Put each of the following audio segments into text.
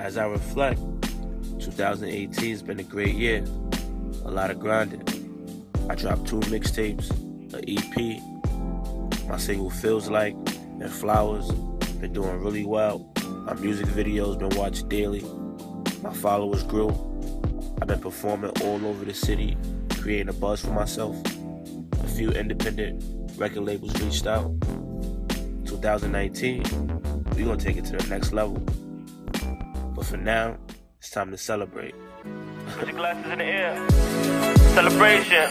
As I reflect, 2018 has been a great year. A lot of grinding. I dropped 2 mixtapes, an EP. My single Feels Like and Flowers been doing really well. My music videos been watched daily. My followers grew. I've been performing all over the city, creating a buzz for myself. A few independent record labels reached out. 2019, we're gonna take it to the next level. But for now, it's time to celebrate. Put your glasses in the air. Celebration.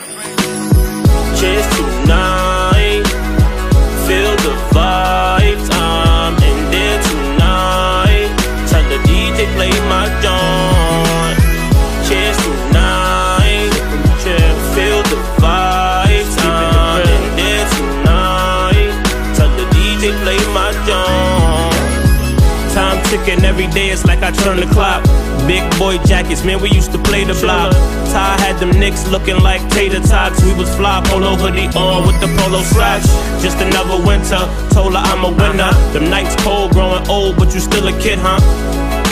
Cheers tonight. Feel the vibes. I'm in there tonight. Tell the DJ play my joint. Cheers tonight. Feel the vibes. I'm in there tonight. Tell the DJ play my joint. Time ticking every day, it's like I turn the clock. Big boy jackets, man, we used to play the block. Ty had them Knicks looking like tater tots. We was fly polo hoodie on with the polo slacks. Just another winter, told her I'm a winner. Them nights cold, growing old, but you still a kid, huh?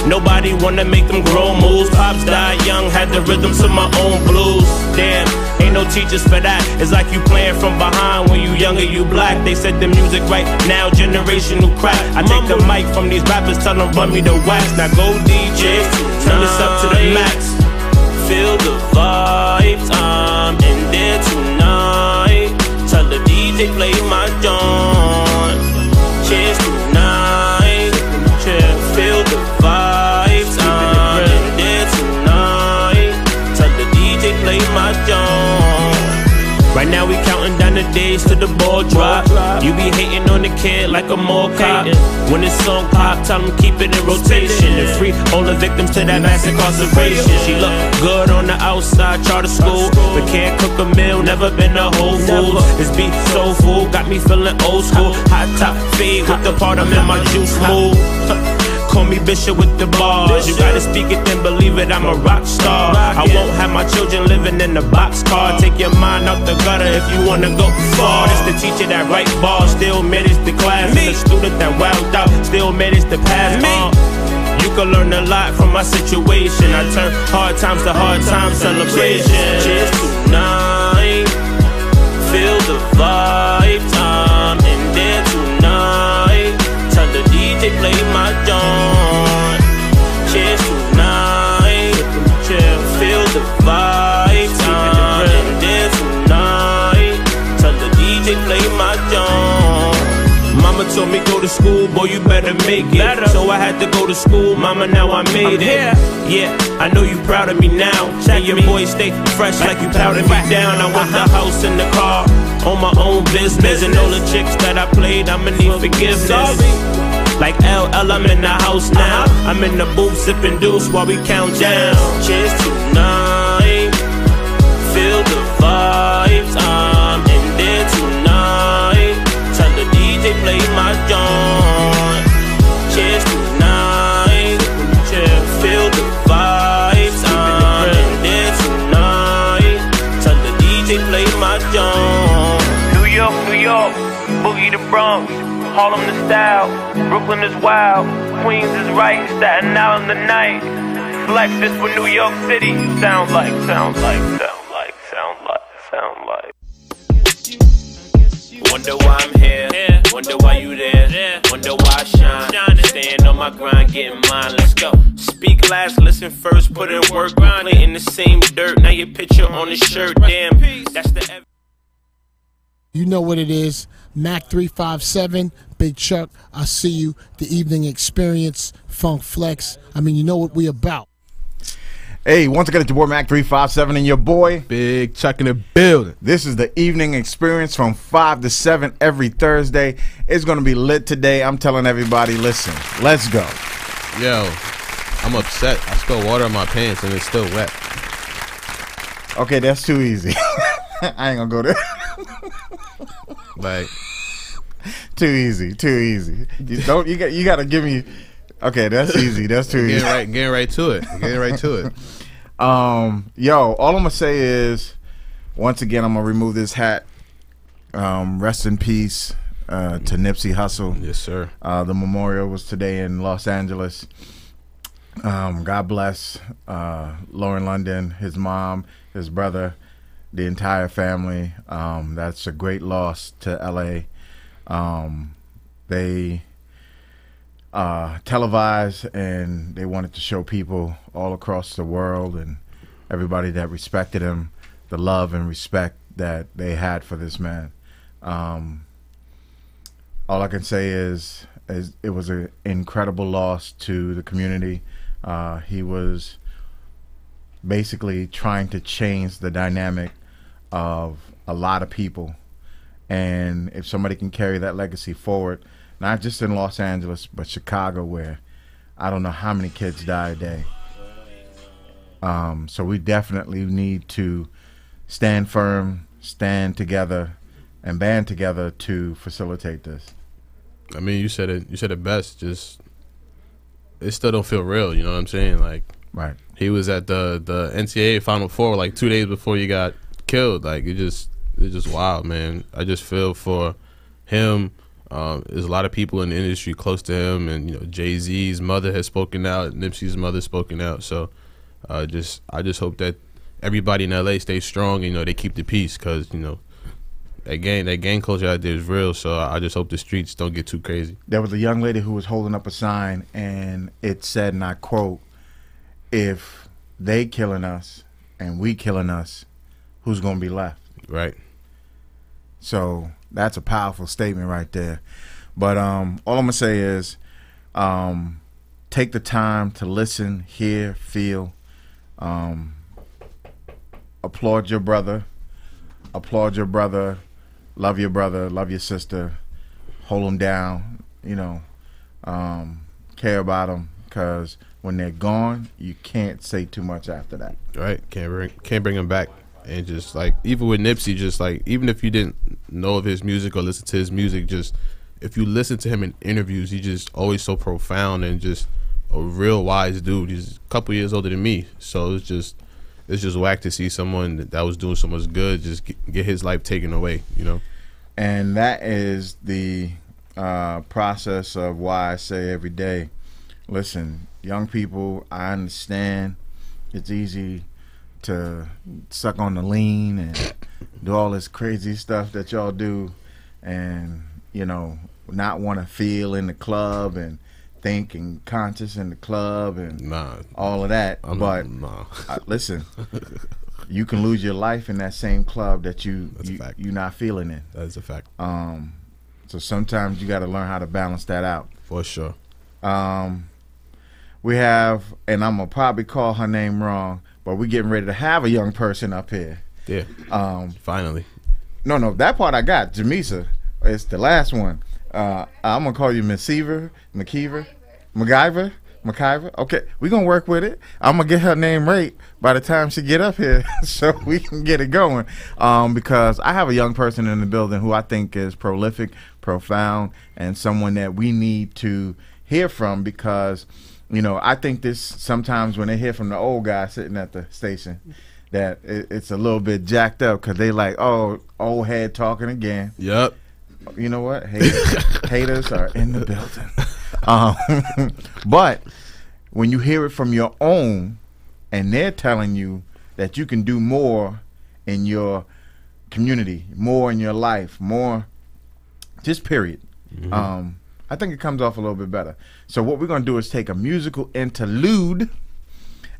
Nobody wanna make them grown moves. Pops died young, had the rhythm to my own blues. Damn, ain't no teachers for that. It's like you playing from behind when you younger, you black. They said the music right now, generational crack. I take the mic from these rappers, tell them run me the wax. Now go DJ, turn this up to the max. Feel the vibes, I'm in there tonight. Tell the DJ play my joint. Cheers tonight. Feel the vibes, I'm in there tonight. Tell the DJ play my joint. Right now we counting down the days to the ball drop. You be hating on the kid like a mall cop. When this song pop, tell them keep it in rotation and free all the victims to that mass incarceration. She look good on the outside, charter school, but can't cook a meal, never been a Whole Foods. This beat so full, got me feeling old school. Hot top fade with the part I'm in my juice mood. Call me Bishop with the bars. You gotta speak it, then believe it, I'm a rock star. I won't have my children living in a boxcar. Take your mind out the gutter if you wanna go far. It's the teacher that write bars, still managed the class. The student that wowed out, still managed to pass. You can learn a lot from my situation. I turn hard times to hard times celebration. Cheers tonight. Feel the vibes, I'm in there tonight. Tell the DJ play my joint. Cheers tonight. Feel the vibes, I'm in there tonight. Tell the DJ play my joint. Mama told me go to school, boy, you better make it. So I had to go to school, mama, now I made it. Yeah, I know you proud of me now. And your boy stay fresh like you powdered me down. I want the house and the car, on my own business. And all the chicks that I played, I'ma need forgiveness. Like LL, I'm in the house now. I'm in the booth sipping deuce while we count down. Cheers tonight. Feel the vibes, I'm in there tonight. Tell the DJ play my joint. Cheers tonight. Feel the vibes, I'm in there tonight. Tell the DJ play my joint. New York, New York, Boogie the Bronx, Harlem the style, Brooklyn is wild, Queens is right, Staten Island the night. Flex this for New York City. Sound like. Wonder why I'm here, wonder why you there, wonder why I shine, staying on my grind, getting mine, let's go. Speak last, listen first, put in work, play in the same dirt, now your picture on the shirt, damn, that's the... You know what it is, Mac 357, Big Chuck, I see you, The Evening Experience, Funk Flex, I mean, you know what we about. Hey, once again, it's your boy Mac 357 and your boy Big Chuck in the building. This is The Evening Experience from 5 to 7 every Thursday. It's going to be lit today. I'm telling everybody, listen, let's go. Yo, I'm upset. I spilled water on my pants and it's still wet. Okay, that's too easy. I ain't going to go there. Like, too easy. You got to give me... Okay, that's easy. That's too easy. Getting right to it. Yo, all I'm gonna say is, once again, I'm gonna remove this hat. Rest in peace to Nipsey Hussle. Yes, sir. The memorial was today in Los Angeles. God bless Lauren London, his mom, his brother, the entire family. That's a great loss to LA. They televised, and they wanted to show people all across the world and everybody that respected him the love and respect that they had for this man. All I can say is it was an incredible loss to the community. He was basically trying to change the dynamic of a lot of people, and if somebody can carry that legacy forward, not just in Los Angeles but Chicago, where I don't know how many kids die a day. So we definitely need to stand firm, stand together, and band together to facilitate this. I mean, you said it best. Just, it still don't feel real. You know what I'm saying? Like, right. He was at the NCAA Final Four like 2 days before you got killed. Like, it's just wild, man. I just feel for him. There's a lot of people in the industry close to him, and you know, Jay-Z's mother has spoken out, Nipsey's mother spoken out. So, I just hope that everybody in LA stays strong. You know, they keep the peace, because you know, that gang culture out there is real. So I just hope the streets don't get too crazy. There was a young lady who was holding up a sign, and it said, and I quote, "If they killing us and we killing us, who's gonna be left?" Right. So that's a powerful statement right there. But all I'm gonna say is, take the time to listen, hear, feel. Applaud your brother. Love your brother. Love your sister. Hold them down. You know, care about them, because when they're gone, you can't say too much after that. Right. Can't bring them back. And just like, even with Nipsey, just like, even if you didn't know of his music or listen to his music, just if you listen to him in interviews, he's just always so profound and just a real wise dude. He's a couple years older than me, so it's just whack to see someone that was doing so much good just get his life taken away, you know. And that is the process of why I say every day, listen, young people, I understand it's easy to suck on the lean and do all this crazy stuff that y'all do, and you know, not want to feel in the club and think and conscious in the club and all of that. Listen, you can lose your life in that same club that you're not feeling in. That is a fact. So sometimes you got to learn how to balance that out. For sure. We have, and I'm gonna probably call her name wrong, but we're getting ready to have a young person up here. Yeah. Finally. No, that part I got. Jamisa. It's the last one. I'm gonna call you McIver. Okay, we're gonna work with it. I'm gonna get her name right by the time she get up here, so we can get it going. Because I have a young person in the building who I think is prolific, profound, and someone that we need to hear from, because you know, I think this sometimes when they hear from the old guy sitting at the station, that it's a little bit jacked up, because they like, oh, old head talking again. Yep. You know what? Haters are in the building. But when you hear it from your own, and they're telling you that you can do more in your community, more in your life, more, just period. Mm-hmm. I think it comes off a little bit better. So what we're going to do is take a musical interlude,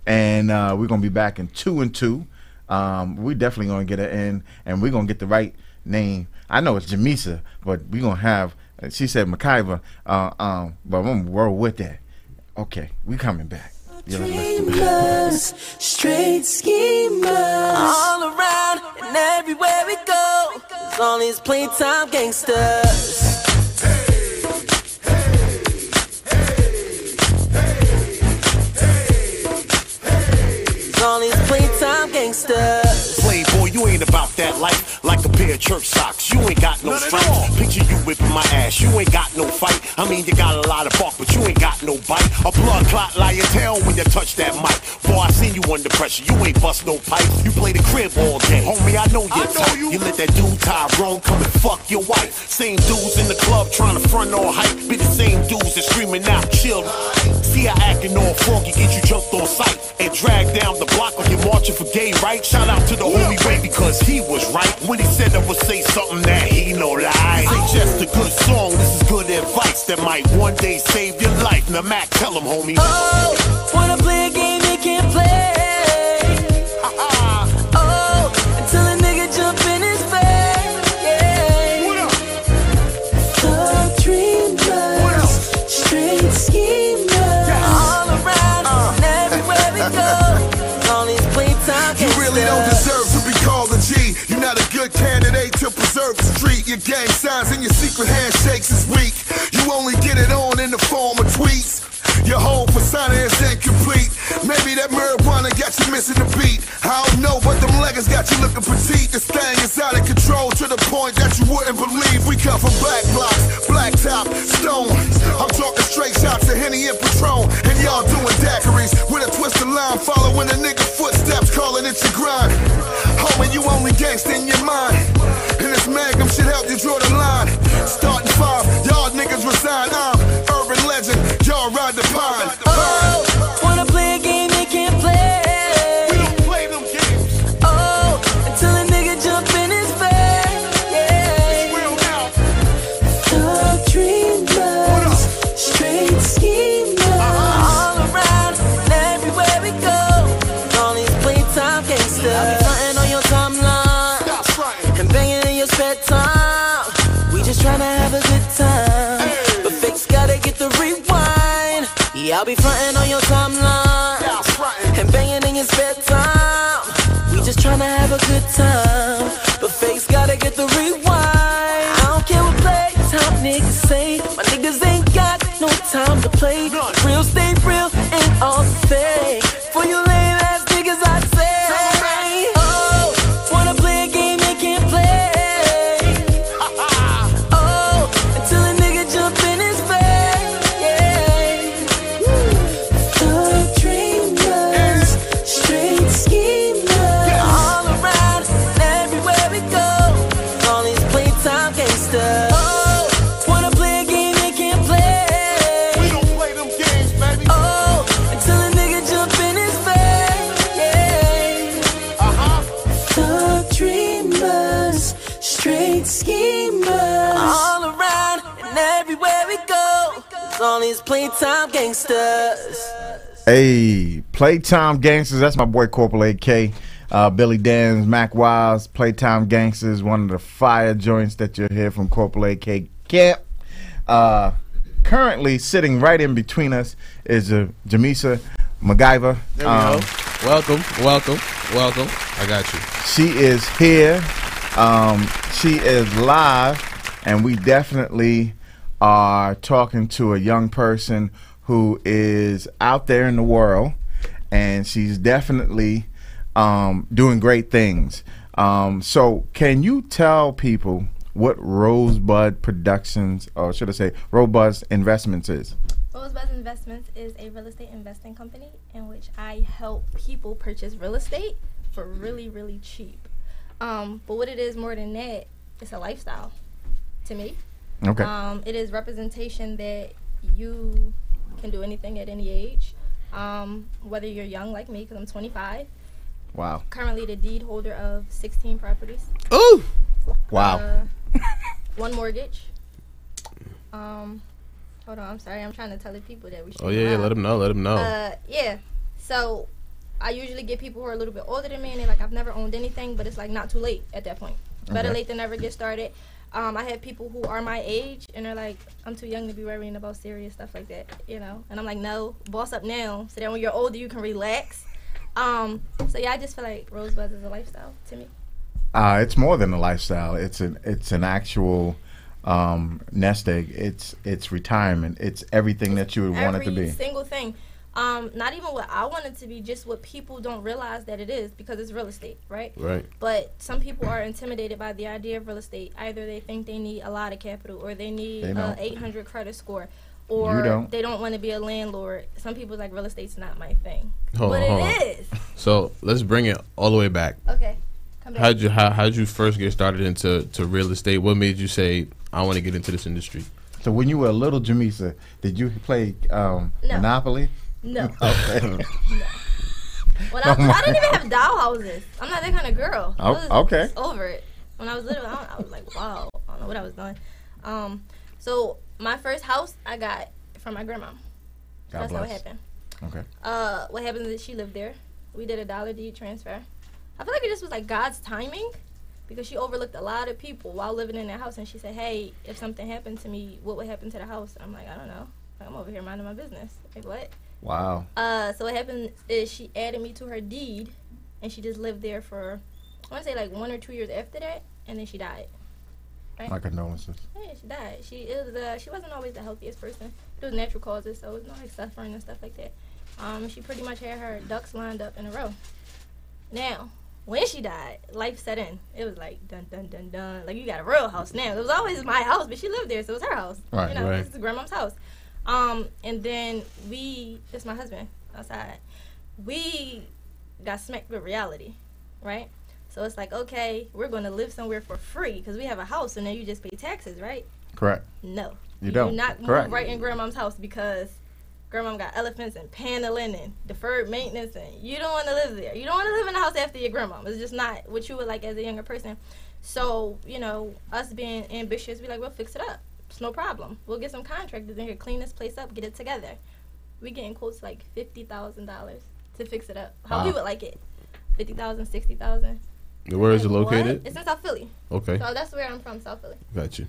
and we're going to be back in 2 and 2. We definitely going to get it in, and we're going to get the right name. I know it's Jamisa, but we're going to have, she said McIver, but I'm going to roll with that. Okay, we coming back. Dreamers, straight schemers, all around and everywhere we go, there's all these playtime gangsters. All these playtime gangsters. Playboy, you ain't about that life like a pair of church socks. You ain't got no stripes. Picture you whipping my ass. You ain't got no fight. I mean, you got a lot of bark, but you ain't got no bite. A blood clot lie your tail when you touch that mic. Boy, I seen you you under pressure. You ain't bust no pipe. You play the crib all day. Homie, I know you're tight. You let that dude Tyrone come and fuck your wife. Same dudes in the club trying to front all hype. Be the same dudes that screaming out, chill. See how acting all funky get you jumped on sight and dragged down the block like you're marching for gay rights. Shout out to the homie Ray because he was right when he said I would say something that he no lie. This ain't just a good song, this is good advice that might one day save your life. Now Mac, tell him, homie. Oh, wanna play a game you can't play. Oh, until a nigga jump in his face. Yeah. What up? Thug dreamers, straight schemers, all around and everywhere we go. All these playtime You really don't deserve to be called a G. You're not a good candidate to preserve the street. Your gang signs and your secret handshakes is weak. You only get it on in the form of tweets. Your whole persona is incomplete. Maybe that marijuana got you missing the beat. I don't know, but them leggings got you looking petite. This thing is out of control to the point that you wouldn't believe. We come from black blocks, black top, stone. I'm talking straight shots of Henny and Patron. And y'all doing daiquiris with a twisted line following a nigga footsteps, calling it your grind. Homie, you only gangsta in your mind. And this magnum should help you draw the line. Starting 5, y'all niggas resign. I'm urban legend, y'all ride the pine. Oh, wanna play a game they can't play. We don't play them games. Oh, until a nigga jump in his face. Yeah. Real now. Thug dreamers, straight schemers, all around and everywhere we go. All these playtime gangsters. I be frontin' on your timeline That's right. and banging in your spare time. We just tryna have a good time, but fakes gotta get the rewind. Yeah, I'll be frontin' on your timeline That's right. and banging in your spare time. We just tryna have a good time, but fakes gotta get the rewind. I don't care what playtime niggas say. My niggas ain't got no time to play. Real stay real and all fake. For you lame ass niggas, I say, oh, wanna play a game they can't play. Oh, until a nigga jump in his face. Yeah. Thug dreamers, straight schemers, all around and everywhere we go. All these playtime gangsters. Oh, wanna play a game they can't play. We don't play them games, baby. Oh, until a nigga jump in his face. Yeah. Thug dreamers, straight schemers, all around and everywhere we go. All these playtime gangsters. Hey, Playtime Gangsters. That's my boy Corporal AK, Billy Danz, Mac Wiles. Playtime Gangsters, one of the fire joints that you'll hear from Corporal AK Camp. Currently sitting right in between us is Jamisa MacGyver. Welcome. I got you. She is here. She is live, and we definitely are talking to a young person who is out there in the world, and she's definitely doing great things. So can you tell people what Rosebud Productions, or should I say Rosebud Investments is? Rosebud Investments is a real estate investing company in which I help people purchase real estate for really, really cheap. But what it is more than that, it's a lifestyle to me. Okay. It is representation that you can do anything at any age, whether you're young like me, because I'm 25. Wow. Currently the deed holder of 16 properties. Ooh. Wow. 1 mortgage. Hold on, I'm sorry. I'm trying to tell the people that we should. Oh yeah, let them know. Yeah. So I usually get people who are a little bit older than me, and they're like, I've never owned anything, but it's like not too late at that point. Better late than never get started. I have people who are my age, and they're like, I'm too young to be worrying about serious stuff like that, you know? And I'm like, no, boss up now, so that when you're older, you can relax. So yeah, I just feel like Rosebud is a lifestyle to me. It's more than a lifestyle. It's an actual nest egg. It's retirement. It's everything that you would want it to be. Every single thing. Not even what I want it to be, just what people don't realize that it is, because it's real estate, right? Right. But some people are intimidated by the idea of real estate. Either they think they need a lot of capital, or they need an 800 credit score, or they don't want to be a landlord. Some people's like, real estate's not my thing. But it is. So let's bring it all the way back. Okay. Come back. How'd you first get started into real estate? What made you say I want to get into this industry? So when you were a little Jamisa, did you play Monopoly? No. Okay. No. I didn't even have doll houses. I'm not that kind of girl. I was okay. over it. When I was little, I was like, wow, I don't know what I was doing. So my first house I got from my grandma. That's how it happened. Okay. What happened is she lived there. We did a dollar deed transfer. I feel like it just was like God's timing, because she overlooked a lot of people while living in that house, and she said, hey, if something happened to me, what would happen to the house? I'm like, I don't know. I'm over here minding my business. Like, what? Wow. So what happened is she added me to her deed, and she just lived there for, I want to say like 1 or 2 years after that, and then she died. Right? My condolences. Yeah, she died. She wasn't always the healthiest person. It was natural causes, so it was no like suffering and stuff like that. She pretty much had her ducks lined up in a row. Now, when she died, life set in. It was like dun dun dun dun. Like, you got a real house now. It was always my house, but she lived there, so it was her house. Right, you know, right. This is grandma's house. And then it's my husband outside. We got smacked with reality, right? So it's like, okay, we're going to live somewhere for free because we have a house, and then you just pay taxes, right? Correct. No. You don't. do not move Correct. right in grandma's house because grandma got elephants and paneling and deferred maintenance, and you don't want to live there. You don't want to live in a house after your grandma. It's just not what you would like as a younger person. So, you know, us being ambitious, we like, we'll fix it up. It's no problem. We'll get some contractors in here, clean this place up, get it together. We getting quotes like $50,000 to fix it up. How we would like it. $50,000, $60,000. Where is it Like, located? What? It's in South Philly. Okay. So that's where I'm from, South Philly. Got you.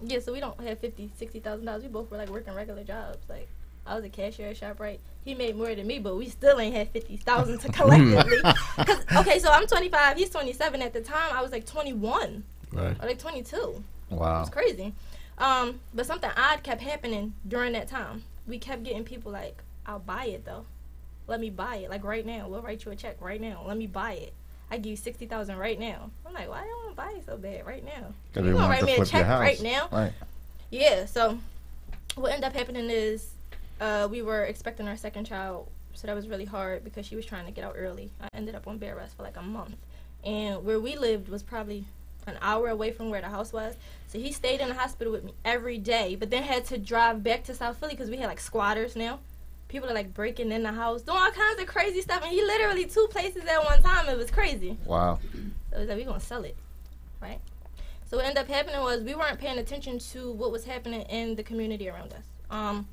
Yeah, so we don't have $50,000, $60,000. We both were like working regular jobs. Like, I was a cashier at ShopRite. He made more than me, but we still ain't had $50,000 to collectively. Cause, okay, so I'm 25. He's 27 at the time. I was like 21 Right. or like 22. Wow. It was crazy. But something odd kept happening during that time. We kept getting people like, I'll buy it though. Let me buy it. Like right now. We'll write you a check right now. Let me buy it. I give you $60,000 right now. I'm like, why do you want to buy it so bad right now? Because You they gonna want write to me a flip your check house. right now? Right. Yeah, so what ended up happening is we were expecting our second child, so that was really hard because she was trying to get out early. I ended up on bed rest for like a month. And where we lived was probably an hour away from where the house was. So he stayed in the hospital with me every day, but then had to drive back to South Philly because we had like squatters now. People are like breaking in the house, doing all kinds of crazy stuff. And he literally 2 places at one time. It was crazy. Wow. So it was like, we're going to sell it, right? So what ended up happening was we weren't paying attention to what was happening in the community around us.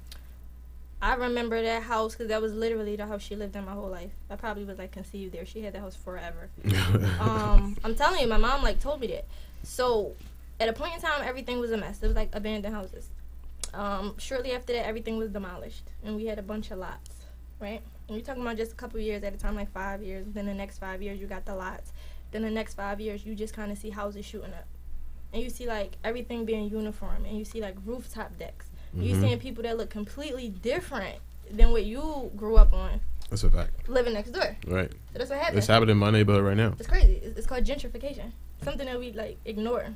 I remember that house because that was literally the house she lived in my whole life. I probably was like conceived there. She had that house forever. I'm telling you, my mom like told me that. So at a point in time, everything was a mess. It was like abandoned houses. Shortly after that, everything was demolished, and we had a bunch of lots, right? And you're talking about just a couple of years at a time, like 5 years. Then the next 5 years, you got the lots. Then the next 5 years, you just kind of see houses shooting up. And you see, like, everything being uniform. And you see, like, rooftop decks. You seeing people that look completely different than what you grew up on. That's a fact. Living next door. Right. So that's what happened. It's happening in my neighborhood right now. It's crazy. It's called gentrification. Something that we, like, ignore.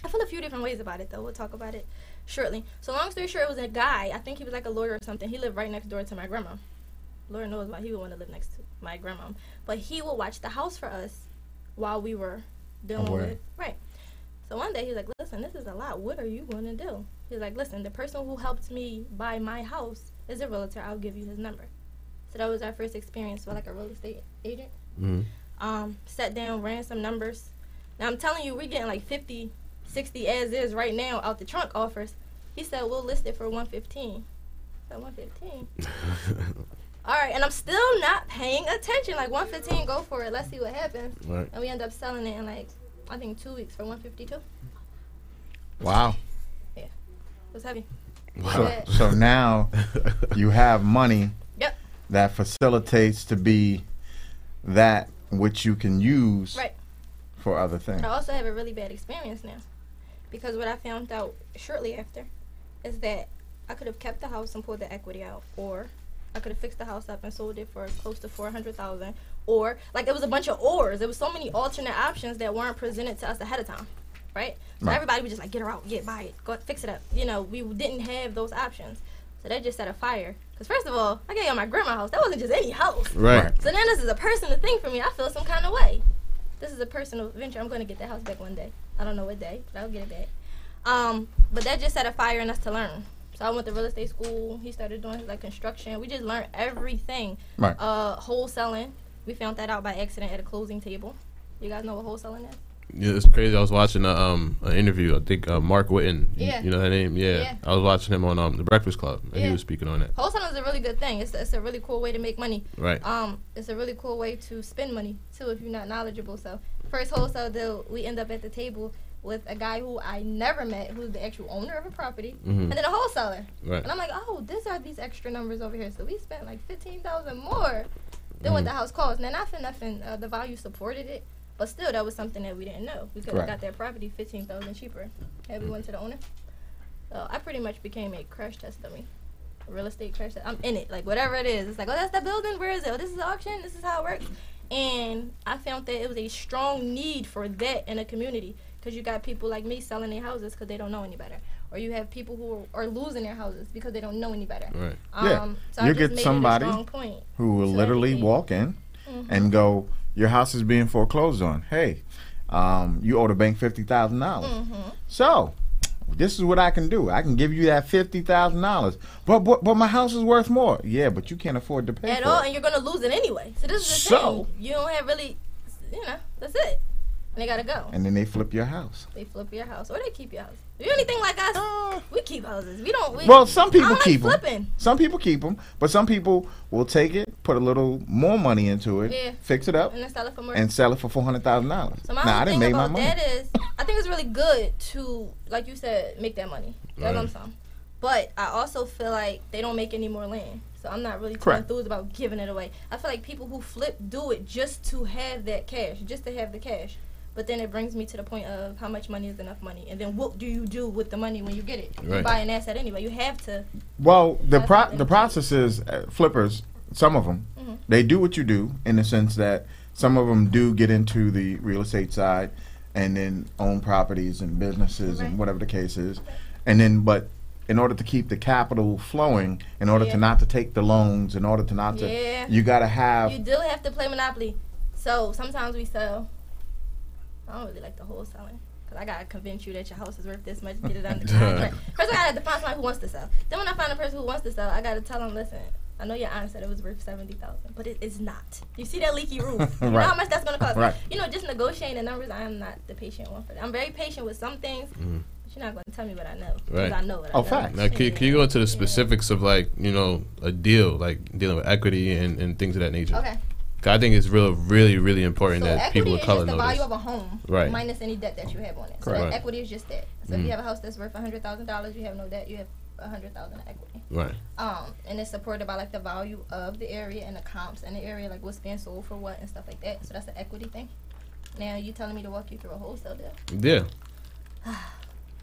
I feel a few different ways about it, though. We'll talk about it shortly. So long story short, it was a guy. I think he was, like, a lawyer or something. He lived right next door to my grandma. Lord knows why he would want to live next to my grandma. But he would watch the house for us while we were dealing with it. Right. So one day he was like, listen, this is a lot. What are you going to do? He was like, listen, the person who helped me buy my house is a realtor. I'll give you his number. So that was our first experience with like a real estate agent. Sat down, ran some numbers. Now I'm telling you, we're getting like 50, 60 as is right now out the trunk offers. He said, we'll list it for 115. So 115. All right, and I'm still not paying attention. Like 115, go for it. Let's see what happens. Right. And we end up selling it in like, I think 2 weeks for 152. Wow. Yeah, it was heavy. So now you have money Yep. that facilitates to be that which you can use Right. for other things. I also have a really bad experience now because what I found out shortly after is that I could have kept the house and pulled the equity out, or I could have fixed the house up and sold it for close to $400,000, or like it was a bunch of ors. There was so many alternate options that weren't presented to us ahead of time, right? So Right. everybody was just like, get her out, buy it, go fix it up. You know, we didn't have those options, so that just set a fire Because first of all, I got you on my grandma's house. That wasn't just any house. Right. So now this is a personal thing for me. I feel some kind of way. This is a personal venture. I'm going to get that house back one day. I don't know what day, but I'll get it back. But that just set a fire in us to learn. So I went to real estate school. He started doing like construction. We just learned everything. Right. Wholesaling. We found that out by accident at a closing table. You guys know what wholesaling is? Yeah, it's crazy. I was watching an interview. I think Mark Whitten. Yeah. You know that name? Yeah. I was watching him on The Breakfast Club, and he was speaking on that. Wholesaling is a really good thing. It's a really cool way to make money. Right. It's a really cool way to spend money too if you're not knowledgeable. So first wholesale deal, we end up at the table with a guy who I never met, who's the actual owner of a property, and then a wholesaler. Right. And I'm like, oh, these are these extra numbers over here. So we spent like $15,000 more than what the house cost. Now, not for nothing, the value supported it, but still, that was something that we didn't know. We could have got that property $15,000 cheaper had we went to the owner. So I pretty much became a crash test dummy, a real estate crash test. I'm in it, like whatever it is. It's like, oh, that's the building. Where is it? Oh, this is the auction. This is how it works. And I found that it was a strong need for that in a community. Because you got people like me selling their houses because they don't know any better. Or you have people who are losing their houses because they don't know any better. Right. So you I just get made somebody it a strong point who will to literally everything. walk in and go, your house is being foreclosed on. Hey, you owe the bank $50,000. So this is what I can do. I can give you that $50,000. But my house is worth more. Yeah, but you can't afford to pay At for all, it. and you're going to lose it anyway. So this is the thing. You don't have really, that's it. And they gotta go. And then they flip your house. They flip your house, or they keep your house. If you're anything like us, we keep houses. We don't. Well, some people keep them. Flipping. Some people keep them, but some people will take it, put a little more money into it, fix it up, and then sell it for more. and sell it for $400,000. So my only thing about that is, I think it's really good to, like you said, make that money. That's lump sum. But I also feel like they don't make any more land. So I'm not really too enthused about giving it away. I feel like people who flip do it just to have that cash, just to have the cash. But then it brings me to the point of how much money is enough money, and then what do you do with the money when you get it? You buy an asset anyway. You have to. Well, the process is flippers. Some of them they do what you do in the sense that some of them do get into the real estate side and then own properties and businesses and whatever the case is, and then but in order to keep the capital flowing, in order to not to take the loans, in order to not to, you gotta have. You do have to play Monopoly. So sometimes we sell. I don't really like the wholesaling because I gotta convince you that your house is worth this much to get it under contract. First, I gotta find somebody who wants to sell. Then, when I find a person who wants to sell, I gotta tell them, listen, I know your aunt said it was worth $70,000, but it is not. You see that leaky roof? You know how much that's gonna cost? You know, just negotiating the numbers. I am not the patient one for that. I'm very patient with some things, but you're not gonna tell me what I know because I know what I know. Fact. Now, can you go into the specifics of like a deal, like dealing with equity and things of that nature? Okay. I think it's really important that people of color know this. Equity is just the value of a home, minus any debt that you have on it. So that equity is just that. So if you have a house that's worth $100,000, you have no debt, you have $100,000 in equity. Right. And it's supported by like the value of the area and the comps in the area, like what's being sold for what and stuff like that. So that's an equity thing. Now you telling me to walk you through a wholesale deal? Yeah.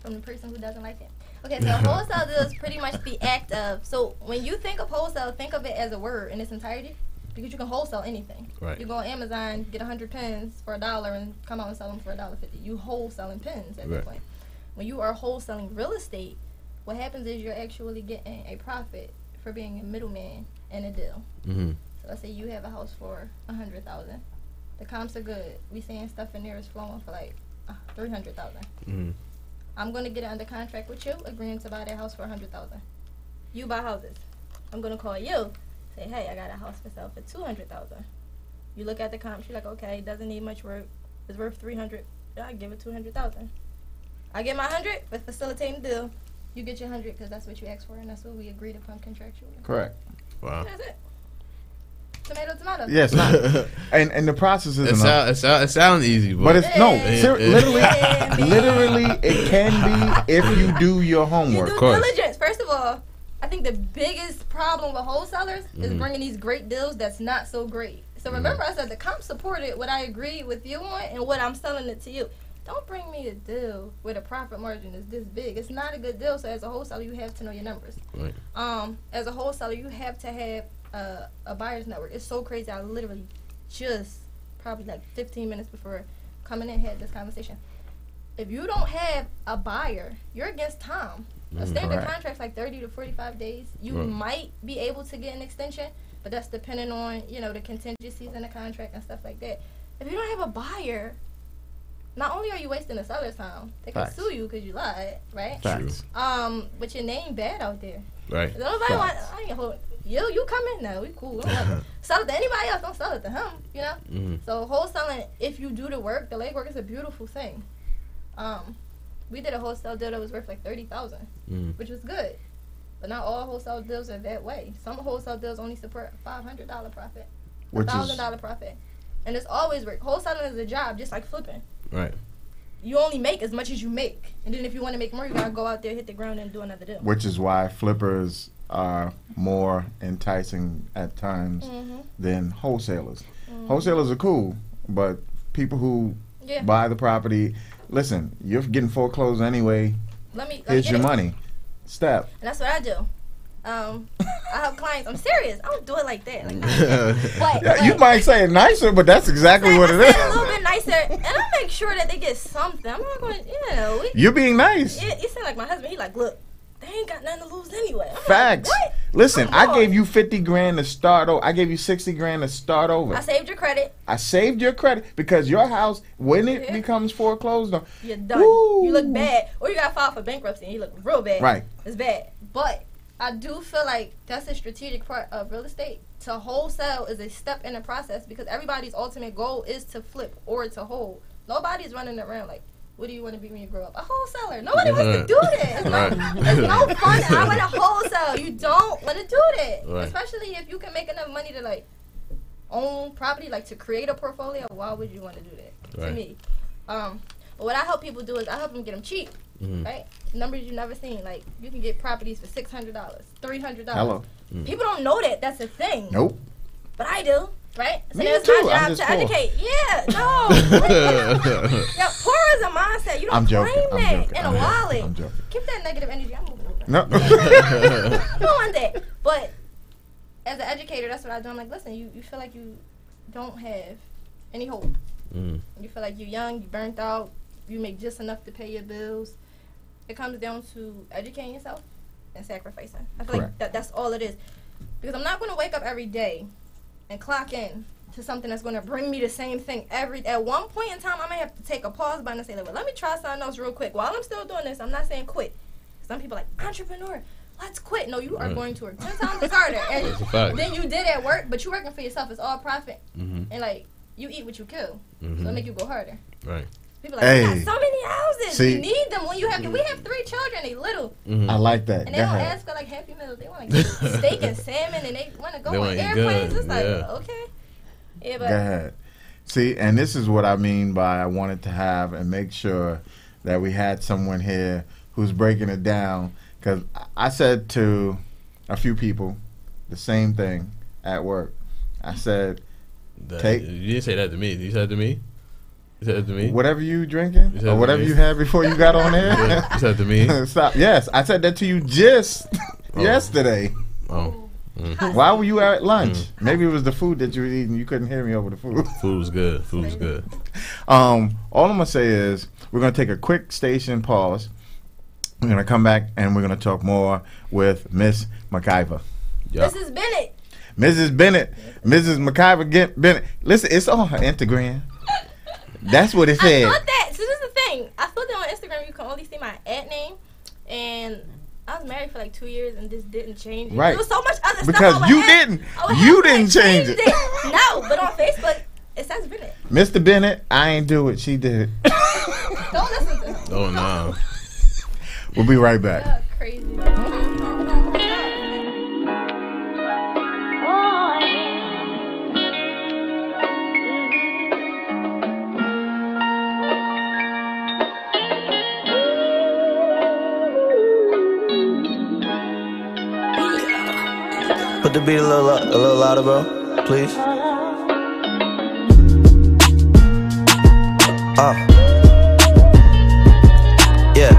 From the person who doesn't like it. Okay, so wholesale deal is pretty much the act of. So when you think of wholesale, think of it as a word in its entirety. Because you can wholesale anything. Right. You go on Amazon, get 100 pens for $1, and come out and sell them for $1.50. You wholesaling pens at that point. When you are wholesaling real estate, what happens is you're actually getting a profit for being a middleman in a deal. So let's say you have a house for $100,000. The comps are good. We seeing stuff in there is flowing for like $300,000. I'm gonna get it under contract with you, agreeing to buy that house for $100,000. You buy houses. I'm gonna call you. Say, hey, I got a house for sale for $200,000. You look at the comps, you're like, okay, doesn't need much work. It's worth $300,000. I give it $200,000. I get my $100,000 for facilitating the deal. You get your $100,000 because that's what you asked for and that's what we agreed upon contractually. Correct. Wow. That's it. Tomato. Yes, and the process is. It sounds easy, but it's literally it can be if you do your homework. You do diligence. First of all, I think the biggest problem with wholesalers is bringing these great deals that's not so great. So remember I said the comp supported what I agreed with you on and what I'm selling it to you. Don't bring me a deal where the profit margin is this big. It's not a good deal. So as a wholesaler, you have to know your numbers. Right. As a wholesaler, you have to have a buyer's network. It's so crazy. I literally just probably like 15 minutes before coming in had this conversation. If you don't have a buyer, you're against time. A standard Correct. contract's like 30 to 45 days. You might be able to get an extension, but that's depending on, you know, the contingencies in the contract and stuff like that. If you don't have a buyer, not only are you wasting the seller's time, they can Facts. sue you because you lied, right? Facts. But your name bad out there. Right. Nobody want, I ain't hold, you come in now, we cool. We don't want to sell it to anybody else, don't sell it to him, you know? So wholesaling, if you do the work, the legwork is a beautiful thing. We did a wholesale deal that was worth like $30,000, which was good. But not all wholesale deals are that way. Some wholesale deals only support $500 profit, $1,000 profit. And it's always work. Wholesaling is a job, just like flipping. Right. You only make as much as you make. And then if you want to make more, you got to go out there, hit the ground, and do another deal. Which is why flippers are more enticing at times than wholesalers. Wholesalers are cool, but people who buy the property, listen, you're getting foreclosed anyway. Here's your money. Step. And that's what I do. I have clients. I'm serious. I don't do it like that. Like, Yeah, you might say it nicer, but that's exactly what it is. A little bit nicer, and I make sure that they get something. I'm not going to, you know. You're being nice. Yeah, you sound like my husband. He like, look, they ain't got nothing to lose anyway. I'm Facts. Like, what? Listen, Come I on. gave you 50 grand to start over. I gave you 60 grand to start over. I saved your credit. I saved your credit because your house, when it becomes foreclosed on, You're done. Woo. You look bad, or you got to file for bankruptcy and you look real bad. Right. It's bad, but I do feel like that's a strategic part of real estate. To wholesale is a step in the process because everybody's ultimate goal is to flip or to hold. Nobody's running around like, what do you want to be when you grow up? A wholesaler. Nobody wants to do that. It's no fun. I want to wholesale. You don't want to do that. Right. Especially if you can make enough money to like own property, like to create a portfolio. Why would you want to do that? Right. To me. But what I help people do is I help them get them cheap. Right? Numbers you've never seen. Like you can get properties for $600, $300. Hello. People don't know that that's a thing. Nope. But I do. Right? So Me it's too. my I'm job just to poor. educate. Yeah, no. Yeah, poor is a mindset. You don't I'm joking. claim I'm that joking. in a I'm joking. wallet. I'm joking. Keep that negative energy. I'm moving over. No. I don't want that. But as an educator, that's what I do. I'm like, listen, you feel like you don't have any hope. You feel like you're young, you burnt out, you make just enough to pay your bills. It comes down to educating yourself and sacrificing. I feel Correct. like that's all it is. Because I'm not going to wake up every day and clock in to something that's going to bring me the same thing every day. At one point in time, I may have to take a pause button and say, like, well, let me try something else real quick. While I'm still doing this, I'm not saying quit. Some people are like, entrepreneur, let's quit. No, you are going to work 10 times harder. And That's a fact. then you did at work, but you're working for yourself. It's all profit. And, like, you eat what you kill. So it make you go harder. Right. People are like, Hey. we got so many houses. See. You need them when you have. We have 3 children. They little, I like that. and Go they don't ahead. ask for like Happy Meals. They want to get steak and salmon, and they want to go They on wanna eat airplanes. good, It's like yeah. okay, yeah, Go but ahead. See, and this is what I mean by I wanted to have and make sure that we had someone here who's breaking it down. Because I said to a few people the same thing at work. I said, Take- You didn't say that to me. You said it to me? You said it to me? whatever you drinking You said or to whatever me. you had before you got on Yeah, air. you said it to me? Stop. Yes, I said that to you just yesterday. Oh, Why were you at lunch? Maybe it was the food that you were eating. You couldn't hear me over the food. food was good. Food was good. All I'm gonna say is we're gonna take a quick station pause. We're gonna come back and we're gonna talk more with Miss McIver. Yeah. this is Bennett. Mrs. Bennett, Mrs. McIver Bennett. Listen, it's on her Instagram. That's what it I said. thought that. So this is the thing. I thought that on Instagram you can only see my ad name, and I was married for like 2 years and this didn't change it. Right. There was so much other Because stuff. I would you have- didn't. I would You have to, didn't change change it. No, but on Facebook it says Bennett. Mr. Bennett, I ain't do it. She did it. Don't listen to him. Oh, no. We'll be right back. You're crazy. Put the beat a little louder, bro, please. Yeah.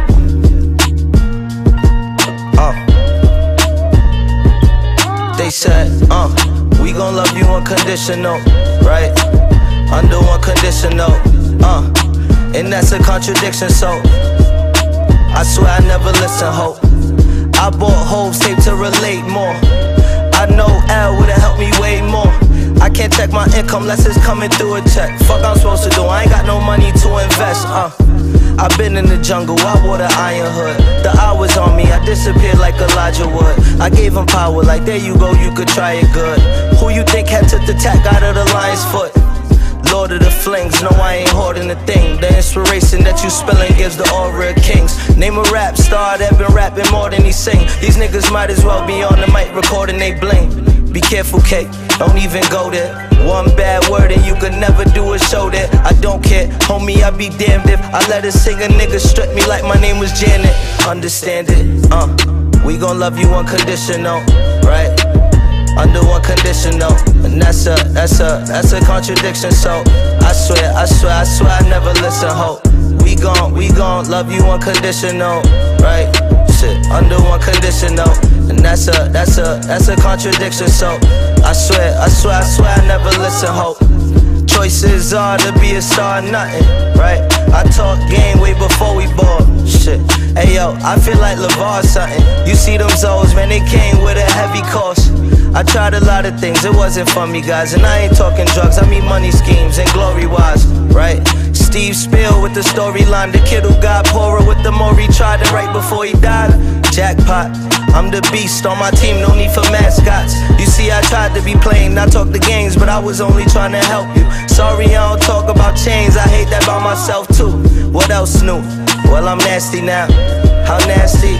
They said, we gon' love you unconditional, right? Under one conditional, and that's a contradiction, so I swear I never listen, hope. I bought Hove's tape to relate more. I know L would've helped me way more. I can't check my income unless it's coming through a check. Fuck I'm supposed to do, I ain't got no money to invest, I've been in the jungle, I wore the iron hood. The hours on me, I disappeared like Elijah Wood. I gave him power, like there you go, you could try it good. Who you think had took the tack out of the lion's foot? Lord of the flings, no I ain't hoarding a thing. The inspiration that you spilling gives the aura of kings. Name a rap star that been rapping more than he sing. These niggas might as well be on the mic recording they bling. Be careful, Kate, don't even go there. One bad word and you could never do a show there. I don't care, homie, I'd be damned if I let a singer nigga strip me like my name was Janet. Understand it, we gon' love you unconditional, right? Under one condition though, and that's a contradiction. So I swear I never listen, ho. We gon' love you unconditional, right? Shit, under one condition though, and that's a contradiction. So I swear I never listen, ho. Choices are to be a star or nothing, right? I talk game way before we bought shit. Hey yo, I feel like LeVar something. You see them Zoes, man, they came with a heavy cost. I tried a lot of things, it wasn't for me, guys. And I ain't talking drugs, I mean money schemes and glory-wise, right? Steve Spiel with the storyline, the kid who got poorer with the more he tried to right before he died. Jackpot, I'm the beast on my team, no need for mascots. You see, I tried to be plain, I talk the games, but I was only trying to help you. Sorry, I don't talk about chains, I hate that about myself too. What else new? Well, I'm nasty now. How nasty?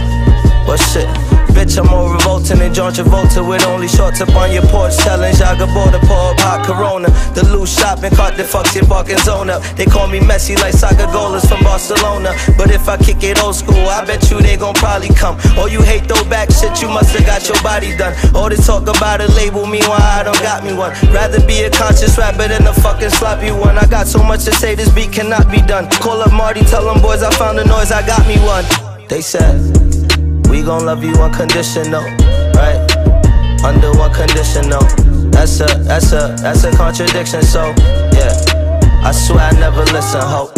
Well, shit. Bitch, I'm more revolting than John Travolta with only shorts up on your porch, telling Jaga Border pour up hot Corona. The loose shopping cart that fucks your barking zone up. They call me Messi like soccer goalers from Barcelona. But if I kick it old school, I bet you they gon' probably come. Or you hate throwback shit, you musta got your body done. All this talk about a label, meanwhile I don't got me one. Rather be a conscious rapper than a fucking sloppy one. I got so much to say, this beat cannot be done. Call up Marty, tell them boys I found the noise, I got me one. They said we gon' love you unconditional, right? Under one conditional. That's a contradiction. So yeah, I swear I never listen, ho.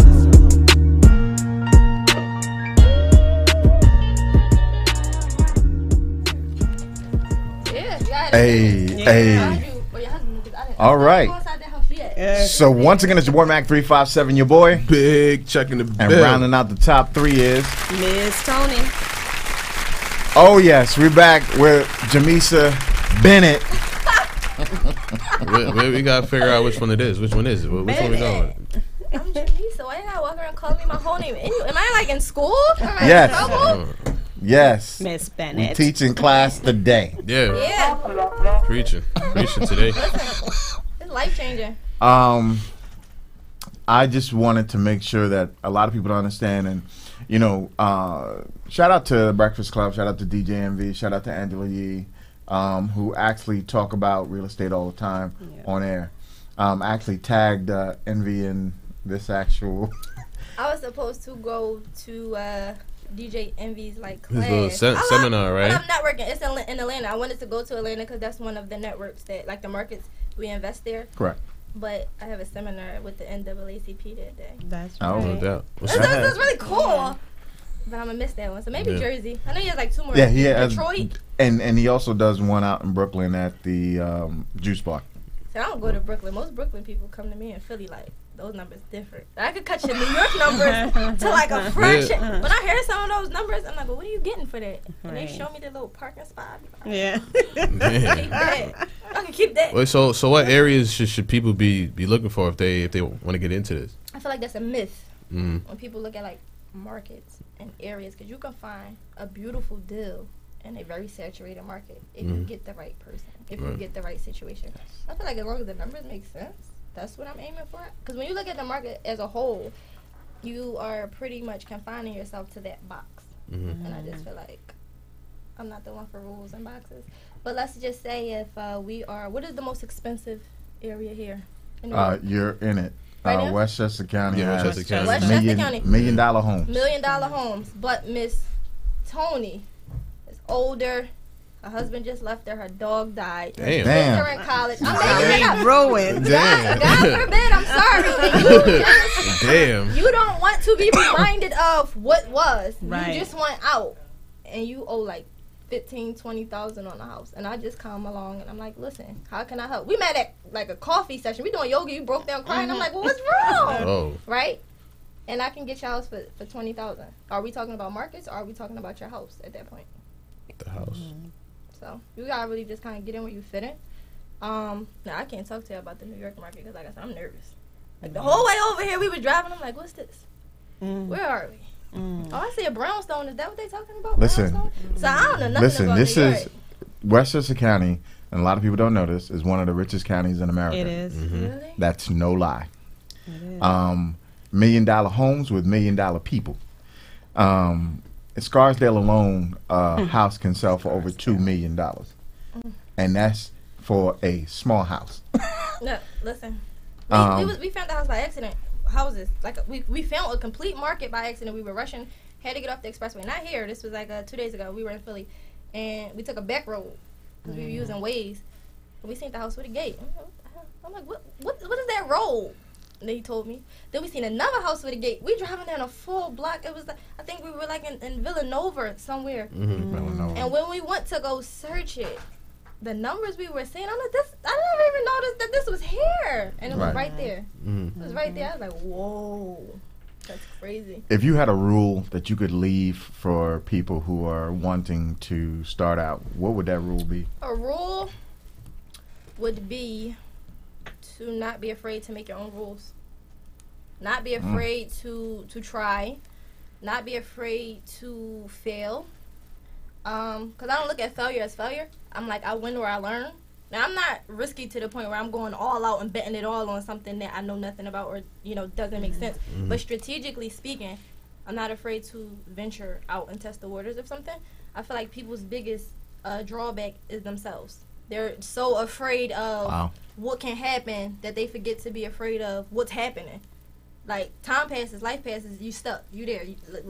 Hey. All right. So once again, it's your boy Mac 357, your boy Big checking the bill. And rounding out the top three is Miss Tony. Oh yes, we're back with Jamisa Bennett. we gotta figure out which one it is. Which one is it? Which one we going? I'm Jamisa. Why you gotta walk around calling me my whole name? Am I like in school? Yes. Yes. Miss Bennett. We teaching class today. Yeah. Preaching today. It's life changing. I just wanted to make sure that a lot of people don't understand, and you know, shout out to the Breakfast Club, shout out to DJ MV, shout out to Angela Yee, who actually talk about real estate all the time on air. Actually tagged Envy in this actual. I was supposed to go to DJ Envy's like class. His little seminar, right? I'm networking. It's in Atlanta. I wanted to go to Atlanta because that's one of the networks that, like the markets, we invest there. Correct. But I have a seminar with the NAACP that day. That's right. No doubt. That's really cool. But I'm gonna miss that one. So maybe Jersey. I know he has like two more. Yeah, he has. Detroit. And he also does one out in Brooklyn at the Juice Bar. So I don't go to Brooklyn. Most Brooklyn people come to me in Philly like, those numbers different. I could cut your New York numbers to like a fraction. When I hear some of those numbers, I'm like, well, what are you getting for that? And they show me the little parking spot. Yeah. I can keep that. Wait, so what areas should people be looking for if they want to get into this? I feel like that's a myth when people look at like markets and areas, because you can find a beautiful deal in a very saturated market if you get the right person, if you get the right situation. I feel like as long as the numbers make sense, that's what I'm aiming for. Because when you look at the market as a whole, you are pretty much confining yourself to that box. And I just feel like I'm not the one for rules and boxes. But let's just say if we are, what is the most expensive area here? You're in it. Right Westchester County has Westchester County. $1 million homes. $1 million homes. But Miss Tony is older. Her husband just left her. Her dog died. Damn. Kids are in college. I'm making it up. Ruined. Damn. God forbid. I'm sorry. Damn. You don't want to be reminded of what was. Right. You just want out. And you owe like 15,000-20,000 on the house, and I just come along and I'm like, listen, how can I help? We met at like a coffee session. We doing yoga. You broke down crying. I'm like, well, what's wrong? Oh. Right? And I can get your house for 20,000. Are we talking about markets, or are we talking about your house at that point? The house. So you gotta really just kind of get in where you fit in. Now I can't talk to you about the New York market because, like I said, I'm nervous. Like the whole way over here, we were driving. I'm like, what's this? Where are we? Oh, I see a brownstone. Is that what they talking about? Listen. Brownstone? So I don't know nothing Listen, about this New York. is Westchester County, and a lot of people don't know this, is one of the richest counties in America. It is. Really? That's no lie. It is. $1 million homes with $1 million people. In Scarsdale alone, a house can sell for over $2 million. And that's for a small house. No, listen. Um, We found the house by accident. Houses, like we found a complete market by accident. We were rushing, had to get off the expressway. Not here. This was like 2 days ago. We were in Philly, and we took a back road because we were using Waze. And we seen the house with a gate. I'm like, what is that road? And then he told me. Then we seen another house with a gate. We driving down a full block. It was like, I think we were like in Villanova somewhere. Villanova. And when we went to go search it, the numbers we were seeing, I'm like, this, I never even noticed that this was here. And it was right there. It was right there. I was like, whoa, that's crazy. If you had a rule that you could leave for people who are wanting to start out, what would that rule be? A rule would be to not be afraid to make your own rules. Not be afraid to try. Not be afraid to fail. Because I don't look at failure as failure. I'm like, I win or I learn. Now, I'm not risky to the point where I'm going all out and betting it all on something that I know nothing about or, doesn't make sense. But strategically speaking, I'm not afraid to venture out and test the waters of something. I feel like people's biggest drawback is themselves. They're so afraid of what can happen that they forget to be afraid of what's happening. Like, time passes, life passes, you stuck. You there.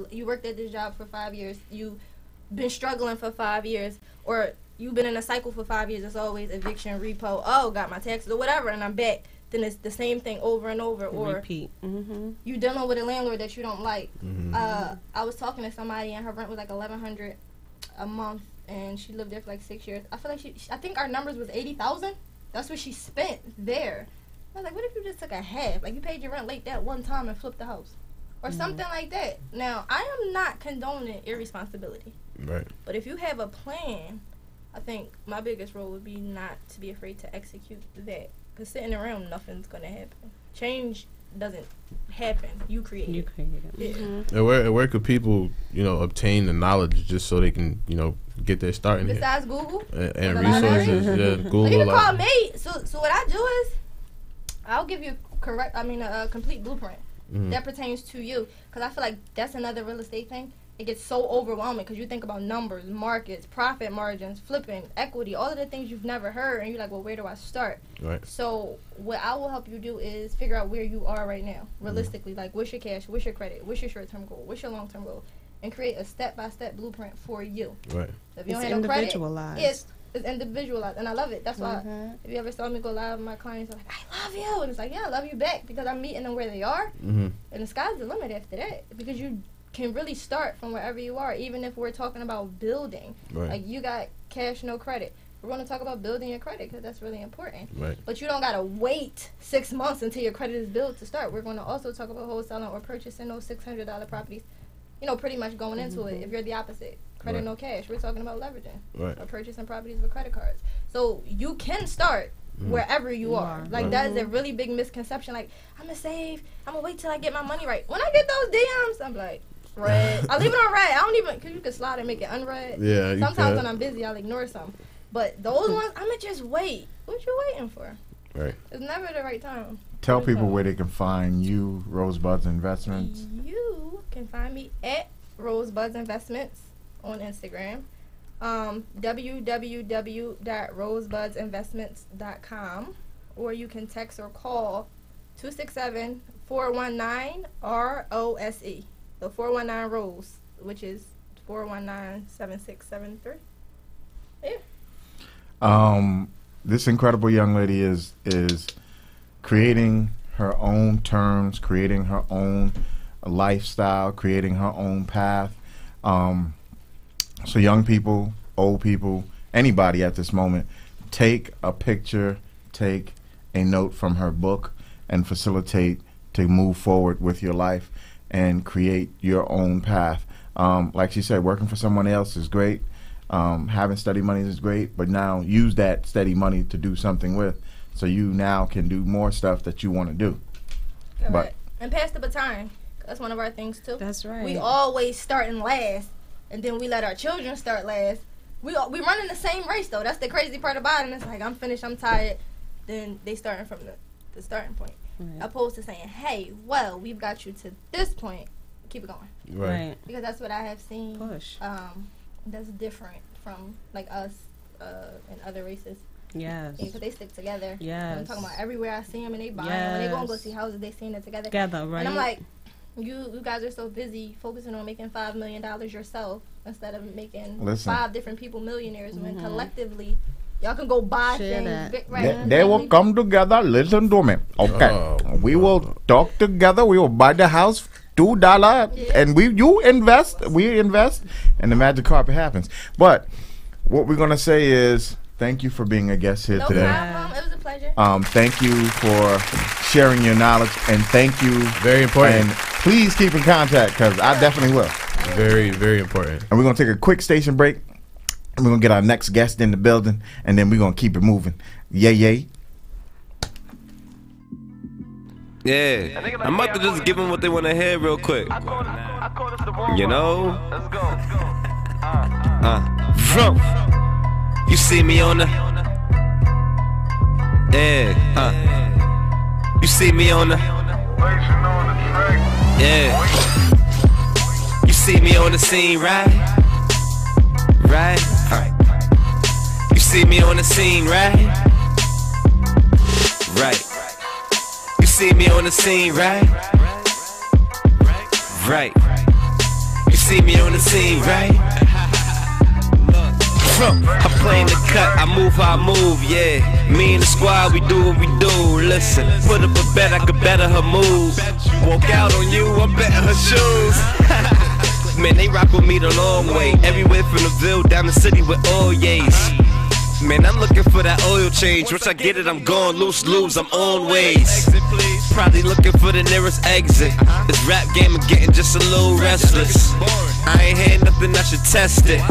You worked at this job for 5 years. You been struggling for 5 years, or you've been in a cycle for 5 years. It's always eviction, repo, got my taxes or whatever, and I'm back. Then it's the same thing over and over. Or repeat. you dealing with a landlord that you don't like. I was talking to somebody and her rent was like $1,100 a month, and she lived there for like 6 years. I feel like I think our numbers was $80,000. That's what she spent there. I was like, what if you just took a half? Like, you paid your rent late that one time and flipped the house, or something like that. Now, I am not condoning irresponsibility. Right. But if you have a plan, I think my biggest role would be not to be afraid to execute that. Because sitting around, nothing's going to happen. Change doesn't happen. You create it. You create it. Yeah. And where could people, obtain the knowledge just so they can, get their start in here? Besides Google? And resources, Google. You can call me. So what I do is, I'll give you a complete blueprint that pertains to you. Because I feel like that's another real estate thing. It gets so overwhelming because you think about numbers, markets, profit margins, flipping, equity, all of the things you've never heard, and you're like, well, where do I start? Right. So what I will help you do is figure out where you are right now, realistically. Like, what's your cash, what's your credit, what's your short-term goal, what's your long-term goal, and create a step-by-step blueprint for you. Right. So if you It's don't have no credit, individualized. it's individualized, and I love it. That's why if you ever saw me go live with my clients, I'm like, I love you, and it's like, yeah, I love you back, because I'm meeting them where they are, and the sky's the limit after that, because you can really start from wherever you are, even if we're talking about building. Right. Like, you got cash, no credit. We're going to talk about building your credit because that's really important. Right. But you don't got to wait 6 months until your credit is built to start. We're going to also talk about wholesaling or purchasing those $600 properties, pretty much going into it. If you're the opposite, credit, no cash, we're talking about leveraging. Right. Or purchasing properties with credit cards. So you can start wherever you are. Like, that is a really big misconception. Like, I'm going to save. I'm going to wait till I get my money right. When I get those DMs, I'm like, red. I leave it on red. I don't even, because you can slide and make it unread. Yeah, sometimes when I'm busy, I'll ignore some. But those ones, I'm going to just wait. What you waiting for? Right. It's never the right time. Tell people where they can find you, Rosebuds Investments. You can find me at Rosebuds Investments on Instagram. www.rosebudsinvestments.com, or you can text or call 267-419-ROSE. So 419 Rose, which is 419-7673. Yeah. This incredible young lady is creating her own terms, creating her own lifestyle, creating her own path. So young people, old people, anybody at this moment, take a picture, take a note from her book, and facilitate to move forward with your life and create your own path. Like she said, working for someone else is great. Having steady money is great, but now use that steady money to do something with, so you now can do more stuff that you want to do. Correct. But and pass the baton. That's one of our things too. That's right. We always starting last, and then we let our children start last. We running the same race though. That's the crazy part about it. It's like, I'm finished, I'm tired. Then they starting from the starting point. Right. Opposed to saying, hey, well, we've got you to this point. Keep it going. Right. Because that's what I have seen. Push. That's different from like us and other races. Yes. Because they stick together. Yes. I'm talking about everywhere I see them and they buy them. When they go and go see houses, they seeing it together. Together, right. And I'm like, you guys are so busy focusing on making $5 million yourself instead of making 5 different people millionaires when collectively y'all can go buy things. They will come together. Listen to me. Okay. We will talk together. We will buy the house. $2 and you invest, we invest, and the magic carpet happens. But what we're gonna say is thank you for being a guest here today. No problem. It was a pleasure. Thank you for sharing your knowledge, and thank you. Very important. And please keep in contact, because I definitely will. Very, very important. And we're gonna take a quick station break, and we're gonna get our next guest in the building, and then we're gonna keep it moving. Yay. Yeah, I'm about to just give them what they want to hear real quick. You know? You see me on the... Yeah, You see me on the... Yeah. You see me on the scene, right? Right? You see me on the scene, right? Right. You see me on the scene, right? Right. You see me on the scene, right? I'm playing the cut, I move how I move, yeah. Me and the squad, we do what we do. Listen, put up a bet, I could better her move. Walk out on you, I'm betting her shoes. Man, they rock with me the long way. Everywhere from the Ville down the city with all yays. Man, I'm looking for that oil change. Once I get it, I'm gone loose, I'm on ways. Probably looking for the nearest exit. This rap game is getting just a little restless. I ain't had nothing, I should test it.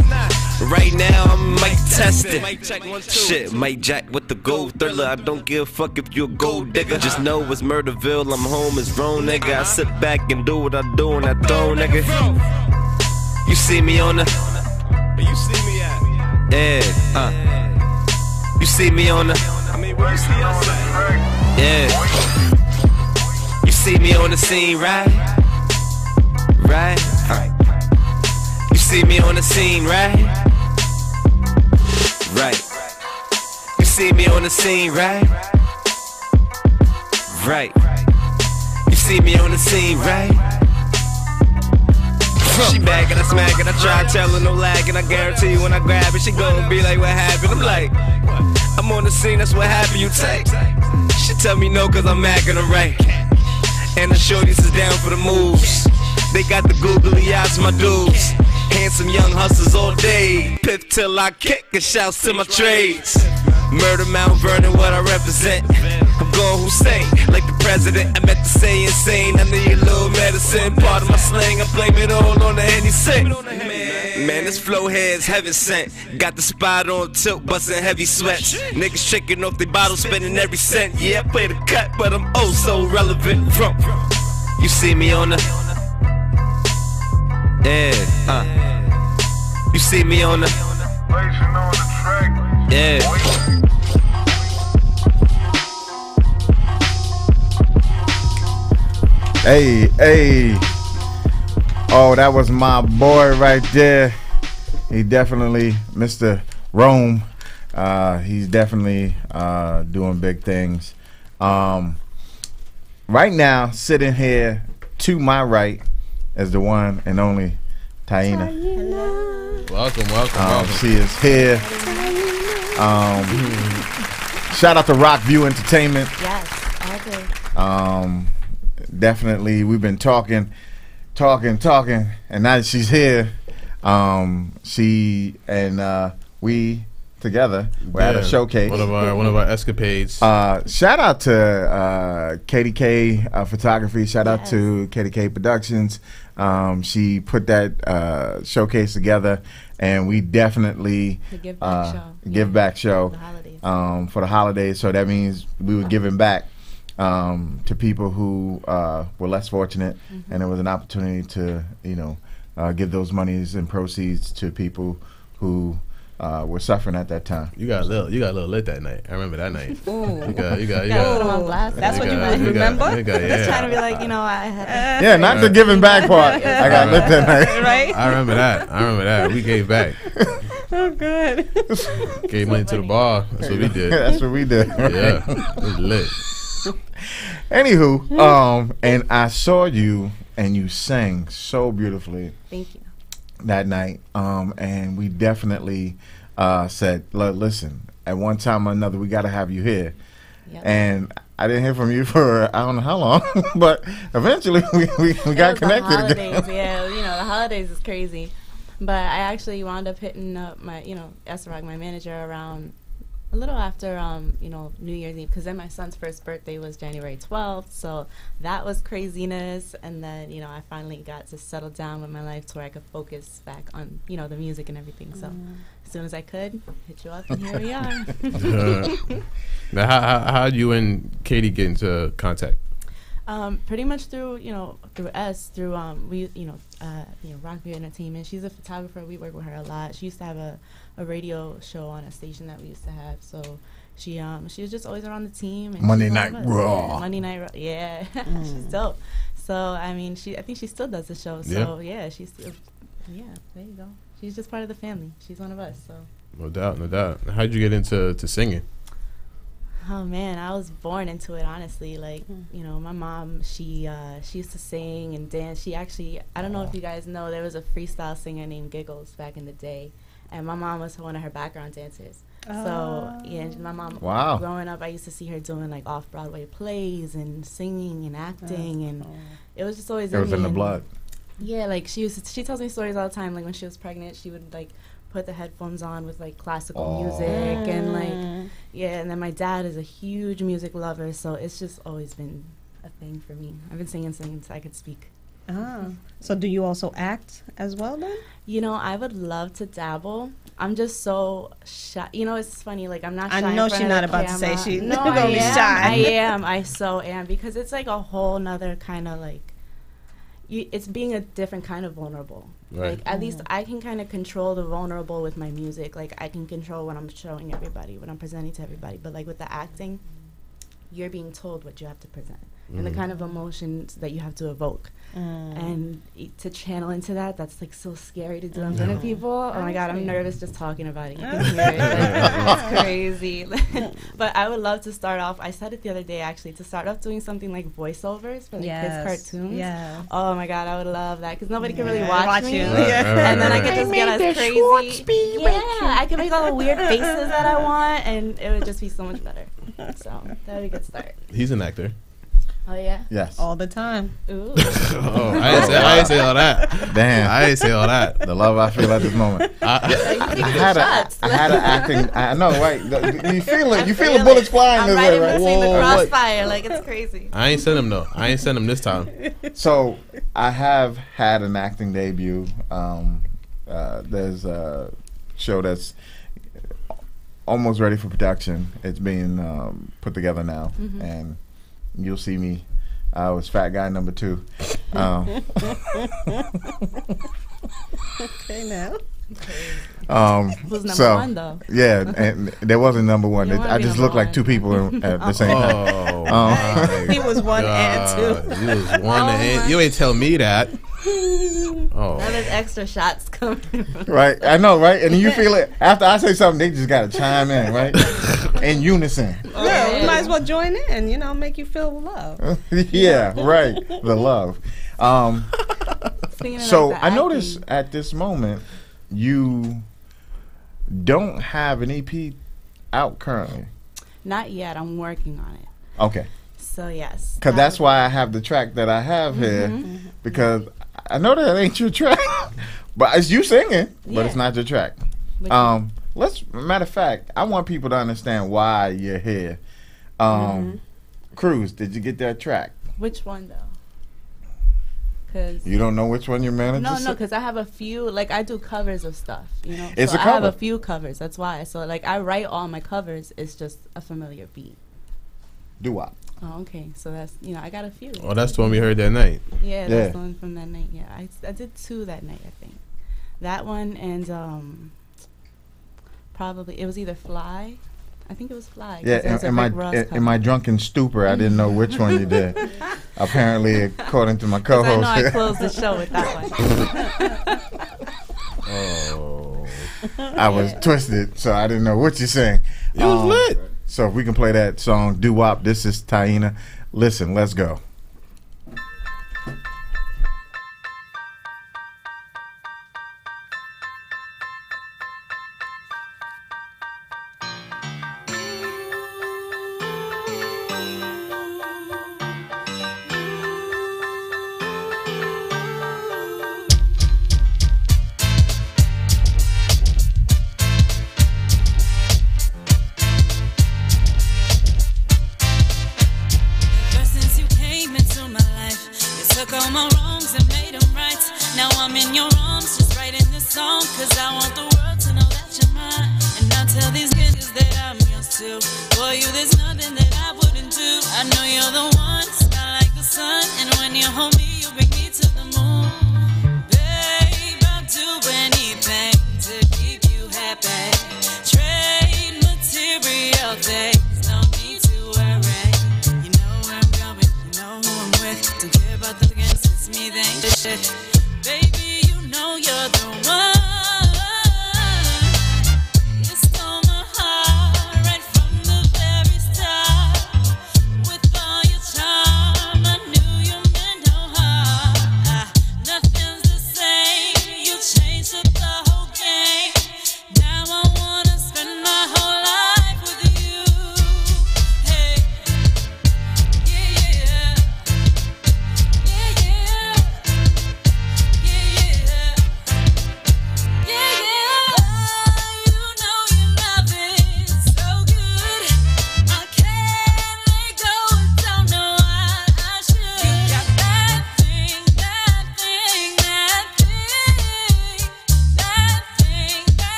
Right now, I might test it. Shit, Mike Jack with the gold thriller. I don't give a fuck if you a gold digger. Just know it's Murderville, I'm home, it's wrong, nigga. I sit back and do what I do and I don't, nigga. You see me on the... You see me at? Yeah, You see me on the... Yeah. You see me on the scene, right? Right? You see me on the scene, right? Right. You see me on the scene, right? Right. You see me on the scene, right? She back and I smack it, I try to tell her no lag, and I guarantee you when I grab it, she gon' be like, what happened? I'm like, I'm on the scene, that's what happened, you take. She tell me no, cause I'm acting her right. And the shorties is down for the moves. They got the googly eyes, my dudes. Handsome young hustlers all day. Piff till I kick and shouts to my trades. Murder Mount Vernon, what I represent. I'm going Hussein, like the president. I meant to say insane, I need a little medicine. Part of my slang, I blame it all on the Henny scent. Man, this flow here is heaven sent. Got the spot on tilt, bustin' heavy sweats. Niggas shaking off their bottles, spending every cent. Yeah, I play the cut, but I'm oh so relevant. You see me on the... Yeah, You see me on the... Yeah. Hey. Oh, that was my boy right there. He definitely, Mr. Rome. He's definitely doing big things. Right now, sitting here to my right is the one and only Taina. Welcome. She is here. Shout out to Rockview Entertainment. Yes, all good. Definitely, we've been talking, and now she's here. She and we together were at a showcase. One of our escapades. Shout out to KDK Photography. Shout out to KDK Productions. She put that showcase together, and we definitely The Give Back Show. Give Back Show For the holidays. For the holidays. So that means we were giving back to people who were less fortunate, and it was an opportunity to give those monies and proceeds to people who were suffering at that time. You got a little lit that night. I remember that night. Ooh. You got Put them on blast. That's what you really remember? Just trying to be like, I had. Yeah, not the giving back part. I got lit that night. Right? I remember that. We gave back. Oh, good. Gave money to the bar. That's what we did. That's what we did. Yeah, it was lit. Anywho, and I saw you, and you sang so beautifully. Thank you. That night, and we definitely said, listen, at one time or another, we got to have you here. Yep. And I didn't hear from you for I don't know how long, but eventually we got connected again. Yeah, the holidays is crazy. But I actually wound up hitting up my, Esrog, my manager, around a little after, New Year's Eve, because then my son's first birthday was January 12th, so that was craziness. And then, I finally got to settle down with my life to where I could focus back on, the music and everything. So as soon as I could, hit you up, and here we are. Now, how did you and Katie get into contact? Pretty much through Rockview Entertainment. She's a photographer. We work with her a lot. She used to have a radio show on a station that we used to have. So she was just always around the team. And Monday Night Raw. Yeah, Monday Night Raw. Yeah, she's dope. So I think she still does the show. So she's still, there you go. She's just part of the family. She's one of us. So No doubt. How did you get into singing? Oh man, I was born into it, honestly. Like, my mom, she used to sing and dance. She actually, I don't know if you guys know, there was a freestyle singer named Giggles back in the day, and my mom was one of her background dancers. So my mom, growing up, I used to see her doing like off-Broadway plays and singing and acting, and it was just always It was in the blood. Yeah, like she tells me stories all the time. Like when she was pregnant, she would like put the headphones on with like classical music and like and then my dad is a huge music lover, so it's just always been a thing for me. I've been singing since I could speak. So do you also act as well then? I would love to dabble. I'm just so shy. It's funny, like I'm not shy. I know in front she's of not the about camera. to say she's no, gonna be shy. I so am, because it's like a whole nother kind of like it's being a different kind of vulnerable. Right. Like at least I can kind of control the vulnerable with my music. Like I can control what I'm showing everybody, what I'm presenting to everybody. But like with the acting, you're being told what you have to present and the kind of emotions that you have to evoke. And to channel into that's like so scary to do in front of people. Oh my God, I'm nervous just talking about it. You can hear it. Like, it's crazy. But I would love to start off, I said it the other day actually, to start off doing something like voiceovers for like kids' cartoons. Yeah. Oh my God, I would love that, because nobody can really watch me. you. And then I could just get us crazy. I can make all the weird faces that I want, and it would just be so much better. So that would be a good start. He's an actor. Oh yeah? Yes. All the time. Ooh. I didn't say all that. Damn. I didn't say all that. The love I feel at this moment. I had an acting. I know, right? You feel it. You feel the bullets flying I'm this right way, in right? between the crossfire. Like, it's crazy. I ain't sent him though. I ain't sent him this time. So I have had an acting debut. There's a show that's almost ready for production. It's being put together now, and you'll see me. I was fat guy number 2. Okay, now. Who's number 1 though? Yeah, and there wasn't number 1. You don't wanna I be just number looked like 1. 2 people at the same time. My He was 1 and 2. You was 1 and you ain't tell me that. Now there's extra shots coming. Right, I know, right? And you feel it after I say something, they just gotta chime in, right? In unison. Yeah, we might as well join in, make you feel love. Yeah, right. The love. So like I noticed at this moment you don't have an EP out currently. Not yet. I'm working on it. Okay. So yes. Because that's why I have the track that I have here, because I know that ain't your track, but it's you singing, but it's not your track. Matter of fact, I want people to understand why you're here. Cruz, did you get that track? Which one though? Cause you don't know which one your manager No, said? because I have a few. Like I do covers of stuff, you know. It's so a I have cover. a few covers. That's why. So like I write all my covers. It's just a familiar beat. Doo-wop. Oh, okay. So that's I got a few. Oh, that's the one we heard that night. Yeah, that's the one from that night. Yeah, I did 2 that night. I think that one and probably it was either Fly. I think it was Fly. Yeah, in my drunken stupor, I didn't know which one you did. Apparently, according to my co-host. I know I closed the show with that one. Oh, I was twisted, so I didn't know what you're saying. It was lit. So if we can play that song, Doo-Wop, this is Taina. Listen, let's go.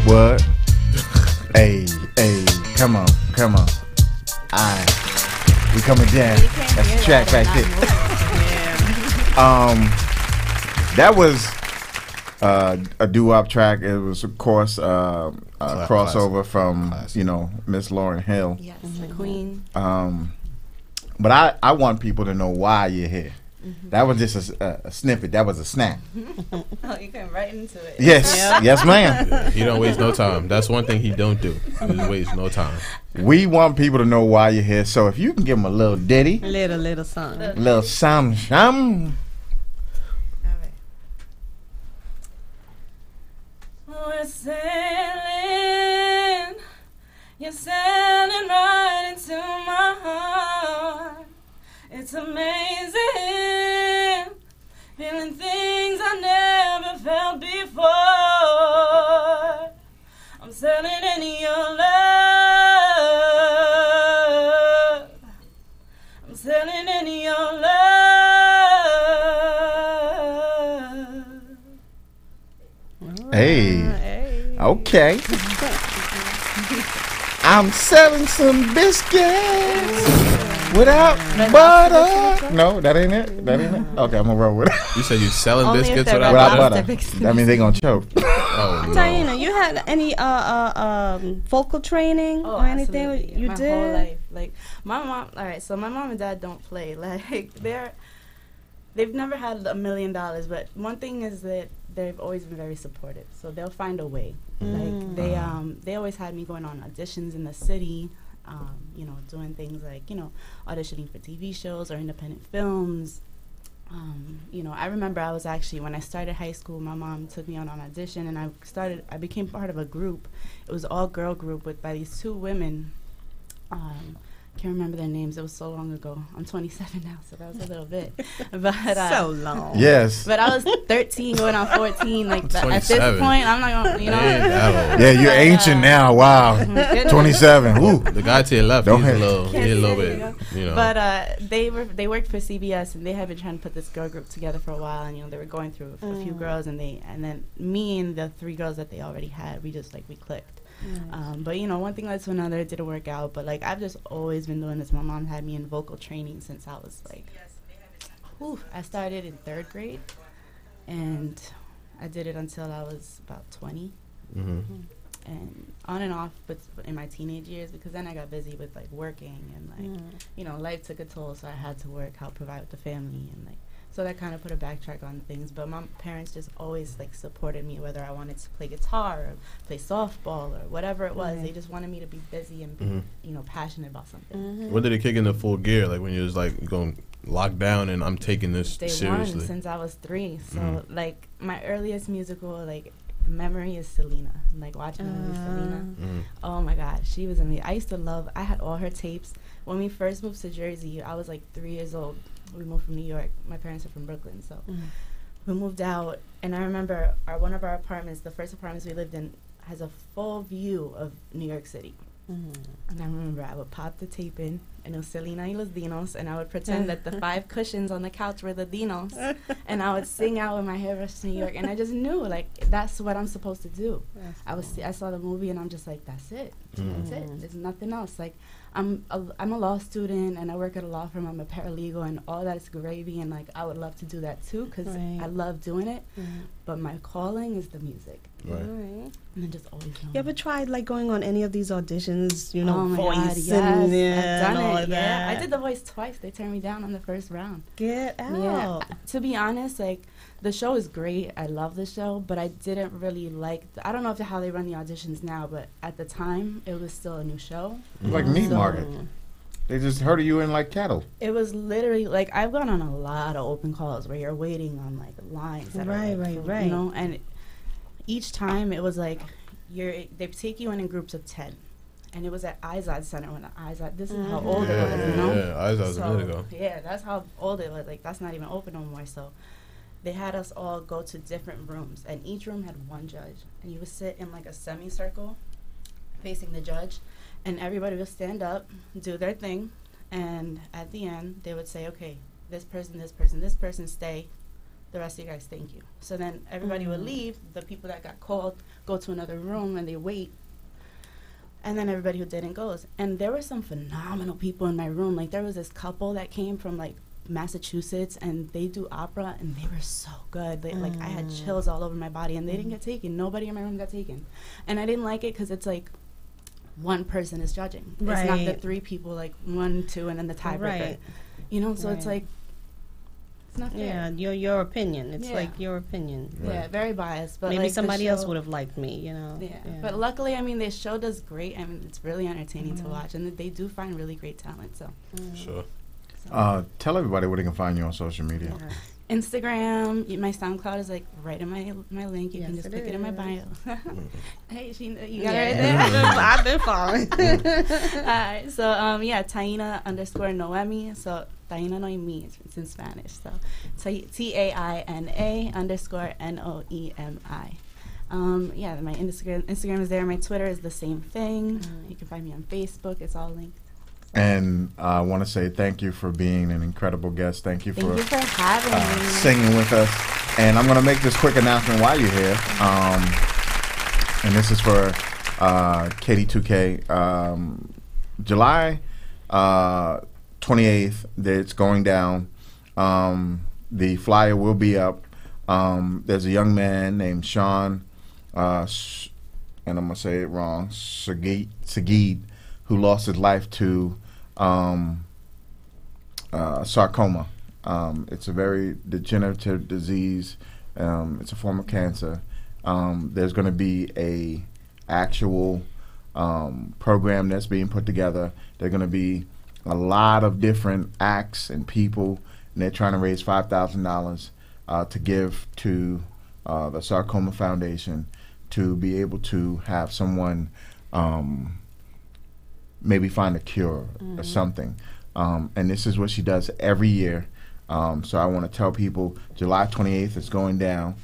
What? Hey, come on. We coming down. That's the track right there. That was a doo-wop track. It was, of course, a crossover from Miss Lauryn Hill. Yes, the Queen. But I want people to know why you're here. Mm-hmm. That was just a snippet. That was a snap. Oh, you came right into it. Yes, yes, ma'am. Yeah, he don't waste no time. That's one thing he don't do. He just waste no time. We want people to know why you're here. So if you can give them a little ditty, little song, little some. We're sailing you're standing right into my heart. It's amazing, feeling things I never felt before. I'm sailing in your love. I'm sailing in your love. Hey. Okay. I'm selling some biscuits without butter. No, that ain't it. That ain't it. Okay, I'm gonna roll with it. You said you selling Only if biscuits they're without Without butter? butter. That means they gonna choke. Oh no. Diana, you had any vocal training or anything absolutely. you my did? whole life. Like my mom. All right, so my mom and dad don't play. Like they've never had $1 million. But one thing is that they've always been very supportive. So they'll find a way. Like they always had me going on auditions in the city. You know, doing things like, you know, auditioning for TV shows or independent films. You know, I remember I was actually, when I started high school, my mom took me on an audition, and I became part of a group. It was all girl group by these two women. Can't remember their names. It was so long ago. I'm 27 now, so that was a little bit. But So long. Yes. But I was 13 going on 14. Like at this 27. point, I'm not gonna, you know. Yeah, you're ancient now. Wow. 27. Ooh. The guy to your left, Don't he's a hit. little bit, you know. But they worked for CBS, and they had been trying to put this girl group together for a while, and you know they were going through a few girls, and then me and the 3 girls that they already had, we clicked. But you know, one thing led to another. It didn't work out, but like I've just always been doing this. My mom had me in vocal training since I was like, I started in 3rd grade, and I did it until I was about 20. And on and off, but in my teenage years, because then I got busy with like working, and like you know, life took a toll, so I had to work, help provide with the family, and like so that kind of put a backtrack on things. But my parents just always like supported me, whether I wanted to play guitar or play softball or whatever it was. They just wanted me to be busy and be you know, passionate about something. When did it kick into full gear? Like when you was like going locked down and I'm taking this Day seriously? one, since I was 3. So like my earliest musical like memory is Selena. Like watching the movie Selena. Oh my God, she was amazing. I used to love. I had all her tapes. When we first moved to Jersey, I was like 3 years old. We moved from New York. My parents are from Brooklyn, so we moved out. And I remember one of our apartments, the first apartments we lived in, has a full view of New York City. And I remember I would pop the tape in, and it was Selena y los Dinos, and I would pretend that the 5 cushions on the couch were the Dinos, and I would sing out with my hairbrush to New York, and I just knew, like, that's what I'm supposed to do. I saw the movie, and I'm just like, that's it. That's it. There's nothing else. Like, I'm a law student, and I work at a law firm. I'm a paralegal, and all that's gravy, and, like, I would love to do that, too, because I love doing it, but my calling is the music. And then just always know. You ever tried like going on any of these auditions? You know, Oh my voice God, and yes, I've done all it. of Yeah, that. I did The Voice twice. They turned me down on the first round. Get out. Yeah, to be honest, like the show is great. I love the show, but I didn't really like. I don't know how they run the auditions now, but at the time it was still a new show. Like meat market. They just herded you in like cattle. It was literally like I've gone on a lot of open calls where you're waiting on like lines. That are, like, Right. You know, and each time it was like they take you in groups of 10, and it was at Izod Center when Izod. This is how old it was, you know. Yeah, Izod's a minute ago. Yeah, that's how old it was. Like that's not even open no more. So they had us all go to different rooms, and each room had one judge, and you would sit in like a semicircle facing the judge, and everybody would stand up, do their thing, and at the end they would say, okay, this person stay. The rest of you guys, thank you. So then everybody would leave. The people that got called go to another room and they wait. And then everybody who didn't goes. And there were some phenomenal people in my room. Like there was this couple that came from like Massachusetts, and they do opera, and they were so good. Like I had chills all over my body, and they didn't get taken. Nobody in my room got taken. And I didn't like it because it's like one person is judging. It's not the 3 people, like 1, 2, and then the tiebreaker. You know, so it's like, it's not fair. Yeah, your opinion. It's like your opinion. Yeah, very biased. But maybe like somebody else would have liked me, you know. Yeah. But luckily, I mean, the show does great. I mean, it's really entertaining to watch, and they do find really great talent. So Sure. So. Tell everybody where they can find you on social media. Yeah. Instagram, my SoundCloud is like right in my link. You can just click it in my bio. Hey, you got it right there? I've been following. All right, so Taina_Noemi. So Taina Noemi, it's in Spanish. So TAINA_NOEMI. Yeah, my Instagram is there. My Twitter is the same thing. You can find me on Facebook. It's all linked. And I want to say thank you for being an incredible guest. Thank you for having me. Singing with us. And I'm going to make this quick announcement while you're here. And this is for KD2K. July 28th, it's going down. The flyer will be up. There's a young man named Sean, and I'm going to say it wrong, Sagid, who lost his life to sarcoma. It's a very degenerative disease. It's a form of cancer. There's going to be a actual program that's being put together. There are going to be a lot of different acts and people, and they're trying to raise $5,000 to give to the Sarcoma Foundation to be able to have someone maybe find a cure or something. And this is what she does every year. So I want to tell people July 28th is going down.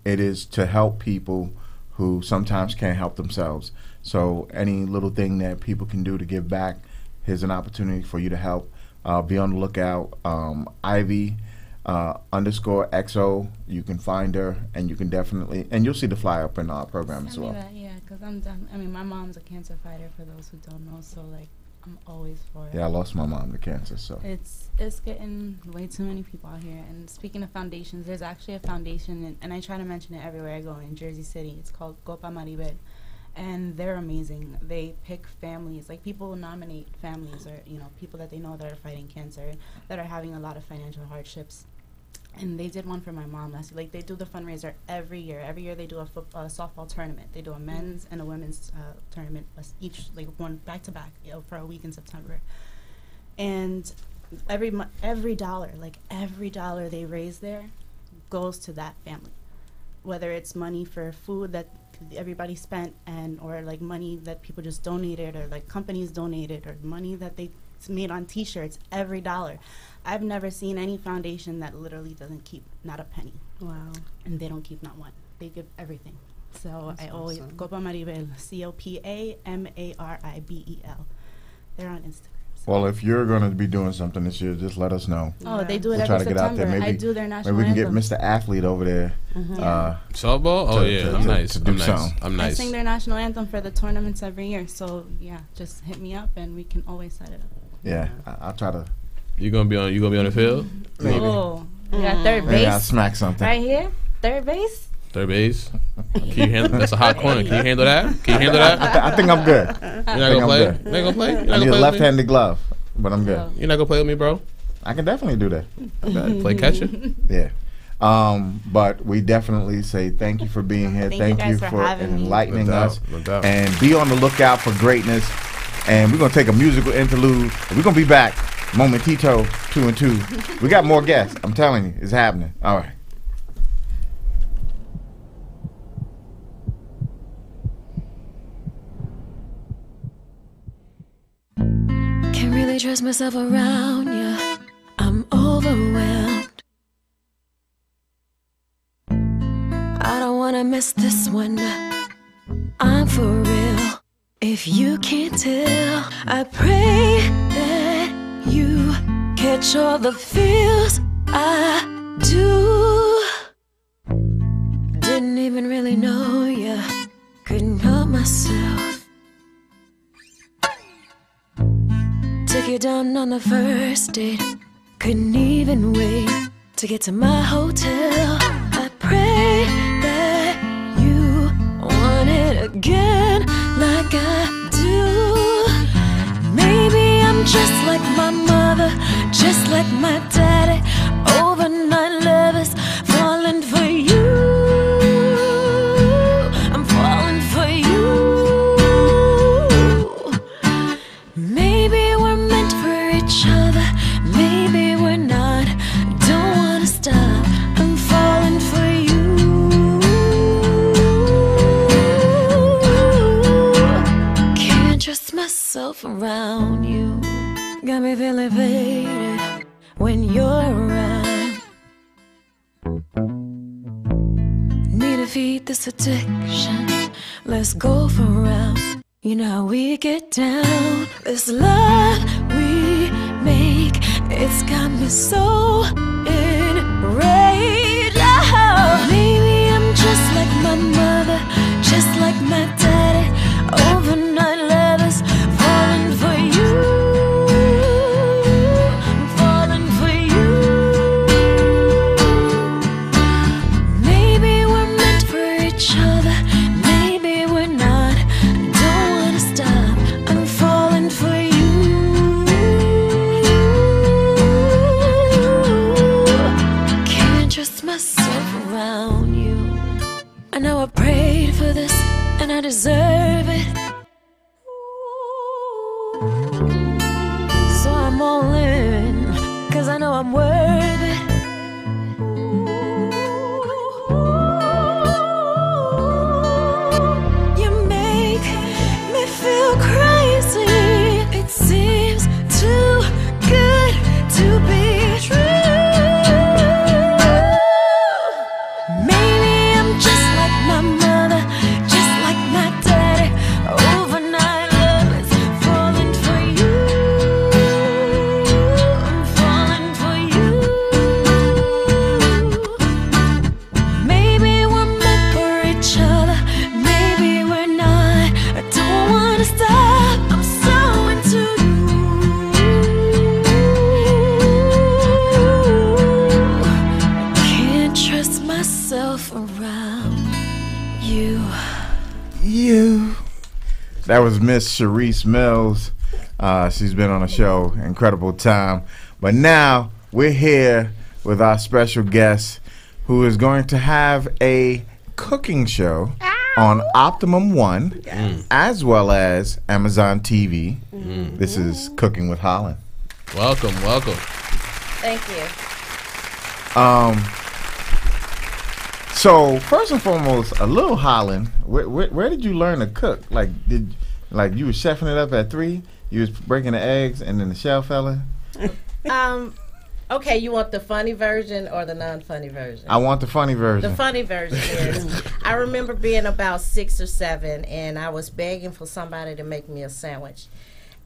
It is to help people who sometimes can't help themselves. So any little thing that people can do to give back, here's an opportunity for you to help. Be on the lookout. Ivy _XO, you can find her, and you can definitely, and you'll see the flyer up in our program as well. Yeah, because I'm done. I mean, my mom's a cancer fighter, for those who don't know, so like I'm always for it. Yeah, I lost my mom to cancer, so it's getting way too many people out here. And speaking of foundations, there's actually a foundation, and I try to mention it everywhere I go in Jersey City. It's called Copa Maribel, and they're amazing. They pick families, like people nominate families or people that they know that are fighting cancer, that are having a lot of financial hardships. And they did one for my mom last year. Like, they do the fundraiser every year. Every year they do a softball tournament. They do a men's and a women's tournament, each like one back to back, for a week in September. And every dollar they raise there goes to that family, whether it's money for food that everybody spent, or like money that people just donated, or like companies donated, or money that they made on T-shirts. Every dollar. I've never seen any foundation that literally doesn't keep not a penny. Wow. And they don't keep not one. They give everything. So That's always awesome. Copa Maribel, COPAMARIBEL. They're on Instagram. Well, if you're going to be doing something this year, just let us know. Oh, they do it we'll try every to get out there. September. Maybe, I do their national maybe we can anthem. get Mr. Athlete over there. Softball? Oh, yeah. I'm nice. To do something. I'm nice. I sing their national anthem for the tournaments every year. So, yeah, just hit me up and we can always set it up. Yeah, I'll try to. You gonna be on the field? Maybe. Oh, you got third base. Maybe I'll smack something. Right here? Third base? Third base. Can you handle? That's a hot corner. Can you handle that? Can you handle that? I think I'm good. You're not gonna play? You're not gonna play? You're not I gonna need a play left-handed glove, but I'm good. You're not gonna play with me, bro? I can definitely do that. Play catcher? Yeah. But we definitely say thank you for being here. Thank you for having me. enlightening No doubt, us. no doubt. And be on the lookout for greatness. And we're going to take a musical interlude. We're going to be back. Momentito 2 and 2. We got more guests. I'm telling you, it's happening. All right. Can't really trust myself around you. I'm overwhelmed. I don't wanna miss this one. I'm for real. If you can't tell, I pray that you catch all the feels I do. Didn't even really know you. Couldn't help myself. Took you down on the first date. Couldn't even wait to get to my hotel. I pray that you want it again like I do. Maybe I'm just like my mother, just like my daddy. Overnight lovers falling for you. I'm falling for you. Maybe we're meant for each myself around you. Got me feeling faded when you're around. Need to feed this addiction. Let's go for rounds. You know how we get down. This love we make, it's got me so enraged. Oh, maybe I'm just like my mother, just like my daddy. Overnight lovers, falling for you. I'm falling for you. Maybe we're meant for each other, maybe we're not. Don't wanna stop, I'm falling for you. Can't trust myself around you. I know I prayed for this and I deserve it. So I'm all in, 'cause I know I'm worth it. You make me feel crazy. It seems too good to be true. Maybe I'm just like my mother, just like my daddy. Overnight lovers, falling for you. I'm falling for you. Maybe we're meant for each other, maybe we're not. I don't wanna stop, I'm so into you. Can't trust myself around you. That was Miss Sharice Mills. She's been on the show, incredible time. But now we're here with our special guest, who is going to have a cooking show on Optimum One, as well as Amazon TV. This is Cooking with Holland. Welcome. Thank you. So first and foremost, a little Holland. Where did you learn to cook? Like you was chefing it up at 3? You was breaking the eggs and then the shell fell in? Okay, you want the funny version or the non-funny version? I want the funny version. The funny version is, I remember being about 6 or 7, and I was begging for somebody to make me a sandwich.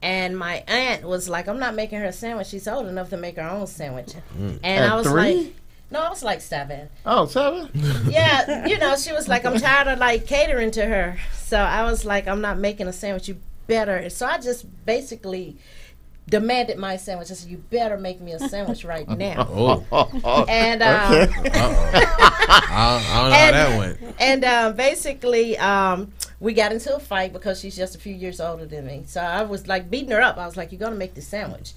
And my aunt was like, I'm not making her a sandwich. She's old enough to make her own sandwich. And At I was 3? like, no, I was like 7. Oh, 7? Yeah, she was like, I'm tired of like catering to her. So I was like, I'm not making a sandwich. You better. So I just basically demanded my sandwich. I said, you better make me a sandwich right now. And I don't know how that went. And basically, we got into a fight because she's just a few years older than me. So I was like beating her up. I was like, you're going to make this sandwich.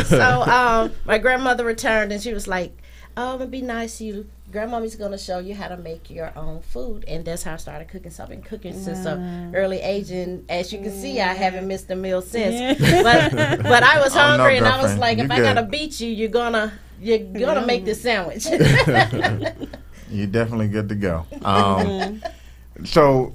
So my grandmother returned and she was like, it'd be nice you. Grandmommy's going to show you how to make your own food. And that's how I started cooking. So I've been cooking since an early age. And as you can see, I haven't missed a meal since. But I was hungry and I was like, if I got to beat you, you're gonna make this sandwich. You're definitely good to go. So,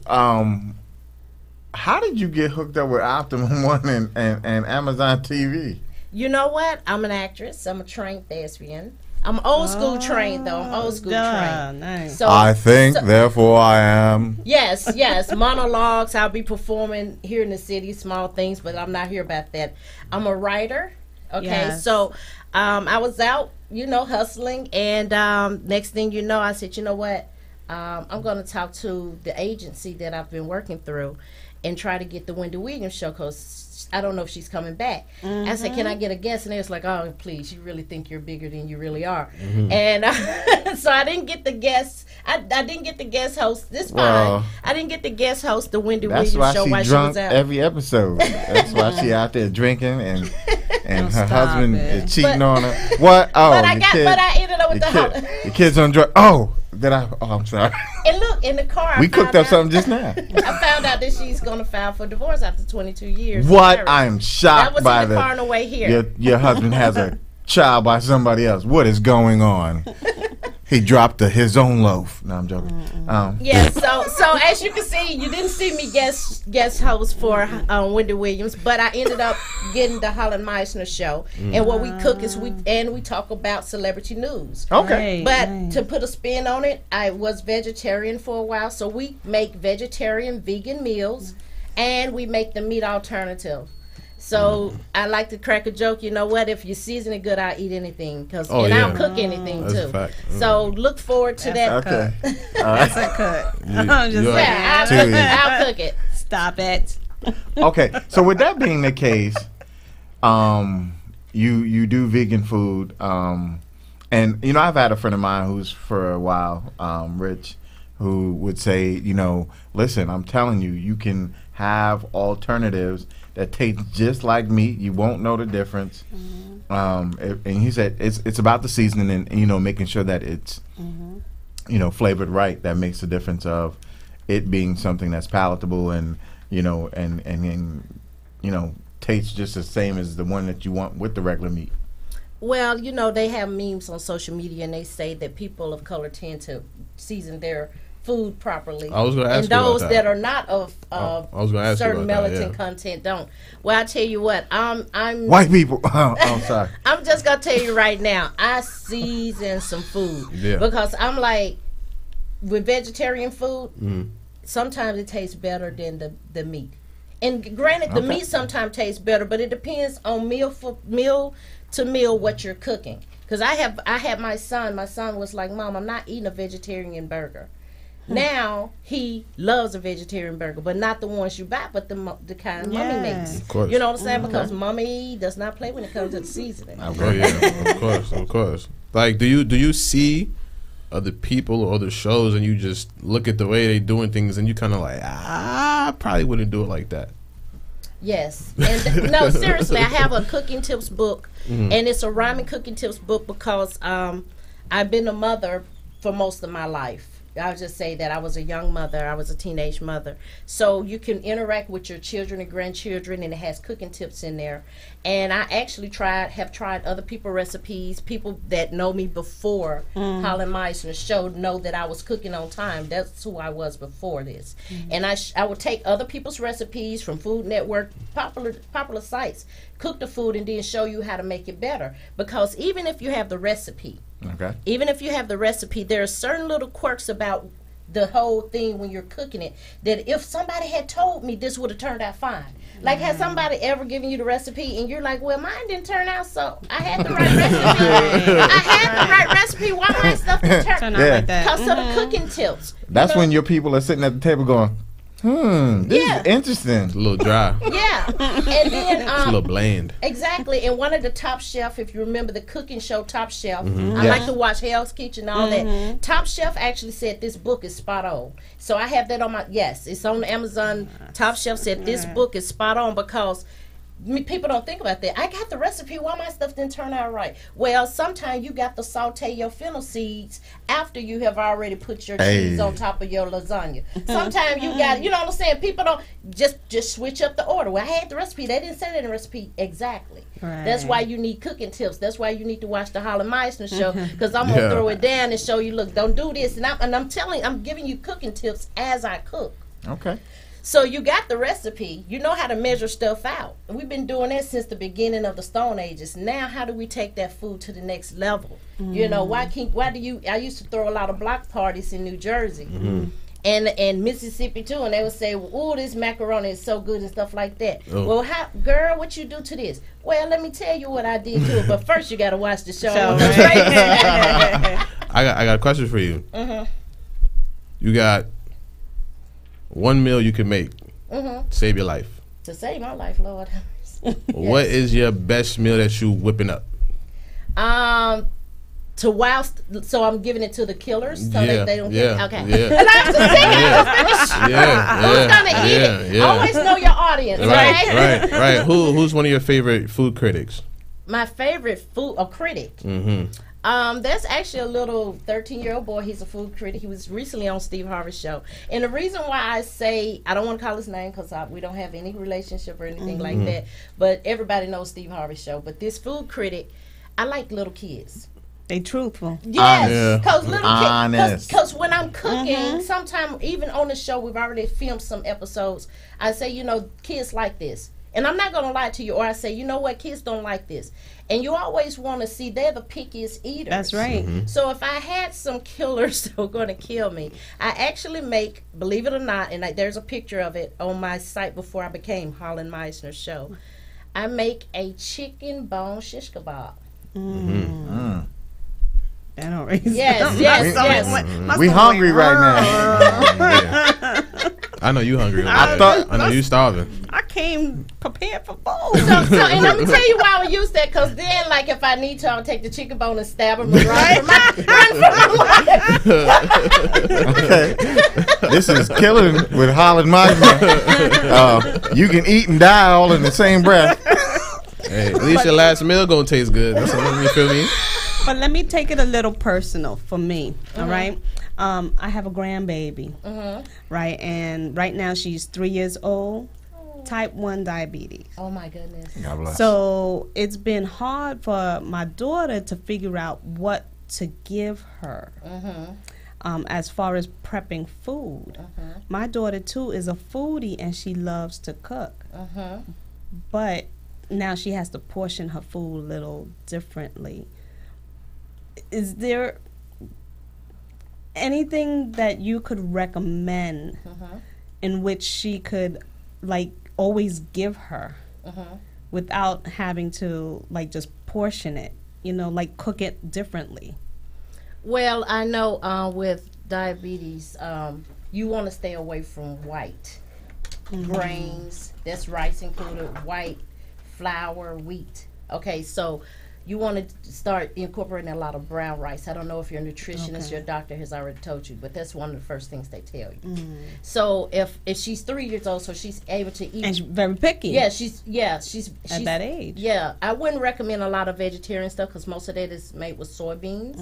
how did you get hooked up with Optimum One and Amazon TV? You know what? I'm an actress. I'm a trained thespian. I'm old school trained, though. I'm old school trained. Nice. So, I think, therefore I am. Yes. Monologues. I'll be performing here in the city, small things, but I'm not here about that. I'm a writer. Okay. Yes. So I was out, hustling. And next thing you know, I said, you know what? I'm going to talk to the agency that I've been working through and try to get the Wendy Williams show because I don't know if she's coming back. I said, can I get a guest? And they was like, oh, please, you really think you're bigger than you really are. And so I didn't get the guest. I didn't get the guest host. This fine. I didn't get the guest host the Wendy Williams show while she was out. Every episode. That's why she out there drinking and her husband is cheating on her. What? Oh, but I ended up with the kids on drugs. Oh, I'm sorry. And look, in the car, we cooked up something just now. I found out that she's going to file for divorce after 22 years. What? I'm shocked by that. That was in the car on the way here. Your husband has a child by somebody else. What is going on? He dropped his own loaf. No, I'm joking. Yeah, so as you can see, you didn't see me guest host for Wendy Williams, but I ended up getting the Holland Meisner show. And what we cook is we talk about celebrity news. Okay. But to put a spin on it, I was vegetarian for a while, so we make vegetarian, vegan meals, and we make the meat alternative. So I like to crack a joke. You know what? If you season it good, I'll eat anything. I'll cook anything That's too. a fact. So look forward to that. Okay. That's a cut. I'm just I'll cook it. Stop it. Okay. So with that being the case, you do vegan food, and you know I've had a friend of mine who's for a while, Rich, who would say, you know, listen, I'm telling you, you can have alternatives that taste just like meat. You won't know the difference. And he said it's about the seasoning and you know making sure that it's you know flavored right. That makes the difference of it being something that's palatable and you know and you know tastes just the same as the one that you want with the regular meat. Well, you know they have memes on social media and they say that people of color tend to season their food properly. I was going to ask and you about those that. that are not of I was gonna ask you certain about that, melatonin yeah. content don't. Well, I tell you what, I'm White people. Oh, sorry. I'm just gonna tell you right now, I season some food because I'm like with vegetarian food. Sometimes it tastes better than the meat. And granted, the meat sometimes tastes better, but it depends on meal to meal what you're cooking. Because I had my son. My son was like, "Mom, I'm not eating a vegetarian burger." Now he loves a vegetarian burger, but not the ones you buy, but the kind mommy makes. Of course. You know what I'm saying? Because mommy does not play when it comes to the seasoning. Oh yeah, of course. Like, do you see other people or other shows, and you just look at the way they doing things, and you kind of like, I probably wouldn't do it like that. Yes, and no, seriously, I have a cooking tips book, and it's a rhyming cooking tips book because I've been a mother for most of my life. I'll just say that I was a young mother. I was a teenage mother. So you can interact with your children and grandchildren, and it has cooking tips in there. And I actually have tried other people's recipes. People that know me before Holland Meisner show know that I was cooking on time. That's who I was before this. And I would take other people's recipes from Food Network, popular sites, cook the food, and then show you how to make it better. Because even if you have the recipe, there are certain little quirks about the whole thing when you're cooking it that if somebody had told me, this would have turned out fine. Like, has somebody ever given you the recipe and you're like, well, mine didn't turn out, so I had the right recipe. I had the right recipe. Why my stuff didn't turn out like that? Because of the cooking tips. That's when your people are sitting at the table going, this is interesting. It's a little dry. Yeah. And then it's a little bland. Exactly. And one of the Top Chef, if you remember the cooking show Top Chef, I like to watch Hell's Kitchen and all that. Top Chef actually said this book is spot on. So I have that on my it's on Amazon. Top Chef said this book is spot on because people don't think about that. I got the recipe. Why my stuff didn't turn out right? Well, sometimes you got to saute your fennel seeds after you have already put your cheese on top of your lasagna. Sometimes you got, you know what I'm saying? People don't just switch up the order. Well, I had the recipe. They didn't say that in the recipe exactly. Right. That's why you need cooking tips. That's why you need to watch the Holland Meisner show because I'm gonna throw it down and show you. Look, don't do this. And I'm giving you cooking tips as I cook. Okay. So you got the recipe. You know how to measure stuff out. We've been doing that since the beginning of the Stone Ages. Now, how do we take that food to the next level? You know, I used to throw a lot of block parties in New Jersey and Mississippi too, and they would say, "Oh, this macaroni is so good" and stuff like that. Well, girl, what you do to this? Well, let me tell you what I did to it. But first, you got to watch the show. I got a question for you. You got one meal you can make save your life. To save my life, Lord. What is your best meal that you whipping up? So I'm giving it to the killers so they don't get it. Okay. Yeah. And I have to say who's gonna eat it? Always know your audience, right? Right. Who's one of your favorite food critics? My favorite critic. That's actually a little 13-year-old boy. He's a food critic. He was recently on Steve Harvey's show. And the reason why I say, I don't want to call his name because we don't have any relationship or anything like that, but everybody knows Steve Harvey's show. But this food critic, I like little kids. They truthful. Yes, because little Honest. because when I'm cooking, sometimes even on the show, we've already filmed some episodes. I say, you know, kids like this, and I'm not gonna lie to you. Or I say, you know what, kids don't like this, and you always want to see they're the pickiest eaters. That's right. So if I had some killers that were gonna kill me, I actually make, believe it or not, and there's a picture of it on my site before I became Holland Meisner Show. I make a chicken bone shish kebab. That don't raise Yes. We hungry right now. I know you hungry. I know you starving. I came prepared for both. So, and let me tell you why I would use that, because then, like, if I need to, I'll take the chicken bone and stab him and run for my life. Okay. This is Killing with Holland Meisner. You can eat and die all in the same breath. Hey, at least your last meal gonna taste good. That's what you feel me? But let me take it a little personal for me, all right? I have a grandbaby, right? And right now she's 3 years old, type 1 diabetes. Oh, my goodness. God bless. So it's been hard for my daughter to figure out what to give her as far as prepping food. My daughter, too, is a foodie, and she loves to cook. But now she has to portion her food a little differently. Is there anything that you could recommend in which she could, like, always give her without having to, like, just portion it, you know, like cook it differently? Well, I know with diabetes, you want to stay away from white grains. That's rice included, white flour, wheat. Okay, so you want to start incorporating a lot of brown rice. I don't know if your nutritionist, your doctor has already told you, but that's one of the first things they tell you. So if she's 3 years old, so she's able to eat, and she's very picky. Yeah, she's at that age. Yeah, I wouldn't recommend a lot of vegetarian stuff because most of that is made with soybeans,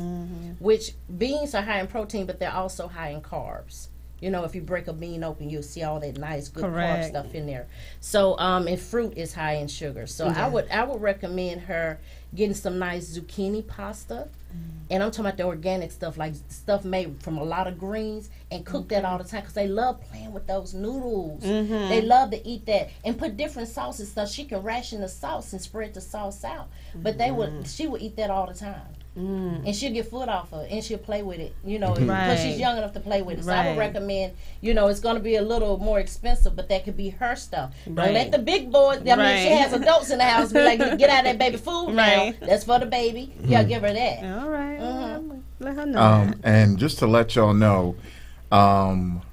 which beans are high in protein, but they're also high in carbs. You know, if you break a bean open, you'll see all that nice, good carb stuff in there. So, and fruit is high in sugar. So I would recommend her getting some nice zucchini pasta. And I'm talking about the organic stuff, like stuff made from a lot of greens, and cook that all the time because they love playing with those noodles. They love to eat that and put different sauces so she can ration the sauce and spread the sauce out. But she would eat that all the time. And she'll get food off of it, and she'll play with it, you know, because she's young enough to play with it. So I would recommend, you know, it's going to be a little more expensive, but that could be her stuff. Don't let the big boys, I mean, she has adults in the house, be like, get out of that baby food now. That's for the baby. Yeah, give her that. All right. Let her know. And just to let y'all know,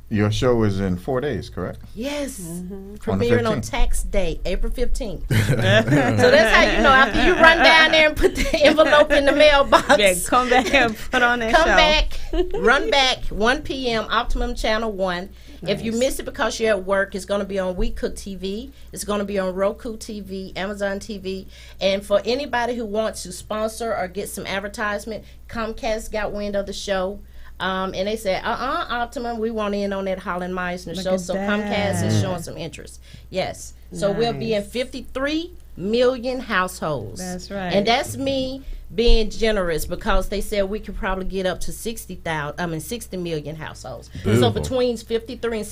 your show is in 4 days, correct? Yes. Premiering on tax day, April 15th. So that's how you know, after you run down there and put the envelope in the mailbox. Come back and put on that show. Come back, run back, 1 p.m., Optimum Channel 1. Nice. If you miss it because you're at work, it's going to be on We Cook TV. It's going to be on Roku TV, Amazon TV. And for anybody who wants to sponsor or get some advertisement, Comcast got wind of the show. And they said, Optimum, we want in on that Holland Meisner show. So Comcast is showing some interest. Yes. So we'll be in 53 million households. That's right. And that's me being generous because they said we could probably get up to 60 million households. Beautiful. So between 53 and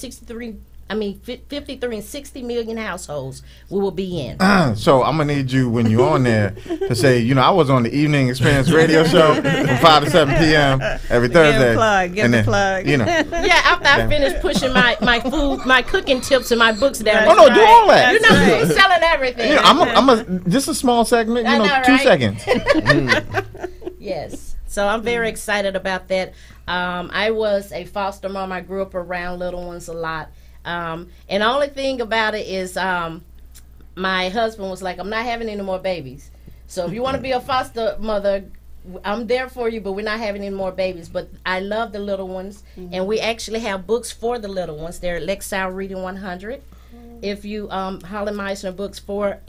60 million households we will be in. So I'm going to need you when you're on there to say, you know, I was on the Evening Experience radio show from 5 to 7 p.m. every Thursday. Give the plug. You know. Yeah, after I finish pushing my food, my cooking tips and my books down. Oh, no, do all that. You know, we're selling everything. You know, just a small segment, you know, 2 seconds. Yes. So I'm very excited about that. I was a foster mom. I grew up around little ones a lot. And the only thing about it is my husband was like, I'm not having any more babies. So if you want to be a foster mother, I'm there for you, but we're not having any more babies. But I love the little ones, and we actually have books for the little ones. They're Lexile Reading 100. If you, Holland Meisner books for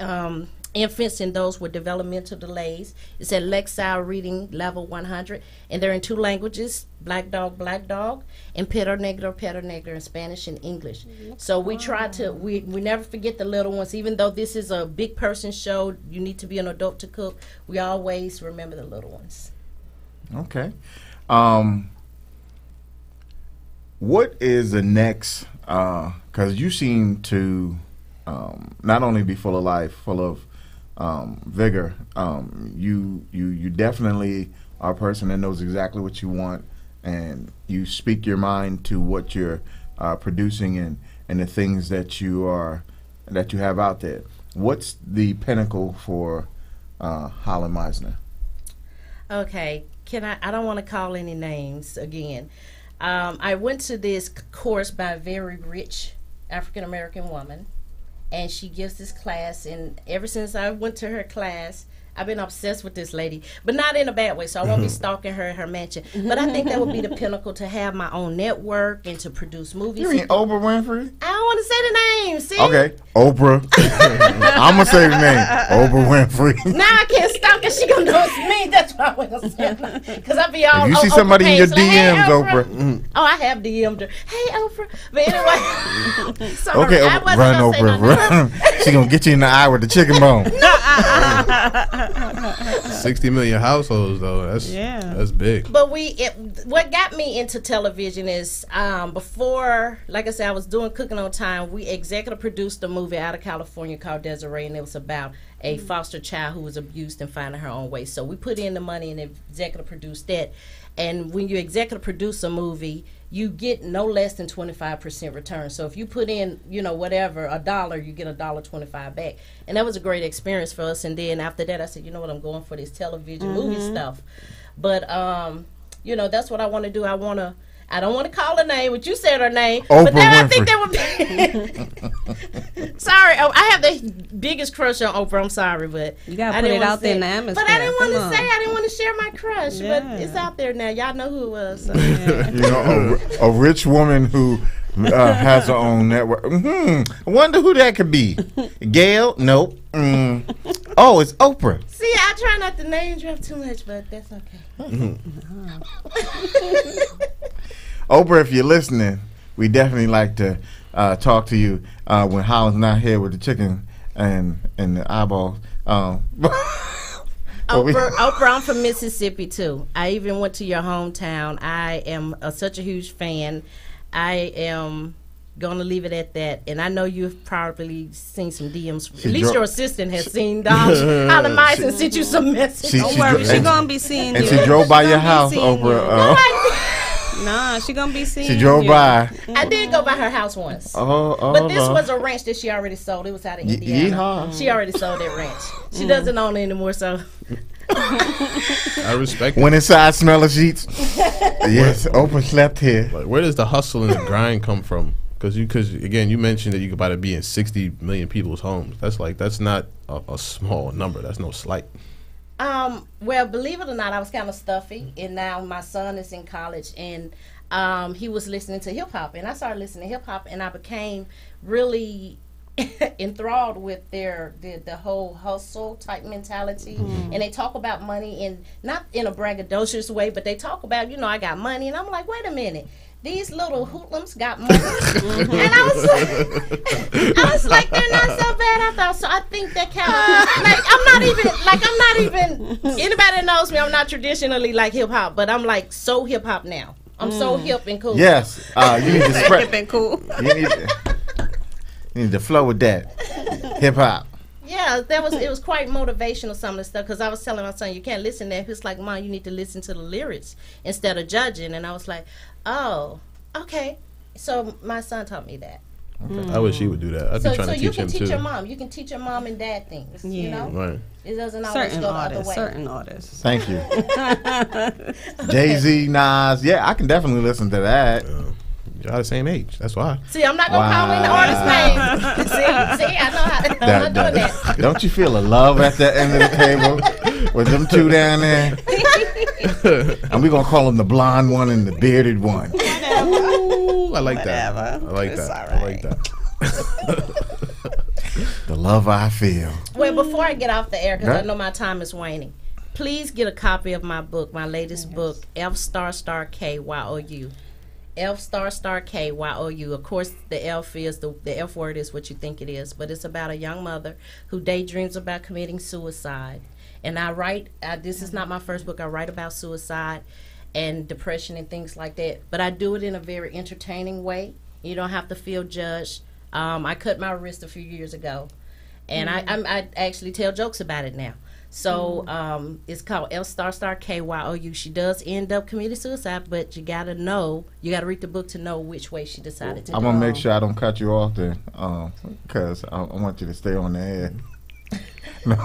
infants and those with developmental delays. It's at Lexile Reading Level 100, and they're in 2 languages, Black Dog, and Perro Negro in Spanish and English. So we try to, we never forget the little ones. Even though this is a big person show, you need to be an adult to cook, we always remember the little ones. Okay. What is the next? Because you seem to not only be full of life, full of vigor. You definitely are a person that knows exactly what you want, and you speak your mind to what you're producing and the things that you have out there. What's the pinnacle for Holland Meisner? Okay, I don't want to call any names again. I went to this course by a very rich African American woman, and she gives this class, and ever since I went to her class, I've been obsessed with this lady, but not in a bad way, so I won't be stalking her at her mansion. But I think that would be the pinnacle, to have my own network and to produce movies. You mean Oprah Winfrey? I don't want to say the name, see? Okay, Oprah. I'm going to say the name, Oprah Winfrey. Now I can't stalk her, she going to know it's me, that's why I want to say it. Because I be all If you see Oprah somebody in your page, like, hey, DMs, Oprah. Oprah. Oh, I have DM'd her. Hey, Oprah. But anyway. Sorry, Okay, I wasn't run gonna say Oprah. nothing. Run. She going to get you in the eye with the chicken bone. 60 million households, though. That's big. But what got me into television is before, like I said, I was doing Cooking on Time. We executive produced a movie out of California called Desiree, and it was about a foster child who was abused and finding her own way. So we put in the money and executive produced that. And when you executive produce a movie, you get no less than 25% return. So if you put in, whatever, $1, you get $1.25 back. And that was a great experience for us. And then after that, I said, you know what, I'm going for this television movie stuff. But, that's what I want to do. I don't want to call her name, but you said her name. Oprah but then Winfrey. I think that would be. Sorry, I have the biggest crush on Oprah. I'm sorry, but you gotta put it out there in the atmosphere. But I didn't want to say. I didn't want to share my crush. But it's out there now. Y'all know who it was. So. A rich woman who has her own network. I wonder who that could be. Gail? Nope. Oh, it's Oprah. See, I try not to name drop too much, but that's okay. Oprah, if you're listening, we definitely like to talk to you when Holland's not here with the chicken and the eyeballs. Oprah, I'm from Mississippi too. I even went to your hometown. I am such a huge fan. I am gonna leave it at that. And I know you've probably seen some DMs. At least your assistant has seen Holland Meisner sent you some messages. Don't worry, she's gonna be seeing and you. she drove by your house, Oprah. Nah, she gonna be seeing She drove you. by. I did go by her house once. But this was a ranch that she already sold. It was out of Indiana. Yeehaw. She already sold that ranch. She doesn't own it anymore, so. I respect When it. inside smelling sheets. Yes, Oprah slept here. Like, where does the hustle and the grind come from? Because again, you mentioned that you could about to be in 60 million people's homes. That's not a small number. That's no slight. Well, believe it or not, I was kind of stuffy, and now my son is in college, and he was listening to hip hop, and I started listening to hip hop, and I became really enthralled with the whole hustle type mentality. And they talk about money in not in a braggadocious way, but they talk about, I got money, and I'm like, wait a minute. These little hoodlums got money. And I was like, they're not so bad, I thought. So I think that kind of, I'm not even, anybody that knows me, I'm not traditionally like hip hop, but I'm like so hip hop now. I'm so hip and cool. Yes, you need to spread. Hip and cool. You need to flow with that. Hip hop. Yeah, it was quite motivational, some of the stuff, because I was telling my son, you can't listen to that. He's like, Mom, you need to listen to the lyrics instead of judging. And I was like, oh, okay. So my son taught me that. Okay. I wish he would do that. I'd be trying to teach him too. So you can teach your mom. You can teach your mom and dad things, you know? Right. It doesn't always go the other way. Certain artists. Thank you. Jay-Z, Nas. Yeah, I can definitely listen to that. Y'all the same age. That's why. See, I'm not going to call in the artist name. see, I know how. I'm not doing that. Don't you feel a love at the end of the table with them two down there? And we're going to call them the blonde one and the bearded one. Ooh, I like that. I like It's that. all I like that. The love I feel. Well, before I get off the air, because I know my time is waning, please get a copy of my book, my latest book, F ** KYOU. F ** KYOU. Of course, the F is the F word is what you think it is, but it's about a young mother who daydreams about committing suicide, And I write, this is not my first book, I write about suicide and depression and things like that. But I do it in a very entertaining way. You don't have to feel judged. I cut my wrist a few years ago, and I actually tell jokes about it now. So it's called L * KYOU. She does end up committing suicide, but you gotta read the book to know which way she decided to I'm do gonna it. make sure I don't cut you off there, because I want you to stay on the air. No,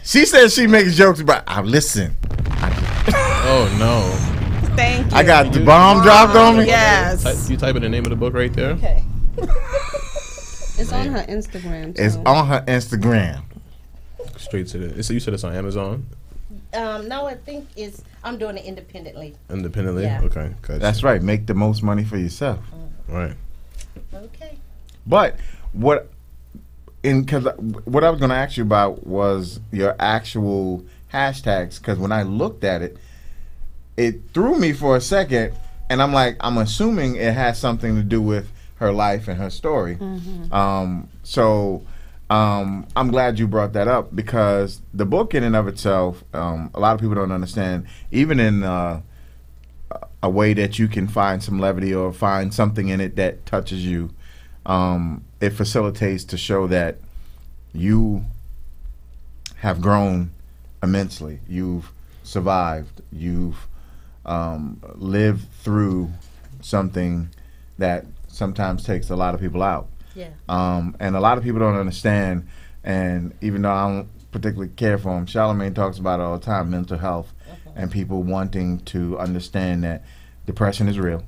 she says she makes jokes about. Listen. Oh no! Thank you. I got the bomb dropped on me. Yes. You type in the name of the book right there. Okay. It's on her Instagram too. It's on her Instagram. Straight to the. You said it's on Amazon. No, I think I'm doing it independently. Independently. Yeah. Okay. Gotcha. That's right. Make the most money for yourself. Right. Okay. But because what I was going to ask you about was your actual hashtags. Because when I looked at it, it threw me for a second, and I'm like, I'm assuming it has something to do with her life and her story. So I'm glad you brought that up, because the book in and of itself, a lot of people don't understand, even in a way that you can find some levity or find something in it that touches you. It facilitates to show that you have grown immensely. You've survived. You've lived through something that sometimes takes a lot of people out. Yeah. And a lot of people don't understand, and even though I don't particularly care for him, Charlamagne talks about it all the time, mental health, and people wanting to understand that depression is real.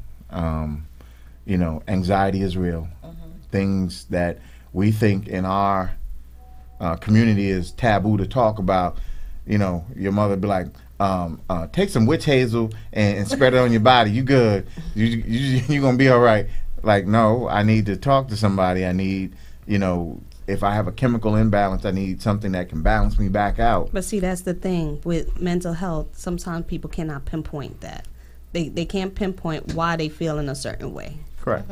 Anxiety is real. Things that we think in our community is taboo to talk about. Your mother be like, take some witch hazel and spread it on your body. You good. You're going to be all right. Like, no, I need to talk to somebody. I need, if I have a chemical imbalance, I need something that can balance me back out. But see, that's the thing with mental health. Sometimes people cannot pinpoint that. They can't pinpoint why they feel in a certain way. Correct.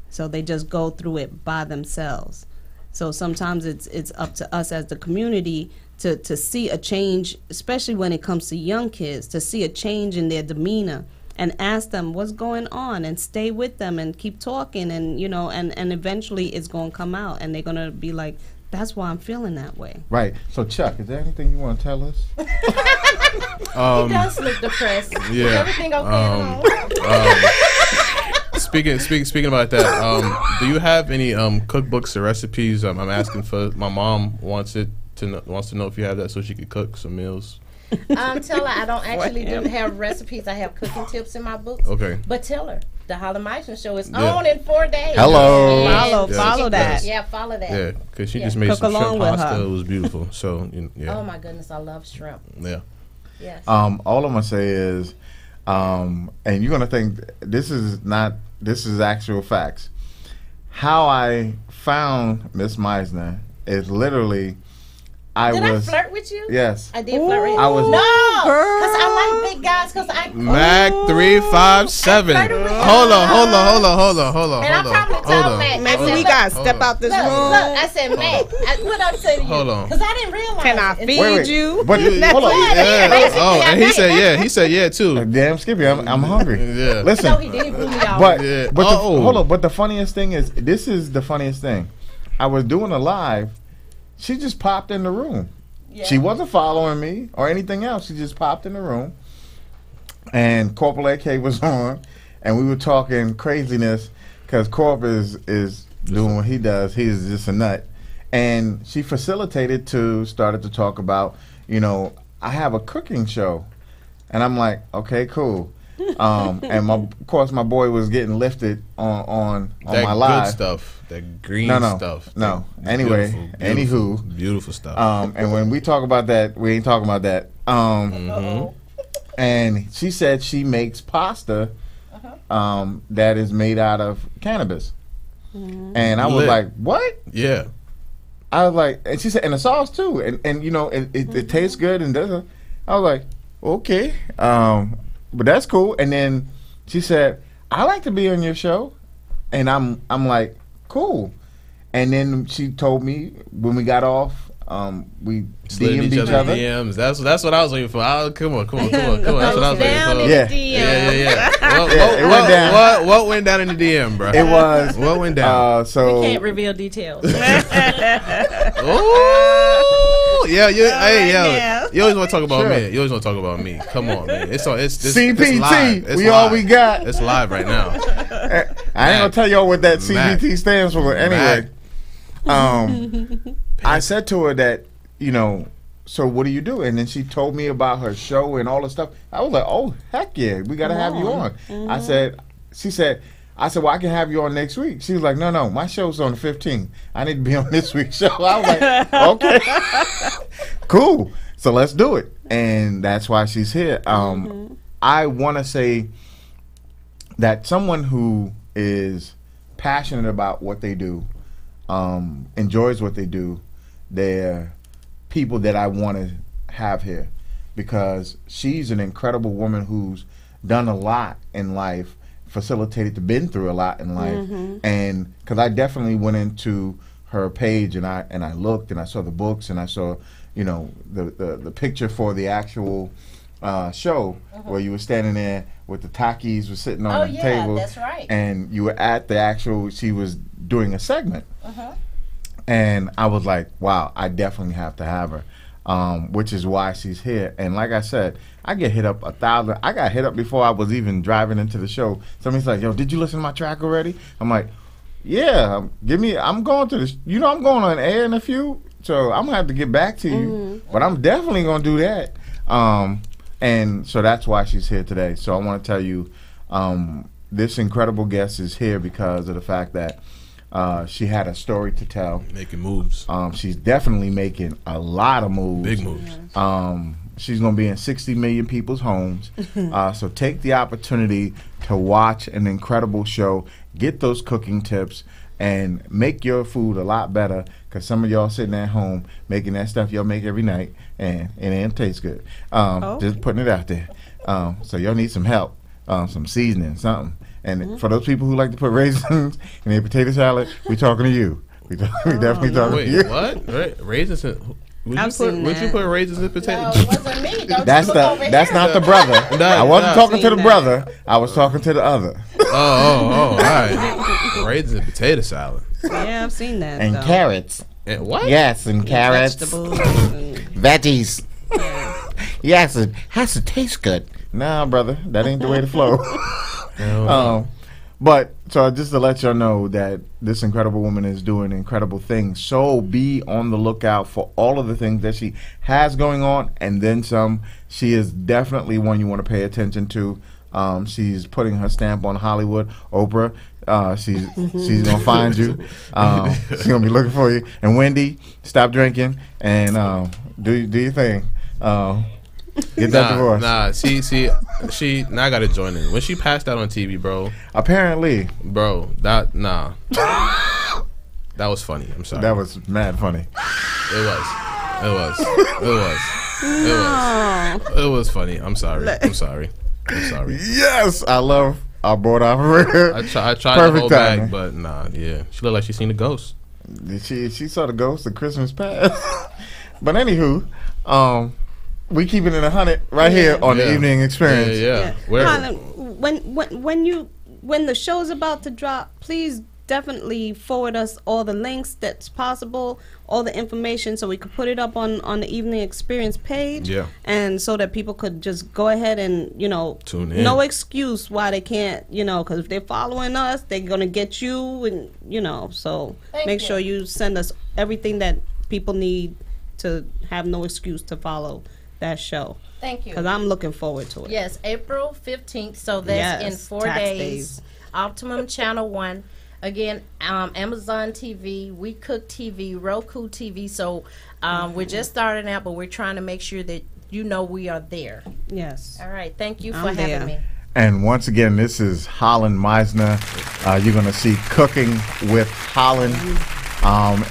So they just go through it by themselves. So sometimes it's up to us as the community to see a change, especially when it comes to young kids, to see a change in their demeanor and ask them what's going on and stay with them and keep talking, and and eventually it's going to come out and they're going to be like, that's why I'm feeling that way. Right. So Chuck, is there anything you want to tell us? He does look depressed. Yeah. Is everything okay? Speaking about that, do you have any cookbooks or recipes? I'm asking for. My mom wants to know if you have that so she could cook some meals. Tell her I don't actually have recipes. I have cooking tips in my books. Okay. But tell her the Holla Meisner show is on in 4 days. Hello. Yes. Follow that. Yeah, follow that. Yeah, because she just made Cook some shrimp along with pasta. her. It was beautiful. So yeah. Oh my goodness, I love shrimp. Yeah. Yes. All I'm gonna say is, and you're gonna think this is actual facts. How I found Miss Meisner is literally, Did I flirt with you? Yes. I did flirt with you. I was. No, because I like big guys. Because I Mac 357. Hold on. And I probably told Mac. Maybe I said, we look, got to step out this Look, room. I said, Mac, what I say to you? Hold on. Because I didn't realize. Can I it. feed Wait. you? But hold on. Yeah. Oh, and he said yeah. He said yeah too. Damn, Skippy, I'm hungry. Yeah. Listen. No, he did. He blew me off. But Yeah. hold on. But the funniest thing is, this is the funniest thing. I was doing a live. She just popped in the room. Yeah. She wasn't following me or anything else. She just popped in the room, and Corporal AK was on, and we were talking craziness because Corp is doing what he does. He's just a nut, and she facilitated started to talk about, I have a cooking show, and I'm like, okay, cool. And of course my boy was getting lifted on that my live good stuff, that green stuff. No. That Anyway, beautiful, anywho, beautiful stuff. and when we talk about that, we ain't talking about that. And she said she makes pasta that is made out of cannabis. And I was Lit. like, what? Yeah. I was like, and she said, and the sauce too, and it tastes good, and doesn't. I was like, okay, but that's cool. And then she said, I like to be on your show, and I'm like, cool. And then she told me when we got off We Slid DM'd each other. DMs. That's what I was waiting for. Come on. That's what I was waiting for. Yeah. It went down. What went down in the DM, bro? It was what went down. So we can't reveal details. Oh, yeah. Yeah. You always want to talk about Sure. me. You always want to talk about me. Come on, man. It's CPT. It's live. It's we live. all we got. It's live right now. I ain't gonna tell y'all what that CBT stands for. Anyway, I said to her that, you know, so what do you do? And then she told me about her show and all the stuff. I was like, oh, heck yeah, we got to have you on. I said, well, I can have you on next week. She was like, no, my show's on the 15th. I need to be on this week's show. I was like, okay, cool. So let's do it. And that's why she's here. I want to say that someone who is passionate about what they do, enjoys what they do, they're people that I want to have here, because she's an incredible woman who's done a lot in life, been through a lot in life, and because I definitely went into her page and I looked and I saw the books and I saw, you know, the picture for the actual show where you were standing there with the Takis was sitting on the table. That's right. And you were at the actual. She was doing a segment. And I was like, wow, I definitely have to have her, which is why she's here. And like I said, I get hit up 1,000. I got hit up before I was even driving into the show. Somebody's like, yo, did you listen to my track already? I'm like, yeah, I'm going to this. You know, I'm going on air in a few, so I'm going to have to get back to you. But I'm definitely going to do that. And so that's why she's here today. So I want to tell you, this incredible guest is here because of the fact that she had a story to tell. Making moves. She's definitely making a lot of moves. Big moves. She's going to be in 60 million people's homes. So take the opportunity to watch an incredible show, get those cooking tips, and make your food a lot better, because some of y'all sitting at home making that stuff y'all make every night, and it ain't taste good. Just putting it out there. So y'all need some help, some seasoning, something. And for those people who like to put raisins in their potato salad, we talking to you. We definitely talking to you. Wait, what? Raisins? Would you put raisins in potatoes? No, it wasn't me. That's not the brother. I wasn't talking to the brother. I was talking to the other. All right. Raisins in potato salad. Yeah, I've seen that. And carrots. And what? Yes, and carrots. Vegetables. And Veggies. Yes, it has to taste good. Nah, brother, that ain't the way to flow. But so just to let y'all know that this incredible woman is doing incredible things. So be on the lookout for all of the things that she has going on, and then some. She is definitely one you want to pay attention to. She's putting her stamp on Hollywood. Oprah, she's gonna find you. She's gonna be looking for you. And Wendy, stop drinking and do your thing. Get that divorce. Nah, she now I gotta join in. When she passed out on TV, bro. Apparently. Bro, that was funny. I'm sorry. That was mad funny. It was funny. I'm sorry. Yes, I love our board operator. I tried to hold back, but nah, yeah. She looked like she seen a ghost. She saw the ghost of Christmas past. But anywho, we keep it in 100 right here on the Evening Experience. Yeah. Colin, when the show's about to drop, please definitely forward us all the links that's possible, all the information, so we could put it up on the Evening Experience page. Yeah. And so that people could just go ahead and, tune in. No excuse why they can't, because if they're following us, they're going to get you, and, so make sure you send us everything that people need to have no excuse to follow that show. Thank you. Because I'm looking forward to it. Yes, April 15th. So that's in 4 days. Optimum Channel 1. Again, Amazon TV, We Cook TV, Roku TV. So we're just starting out, but we're trying to make sure that we are there. Yes. All right. Thank you for having me. And once again, this is Holland Meisner. You're going to see Cooking with Holland.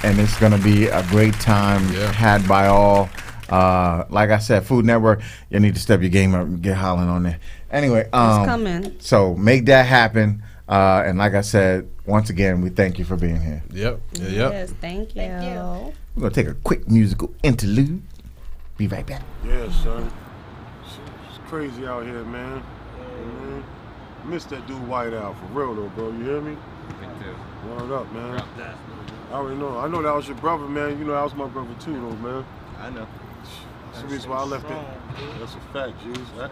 And it's going to be a great time had by all. Like I said, Food Network, you need to step your game up and get Holland on there. Anyway, it's coming. So make that happen. And like I said, once again, we thank you for being here. Yep. Yes, thank you. We're going to take a quick musical interlude. Be right back. Yeah, son. It's crazy out here, man. Man. I miss that dude White Out, for real though, bro. You hear me? Word up, man. I already know. I know that was your brother, man. You know that was my brother too, though, man. I know. That's the reason why I left it. That's a fact, Juice. I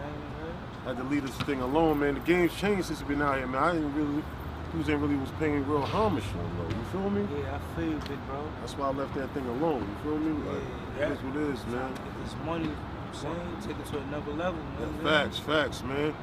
had to leave this thing alone, man. The game's changed since we've been out here, man. I didn't really, dudes ain't really was paying real homage to him, though. You feel me? Yeah, I feel you, big bro. That's why I left that thing alone. You feel me? Like, yeah. That's what it is, man. If it's money, I'm saying, take it to another level, man. Facts, man.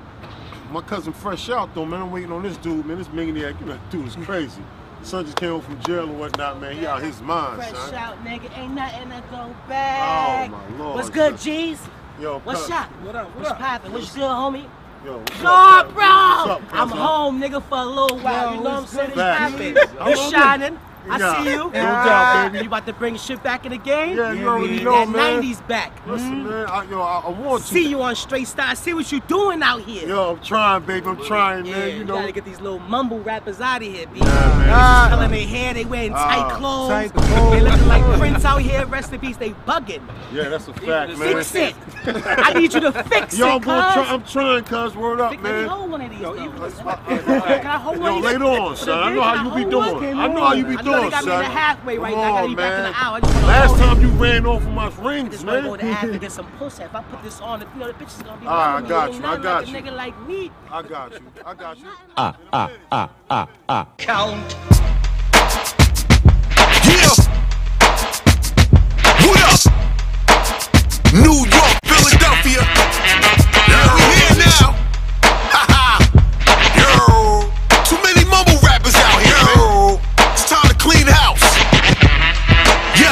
My cousin Fresh Out, though, man. I'm waiting on this dude, man. This maniac, you know, dude is crazy. Son just came home from jail and whatnot, man. He out his mind, son. Fresh Out, nigga. Ain't nothing to go back. Oh, my Lord. What's good, G's? Yo, what's up? What up? What's poppin'? What's good, homie? Yo, Sharp, bro. What's up, I'm home, nigga, for a little while. You know what I'm saying? It's poppin'. How You long shining. I Yeah. see you. No doubt, baby. You about to bring shit back in the game? Yeah, you already know, that man. 90s back. Listen, man, I want to. See you on Straight Style. See what you doing out here. Yo, I'm trying, baby. I'm trying, man. You You know. gotta get these little mumble rappers out of here, B. man. Just telling their hair, they wearing tight clothes. tight clothes. They looking like Prince out here. Rest in peace, they bugging. Yeah, that's a fact, man. Fix it. I need you to fix Yo, it, I'm trying, cuz. Word up, Let me man. hold one of these. Can I hold one Yo, of these? later on, son. I know how you be doing. I know how you be I know they doing, got me in the son. halfway right Come now. I gotta on, be back in man. an hour. I just wanna Last hold time you ran off of my rings, I just wanna go to man. Africa get some pussy. If I put this on, you know the bitches gonna be All right, like, I got ain't you. nothing I got like you. a nigga like me. I got you. I got you. Count. Yeah. What up? New York, Philadelphia. Yeah, we here now. Yo. Too many mumble rappers out here. Yo. It's time to clean house. Yo.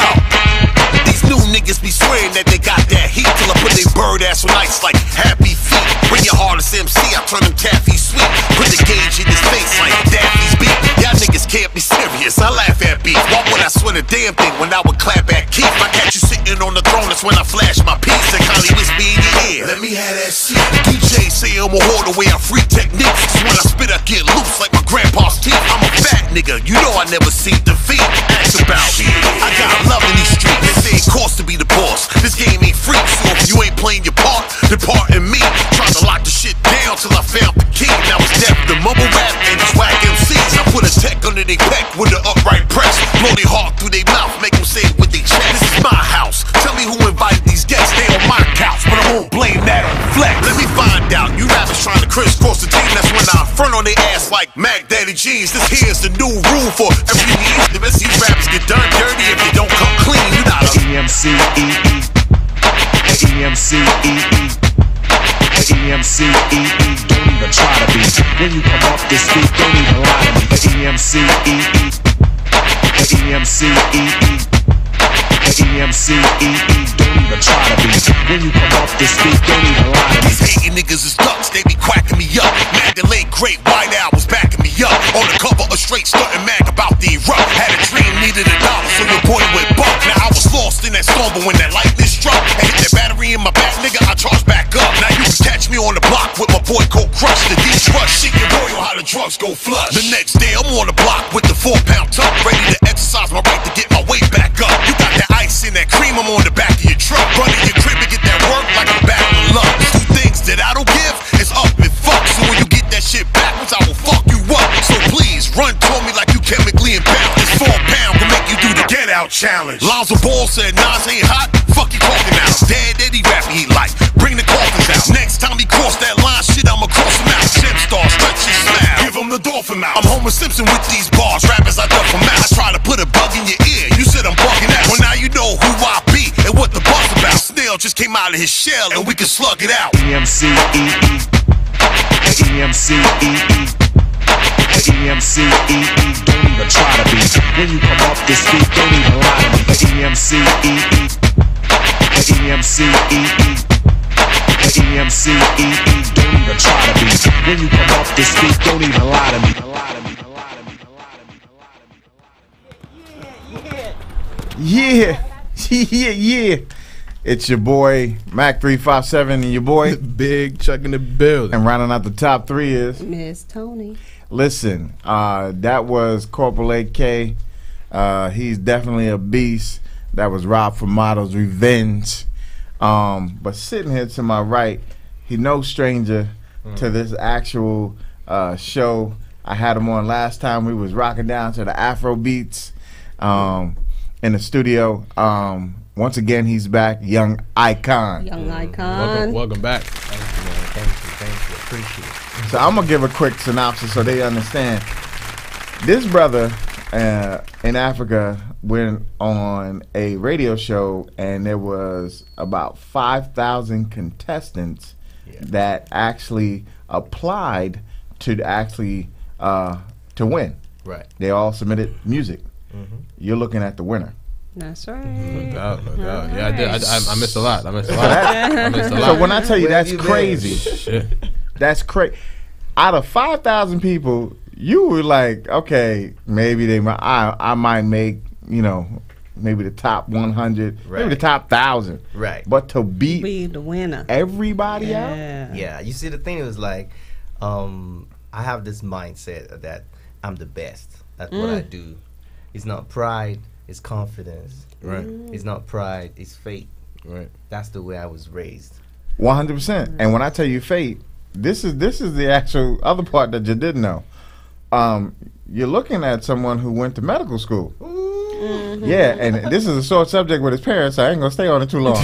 These new niggas be swearing that they got that heat till I put their bird ass on ice like happy feet. Bring your hardest MC, I turn them taffy sweet. Put the gauge in his face like Daffy's beat. Y'all niggas can't be serious, I laugh at beef. Why would I swear a damn thing when I would clap at Keith? I catch you sitting on the throne, that's when I flash my piece and kindly whisper in your ear. Let me have that shit. DJ say I'm a whore the way I free techniques. So when I spit I get loose like my grandpa's teeth. I'm a fat nigga, you know I never see defeat. Ask about me, I got love in these streets. They say it costs to be the boss. This game ain't free, so if you ain't playing your part, then part in me. Tried to lock the shit down till I found the key. Now it's death, the mumble rap and swag MCs. I put a tech under their peck with an upright press. Blow their heart through their mouth, make them say it with their chest. This is my house. Tell me who invited these guests. They on my couch, but I won't blame that on Flex. Let me find out. You rappers trying to crisscross the team. That's when I front on their ass like Mac Daddy Jeans. This here's the new rule for every year. The best these rappers get done dirty if they don't come clean. You not a EMCEE. EMCEE. EMCEE. Don't even try to be. When you come off this beat, don't even lie to me. EMCEE. EMCEE. EMCEE. Don't even try to be. When you come off this beat, don't even lie to me. These hating niggas is ducks, they be quacking me up. Mandalay great, White Owl was backing me up. On the cover of Straight Stuntin' Mag about the erupt. Had a dream, needed $1, so your boy went buck. Now I was lost in that storm, but when that lightning struck and hit that battery in my back, nigga, I charged back up. Now you can catch me on the block with my boy Cold Crush. The D-Rush, shit get royal, how the drugs go flush. The next day I'm on the block with the 4-pound tuck, ready to exercise my right to get my weight back up. You got that ice in that cream, I'm on the back of your truck. Run in your crib and get that work like a battle of lungs. Two things that I don't give is up and fuck. So when you get that shit backwards, I will fuck you up. So please run toward me like you chemically imbalanced. This 4-pound will make you do the get out challenge. Lonzo Ball said Nas ain't hot. Fuck you talking out. Dad Eddie rap he like. Bring the coffins out. Next time he cross that line, shit I'ma cross him out. Gem star, stretch his smile. Give him the dolphin mouth. I'm Homer Simpson with these bars. Rappers I duck from out. I try to put a bug in your ear. You said I'm bugging out. Well now you know who I be and what the buzz about. Snail just came out of his shell and we can slug it out. EMCEE. EMCEE. EMCEE. Don't even try to be. When you come off this beat, don't even lie to me. EMCEE. EMCEE. EMCEE. Don't even try to be. When you come off this beat, don't even lie to me. Yeah. Yeah. It's your boy Mac 357 and your boy Big Chuck in the building. And rounding out the top 3 is Miss Tony. Listen, that was Corporal AK. He's definitely a beast. That was Rob from Models Revenge. But sitting here to my right, he no stranger to this actual show. I had him on last time. We was rocking down to the Afro beats in the studio. Once again, he's back. Young Icon. Young Icon. Welcome back. Thank you. Appreciate it. So I'm gonna give a quick synopsis so they understand. This brother in Africa went on a radio show, and there was about 5,000 contestants that actually applied to actually to win. Right. They all submitted music. You're looking at the winner. That's right. No doubt. Yeah, I did. I missed a lot. I missed a lot. So when I tell you Where have that's you been? crazy, Shit. that's crazy. Out of 5,000 people, you were like, okay, maybe they might. I might make, maybe the top 100, maybe the top 1,000. Right. But to beat Be the winner. everybody out. Yeah, you see, the thing is like, I have this mindset that I'm the best at what I do. It's not pride, it's confidence. Right. It's not pride, it's faith. Right. That's the way I was raised. 100%. And when I tell you fate, this is the actual other part that you didn't know. You're looking at someone who went to medical school. Yeah, and this is a sore subject with his parents, so I ain't gonna stay on it too long.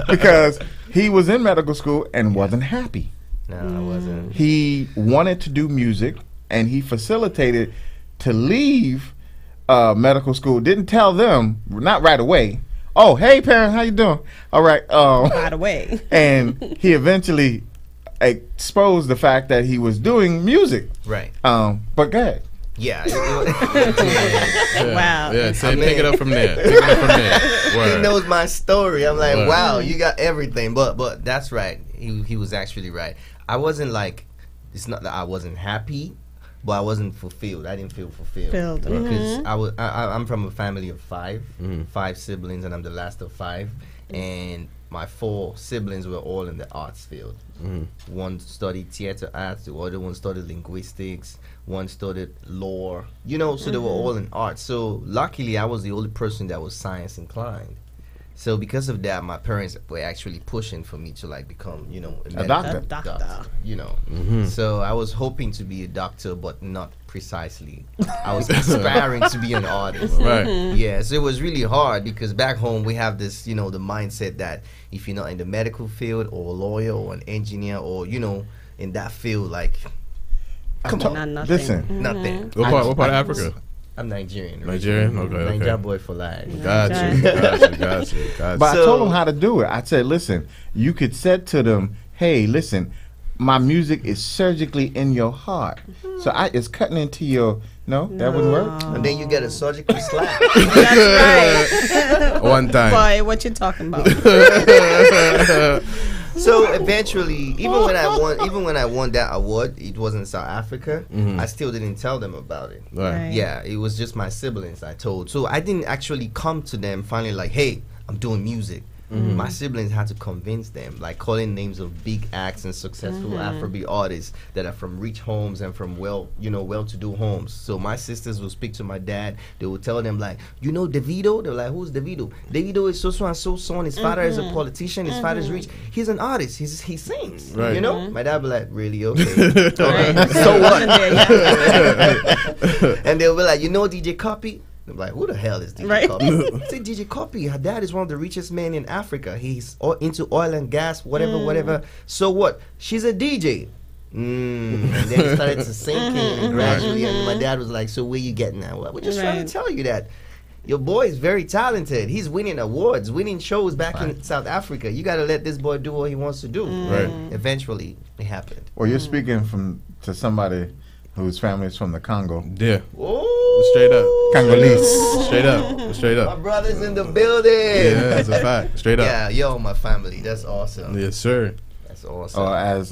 Because he was in medical school and wasn't happy. No, I wasn't. He wanted to do music, and he facilitated to leave medical school. Didn't tell them, not right away. Oh, hey parents, how you doing? All right. Right away. And he eventually exposed the fact that he was doing music. Right. But go ahead. Yeah. Wow. Yeah, pick it up from there. Pick it up from there. He knows my story. I'm like, Word. wow, you got everything. But that's right. He was actually right. I wasn't like, it's not that I wasn't happy, but I wasn't fulfilled. I didn't feel fulfilled because I'm from a family of five siblings, and I'm the last of five. And my 4 siblings were all in the arts field. One studied theater arts, the other one studied linguistics, one studied law. So they were all in arts. So luckily, I was the only person that was science inclined. So because of that, my parents were actually pushing for me to become, A doctor. So I was hoping to be a doctor, but not precisely. I was aspiring to be an artist. Right. Yeah, so it was really hard because back home we have this, the mindset that if you're not in the medical field or a lawyer or an engineer or, in that field, come on. Nothing. Listen. Nothing. What part of Africa? I'm Nigerian. Nigerian? Okay. Nigeria boy for life. Got you. But I told him how to do it. I said, listen, you could say to them, hey, listen, my music is surgically in your heart. So it's cutting into your, that wouldn't work? And then you get a surgical slap. That's right. One time. Boy, what you talking about? So eventually, even when I won that award, it was in South Africa. I still didn't tell them about it. Right. Yeah, it was just my siblings I told. So I didn't actually come to them finally like, hey, I'm doing music. My siblings had to convince them, calling names of big acts and successful Afrobeat artists that are from rich homes and from well-to-do homes. So my sisters will speak to my dad. They will tell them Davido. They're like, who's Davido? Davido is so and so son. His father is a politician. His father's rich. He's an artist. He sings. Right. My dad will be like, really? Okay. So what? And they'll be like, DJ Copy? I'm like, who the hell is DJ Copy? I say, DJ Copy, her dad is one of the richest men in Africa. He's into oil and gas, whatever. So what? She's a DJ. And then it started to sink in gradually. And my dad was like, so where you getting at? Well, we're just trying to tell you that your boy is very talented. He's winning awards, winning shows back in South Africa. You got to let this boy do what he wants to do. Right. Eventually, it happened. Well, you're speaking to somebody whose family is from the Congo. Yeah. Oh. Straight up. Congolese. Straight up. My brother's in the building. Yeah, that's a fact. Straight up. Yeah, yo, my family. That's awesome. Yes, sir. That's awesome. Or as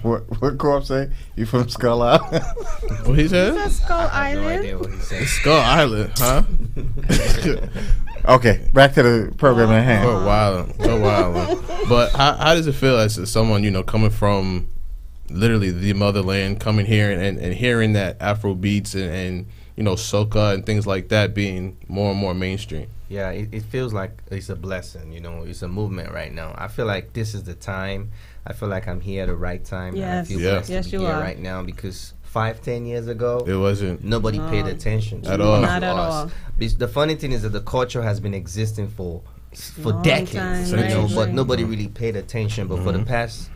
what Corp say? You from Skull Island? What he said? That's Skull I have no Island. idea what he said. Skull Island, huh? Okay, back to the program at hand. So wild. But how does it feel as someone, coming from literally the motherland, coming here and hearing that Afro beats and you know, soca and things like that being more and more mainstream? Yeah, it feels like it's a blessing, you know, it's a movement right now. I feel like this is the time. I feel like I'm here at the right time. Yes. And I feel blessed to be here right now, because 5-10 years ago, it wasn't. Nobody paid attention to at all. Not at all. The funny thing is that the culture has been existing for Long decades, time, you know, right. but nobody really paid attention. But for the past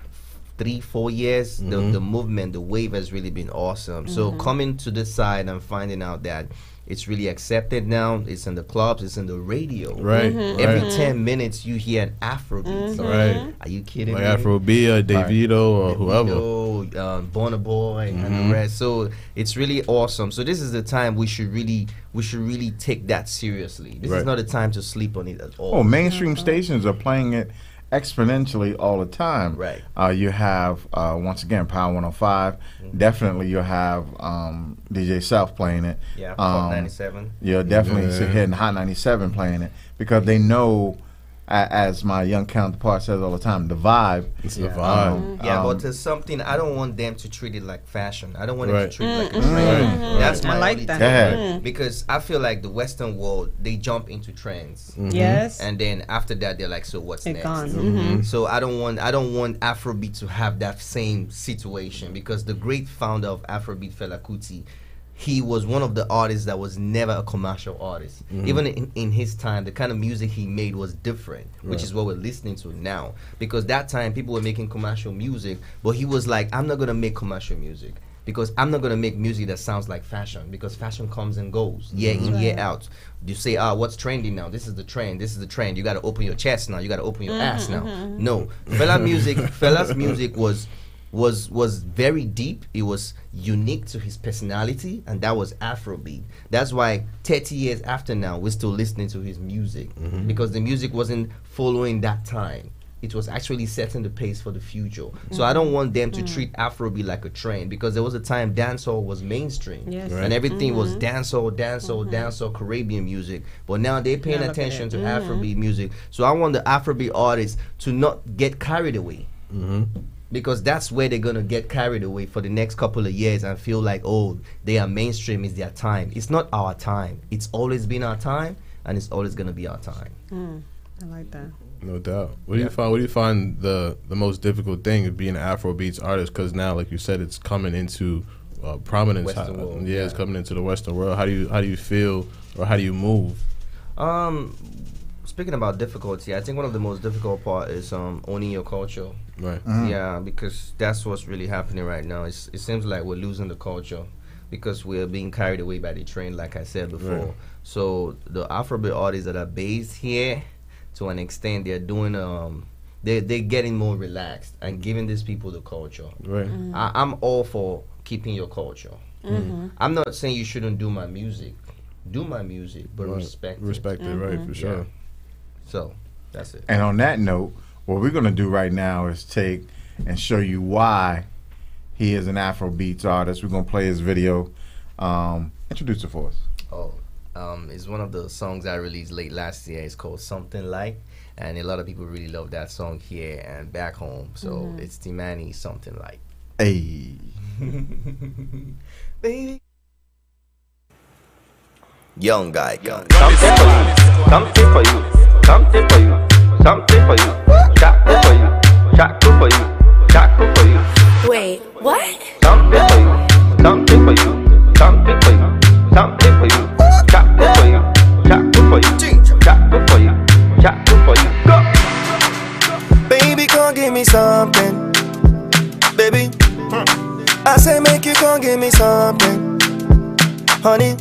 3-4 years, the movement, the wave has really been awesome. So coming to this side and finding out that it's really accepted now. It's in the clubs. It's in the radio. Right. Every 10 minutes, you hear an Afrobeat song. Right. Are you kidding like me? Afrobeat or Davido or whoever. Burna Boy and the rest. So it's really awesome. So this is the time we should really take that seriously. This is not a time to sleep on it at all. Oh, mainstream stations are playing it exponentially all the time. Right. You have once again Power 105. Definitely you'll have DJ Self playing it. Yeah, Hot 97. You'll definitely see hitting Hot 97 playing it, because they know, as my young counterpart says all the time, the vibe. It's the vibe. But there's something, I don't want them to treat it like fashion. I don't want them to treat it like a trend. That's my only thing. Because I feel like the Western world, they jump into trends. Yes. And then after that, they're like, so what's next? Gone. So I don't want Afrobeat to have that same situation, because the great founder of Afrobeat, Fela Kuti, he was one of the artists that was never a commercial artist. Even in his time, the kind of music he made was different, which is what we're listening to now. Because that time, people were making commercial music, but he was like, I'm not going to make commercial music, because I'm not going to make music that sounds like fashion, because fashion comes and goes, year in, year out. You say, what's trending now? This is the trend. This is the trend. You got to open your chest now. You got to open your ass now. No. Fela's music was very deep. It was unique to his personality, and that was Afrobeat. That's why 30 years after now, we're still listening to his music, because the music wasn't following that time. It was actually setting the pace for the future. So I don't want them to treat Afrobeat like a trend, because there was a time dancehall was mainstream, and everything was dancehall, Caribbean music. But now they're paying attention to Afrobeat music. So I want the Afrobeat artists to not get carried away. Because that's where they're going to get carried away for the next couple of years and feel like, oh, they are mainstream, it's their time. It's not our time. It's always been our time, and it's always going to be our time. I like that. No doubt. What do you find the most difficult thing of being an Afrobeats artist? Because now, like you said, it's coming into prominence. Western world, it's coming into the Western world. How do you feel, or how do you move? Speaking about difficulty, I think one of the most difficult part is owning your culture. Right. Yeah, because that's what's really happening right now. It seems like we're losing the culture, because we're being carried away by the trend, like I said before. Right. So the Afrobeat artists that are based here, to an extent, they're doing they're getting more relaxed and giving these people the culture. Right. I'm all for keeping your culture. I'm not saying you shouldn't do my music. Do my music, but respect it. Right, for sure. So that's it. And on that note, what we're going to do right now is take and show you why he is an Afrobeats artist. We're going to play his video. Introduce it for us. It's one of the songs I released late last year. It's called Something Like, and a lot of people really love that song here and back home. So it's Timani, Something Like. Hey. Baby. Young guy, young. Something for you, something for you, something for you, something for you, something for you, something for you, something for you. Wait, what? Something for you, something for you, something for you, something for you, something for you, something for you, something for you, something for you. Go. Baby, come give me something. Baby, I say make you come give me something. Honey,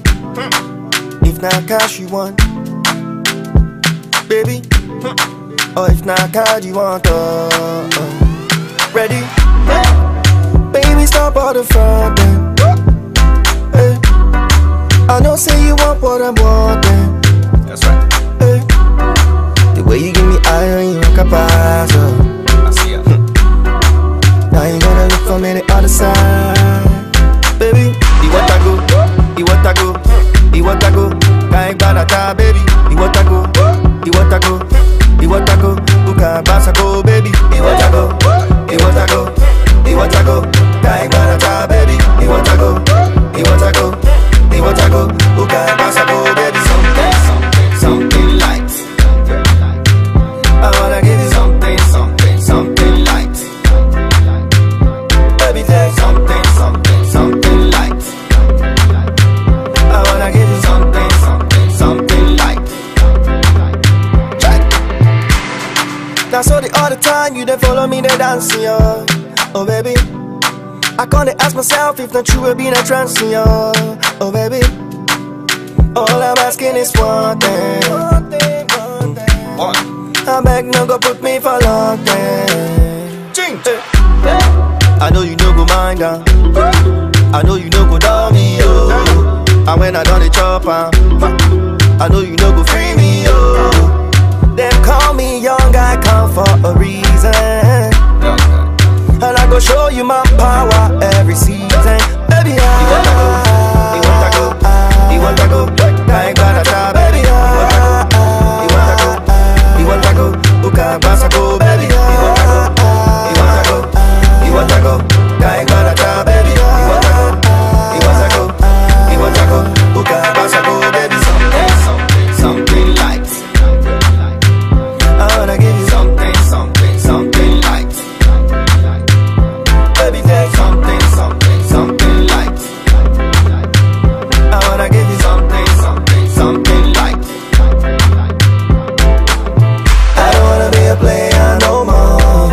if not cash you want, baby, or if not card you want, ready? Baby, stop all the front then. Hey. I know say you want what I'm wanting. That's right. Hey. The way you give me iron, you rock a pass. I see ya. Now you gonna look for me the other side, baby. You want to go? You want to go? You want to go? Can't barata, baby. You want to go? You want to go? You want to go? You can't pass a go, baby. You want to go? You want to go? You want to go? me the dance, yo. Oh baby, I can't ask myself if not true will be in a trance, yo. Oh baby, all I'm asking is one thing. I beg no go put me for long thing. I know you no go mind down. I know you no go down me, yo. And when I done the chop, I know you no go free me, yo. Them call me young, I come for a reason. And I go show you my power every season. Baby, I want to go, I ain't got a job, baby, I want to go, Uka Basako, baby, I want to go, I ain't got a job, baby, I want to go, Uka Basako, baby, something like, I wanna give you something like, baby, take something like, I wanna give you something like. I don't wanna be a player no more.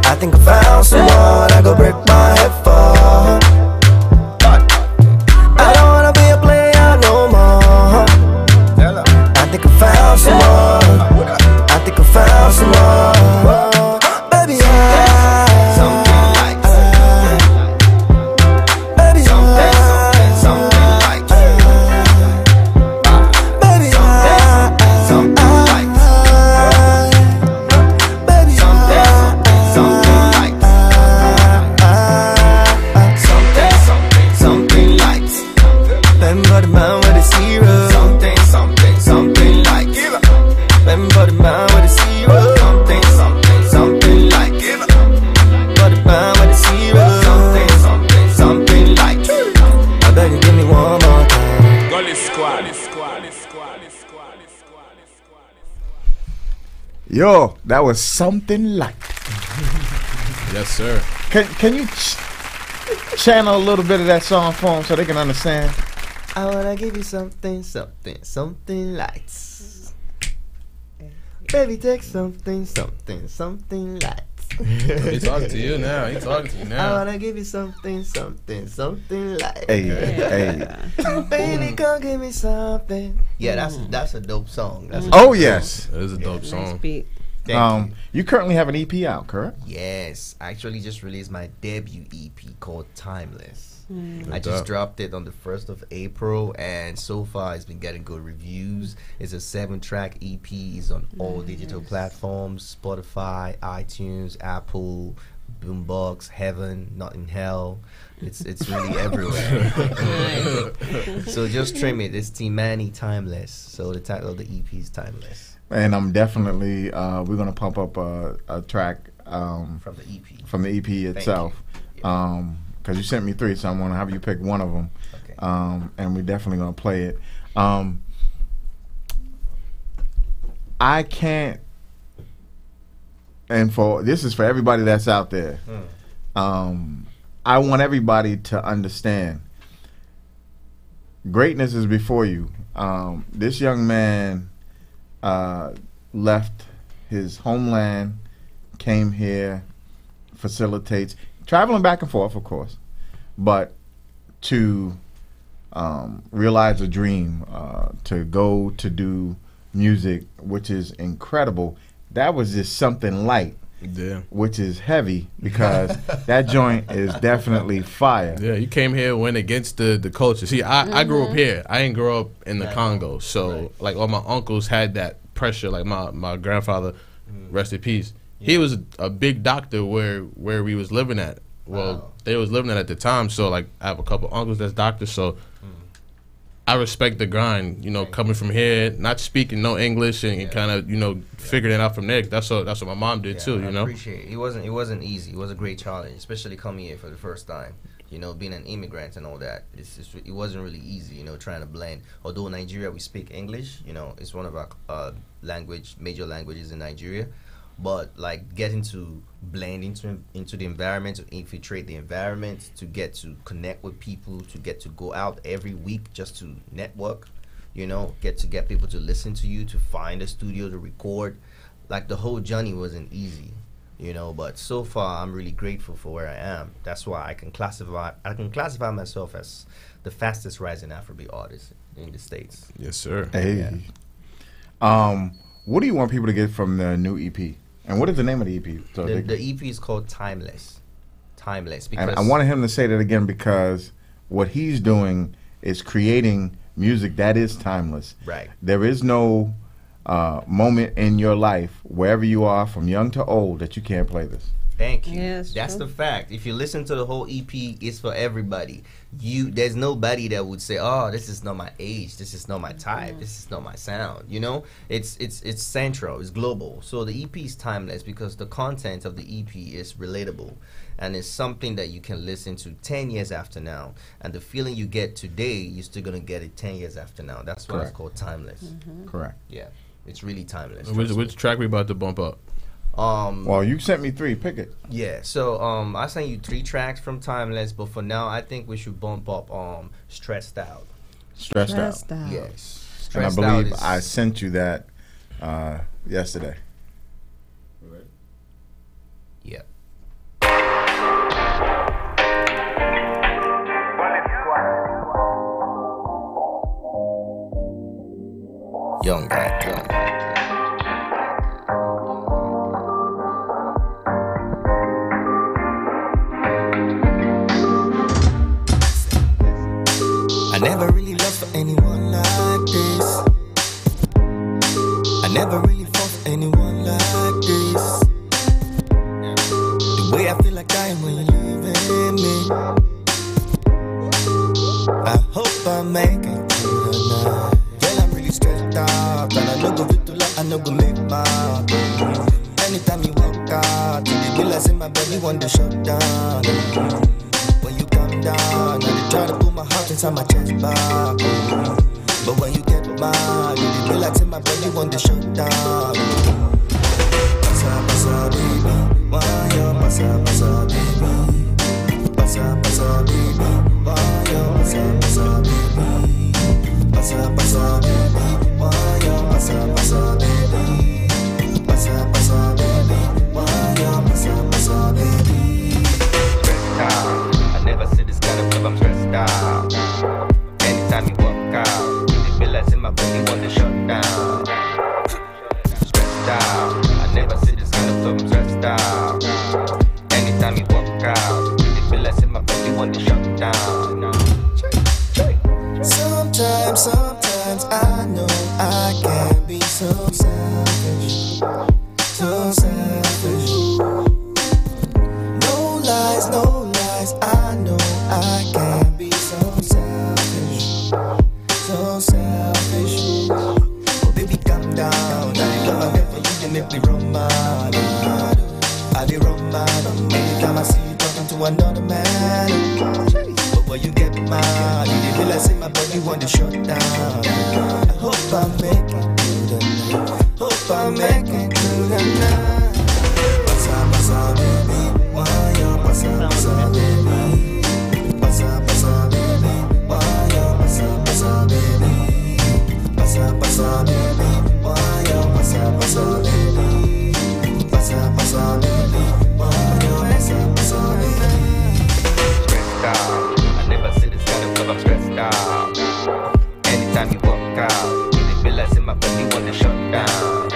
I think I found someone I go break my head for. I don't wanna be a player no more. I think I found someone. I think I found someone. Baby, something like. Baby, something like. Baby, something like. Baby, something like. Something like. Remember the man with the zero. Something like. Remember the man with the zero. Something like. Remember the man with the zero. Something like. I beg you give me one more time. Gully Squad. Yo, that was something like. Yes, sir. Can you channel a little bit of that song for them so they can understand? I wanna give you something like. Baby, take something like. He's talking to you now. He's talking to you I now. wanna give you something like. Hey. Baby, come give me something. Yeah, that's a dope song. Oh yes, it is a dope song. Thank you currently have an EP out, correct? Yes, I actually just released my debut EP called Timeless. I Good just job. dropped it on the 1st of April, and so far it's been getting good reviews. It's a 7-track EP. It's on all digital platforms: Spotify, iTunes, Apple, Boombox, Heaven, Not in Hell. It's really everywhere. So just stream it. It's T-Mani Timeless. So the title of the EP is Timeless. And I'm definitely we're gonna pump up a track from the EP. From the EP itself. Because you sent me 3, so I'm gonna have you pick one of them. Okay. And we're definitely gonna play it. I can't. And this is for everybody that's out there. I want everybody to understand. Greatness is before you. This young man left his homeland, came here, facilitates, traveling back and forth, of course, but to realize a dream, to go to do music, which is incredible. That was just something light, which is heavy, because that joint is definitely fire. Yeah, you came here, went against the culture. See, I grew up here. I didn't grow up in the Congo, so like all my uncles had that pressure. Like my grandfather, rest in peace. He was a big doctor where we was living at. Well, they was living at the time. So like I have a couple uncles that's doctors. So I respect the grind. You know, coming from here, not speaking no English, and kind of figuring it out from there. That's what my mom did too. You know, I appreciate it. It wasn't easy. It was a great challenge, especially coming here for the first time. You know, being an immigrant and all that. It wasn't really easy. Trying to blend. Although in Nigeria we speak English. It's one of our major languages in Nigeria. But like getting to blend into the environment, to infiltrate the environment, to get to connect with people, to get to go out every week just to network, get people to listen to you, to find a studio to record. Like the whole journey wasn't easy. you know. But so far, I'm really grateful for where I am. That's why I can classify myself as the fastest rising Afrobeat artist in the States. Yes, sir. Hey. What do you want people to get from the new EP? And what is the name of the EP? So The EP is called Timeless. Timeless. Because and I wanted him to say that again because what he's doing is creating music that is timeless. Right. There is no moment in your life, wherever you are, from young to old, that you can't play this. Thank you. Yes, that's true. the fact. If you listen to the whole EP, it's for everybody. There's nobody that would say, "Oh, this is not my age. This is not my type. This is not my sound." You know, it's central. It's global. So the EP is timeless because the content of the EP is relatable, and it's something that you can listen to 10 years after now, and the feeling you get today, you're still gonna get it 10 years after now. That's why it's called timeless. Correct. Yeah, it's really timeless. Which track we about to bump up? Well, you sent me 3. Pick it. Yeah, so I sent you 3 tracks from Timeless, but for now I think we should bump up Stressed Out. Stressed Out. Yes. And I Stressed Out believe is- I sent you that yesterday. Yeah. Young Icon. I never really loved for anyone like this. I never really fought for anyone like this. The way I feel like dying when you're leaving me. I hope I make it through the night. Girl, I'm really stressed out, and I know go fit to love, I know go make my baby. Anytime you walk out, you realize in my body want to shut down. When you come down, and they try to put my heart inside my chest back. But when you get mad, you realize in my body want to shut down. Pasa, pasa, baby. Why you pasa, pasa, baby? Pasa, pasa, baby. Why you pasa, pasa, baby? Pasa, pasa, baby. Why you pasa, pasa, baby? Pasa, pasa, baby. Why you pasa, pasa, baby? Stressed out. I never see this kind of love, I'm stressed out. Anytime you walk out, you realize in my body want to shut down. Stressed out. I never see this kind of love, I'm stressed out. Anytime you walk out, you realize in my body want to shut down. Sometimes I know I can be so selfish, so selfish. No lies, I know I can be so selfish, so selfish. Oh baby, calm down. I love I get for you, you make me run mad. I be run mad. Anytime I see you talking to another man. But when you get mad, you realize in my body want to shut down. I hope I make it through the night. Hope I make it through the night. Pasa, pasa, baby. Why you pasa, pasa, baby? Pasa, pasa, baby. Why you pasa, pasa, baby? Pasa, pasa, baby. Why you pasa, pasa, baby? Pasa, pasa, baby. Why you pasa, pasa, baby? Stressed out. I never see this kind of love, I'm stressed out. Anytime you walk out, you realize in my body want to shut down.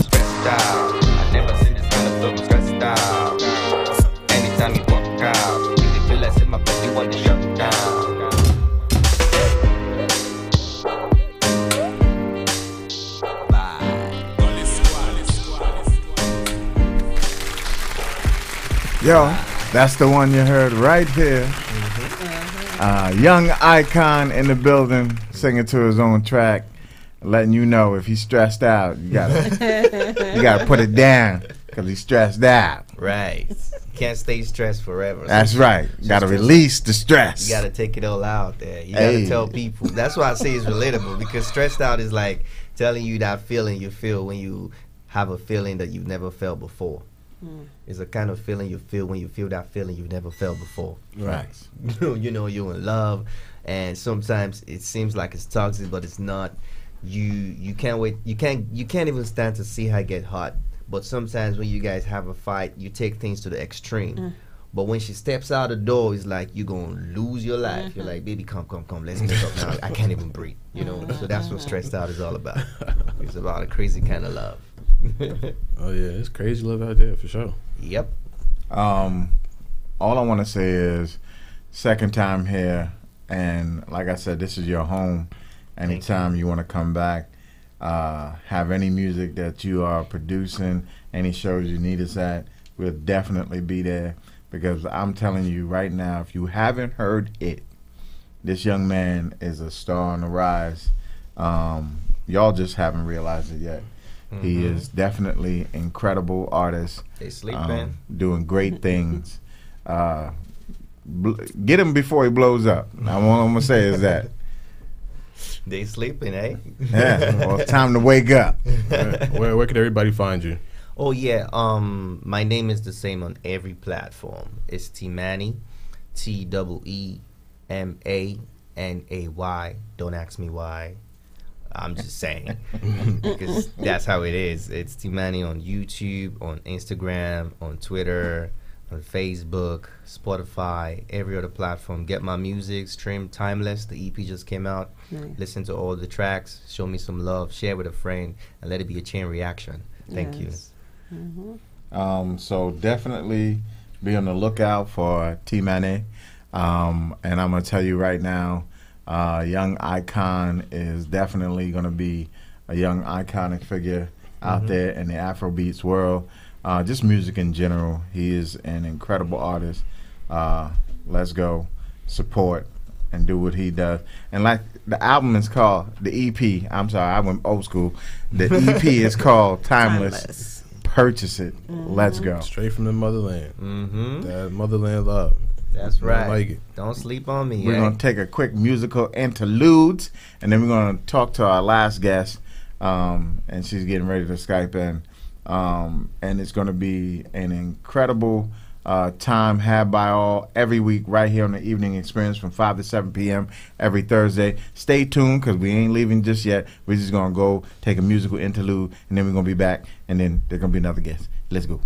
Stressed out. I never see this kind of love, I'm stressed out. Anytime you walk out, you realize in my body want to shut down. Yo, that's the one you heard right here. Young Icon in the building, singing to his own track, letting you know if he's stressed out, you gotta put it down because he's stressed out. Right. Can't stay stressed forever. That's right. You gotta release the stress. You gotta take it all out there. You gotta tell people. That's why I say it's relatable, because stressed out is like telling you that feeling you feel when you have a feeling that you've never felt before. It's a kind of feeling you feel when you feel that feeling you've never felt before. Right. You know you're in love, and sometimes it seems like it's toxic, but it's not. You can't wait. You can't even stand to see how it get hot. But sometimes when you guys have a fight, you take things to the extreme. But when she steps out the door, it's like you're gonna lose your life. You're like, baby, come, let's make up now. I can't even breathe, you know. So that's what Stressed Out is all about. It's about a crazy kind of love. Oh yeah, it's crazy love out there for sure. Yep. All I want to say is, second time here, and like I said, this is your home. Anytime you want to come back, have any music that you are producing, any shows you need us at, we'll definitely be there. Because I'm telling you right now, if you haven't heard it, this young man is a star on the rise. Y'all just haven't realized it yet. He is definitely incredible artist. They sleep, man. Doing great things. Get him before he blows up. Now, what I'm gonna say is that they sleeping, eh? Yeah. Well, it's time to wake up. Where can everybody find you? Oh yeah, my name is the same on every platform. It's Teemanay, TEEMANAY. Don't ask me why. I'm just saying because that's how it is. It's Teemanay on YouTube, on Instagram, on Twitter, on Facebook, Spotify, every other platform. Get my music, stream Timeless. The EP just came out. Listen to all the tracks. Show me some love. Share with a friend, and let it be a chain reaction. Thank you. So definitely be on the lookout for Teemanay. And I'm going to tell you right now, Young Icon is definitely going to be a young iconic figure out there in the Afrobeats world. Just music in general. He is an incredible artist. Let's go support and do what he does. And like the album is called, the EP, I'm sorry, I went old school. The EP is called Timeless. Purchase it. Let's go. Straight from the motherland. That motherland love. That's right. I like it. Don't sleep on me. We're going to take a quick musical interlude, and then we're going to talk to our last guest, and she's getting ready to Skype in. And it's going to be an incredible time had by all every week right here on the Evening Experience from 5 to 7 p.m. every Thursday. Stay tuned because we ain't leaving just yet. We're just going to go take a musical interlude, and then we're going to be back, and then there's going to be another guest. Let's go.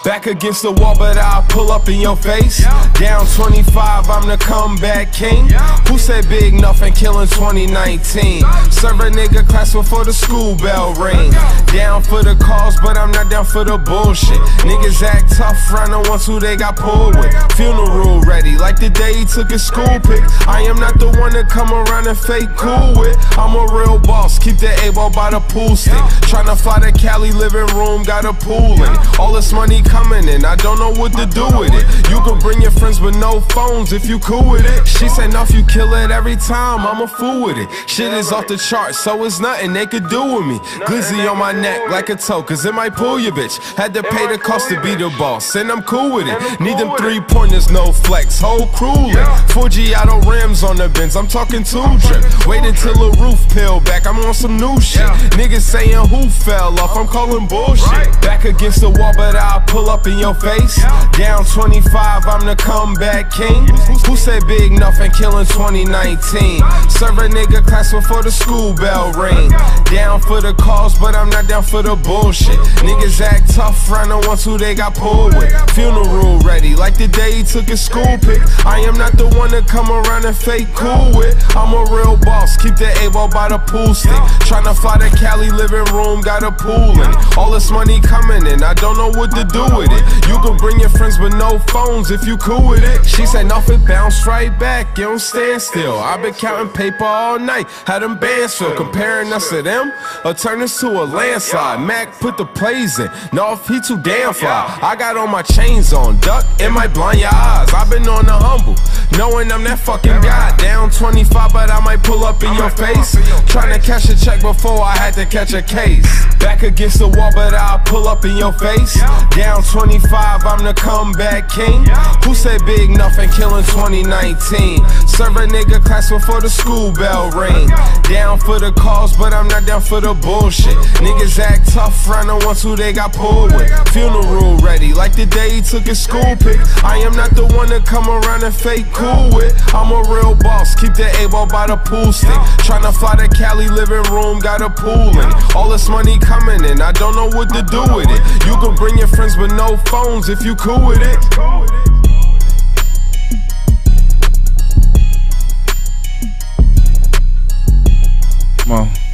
Back against the wall, but I'll pull up in your face. Down 25, I'm the comeback king. Who said big nothing killing 2019? Serve a nigga class before the school bell ring. Down for the cause, but I'm not down for the bullshit. Niggas act tough, round the ones who they got pulled with. Funeral ready, like the day he took his school pick. I am not the one to come around and fake cool with. I'm a real boss, keep the A-ball by the pool stick. Tryna fly to Cali, living room, got a pool in it. All this money coming in, I don't know what to do with it. You can bring your friends but no phones if you cool with it. She said no, if you kill it every time, I'm a fool with it. Shit is off the charts, so it's nothing they could do with me. Glizzy on my neck like a toe, cause it might pull your bitch. Had to pay the cost to be the boss, and I'm cool with it. Need them 3-pointers, no flex, whole cruelin'. 4G auto rims on the Benz, I'm talking 2 drip. Wait until the roof peel back, I'm on some new shit. Niggas saying who fell off, I'm calling bullshit. Back against the wall, but I'll pull up in your face. Down 25, I'm the comeback king. Who said big nothing killing 2019? Serve a nigga class before the school bell ring. Down for the cause, but I'm not down for the bullshit. Niggas act tough, round the ones who they got pulled with. Funeral ready, like the day he took his school pick. I am not the one to come around and fake cool with. I'm a real boss, keep the A-ball by the pool stick. Tryna fly to Cali, living room, got a pool in it. All this money coming in, I don't know what to do with it. You can bring your friends but no phones if you cool with it. She said nothing, bounce right back, you don't stand still. I've been counting paper all night, had them bands filled. Comparing us to them, or turn us to a landslide. Mac put the plays in, no if he too damn fly. I got all my chains on, duck, it might blind your eyes. I've been on the humble, knowing I'm that fucking guy. Down 25, but I might pull up in your face. Trying to cash a check before I had to catch a case. Back against the wall, but I'll pull up in your face. Down Down 25, I'm the comeback king. Who said big nothing killing 2019? Serve a nigga class before the school bell ring. Down for the cause, but I'm not down for the bullshit. Niggas act tough, round the ones who they got pulled with. Funeral ready, like the day he took his school pic. I am not the one to come around and fake cool with. I'm a real boss, keep the A-ball by the pool stick. Tryna fly to Cali, living room, got a pool in. All this money coming in, I don't know what to do with it. You can bring your friends but no phones if you cool with it.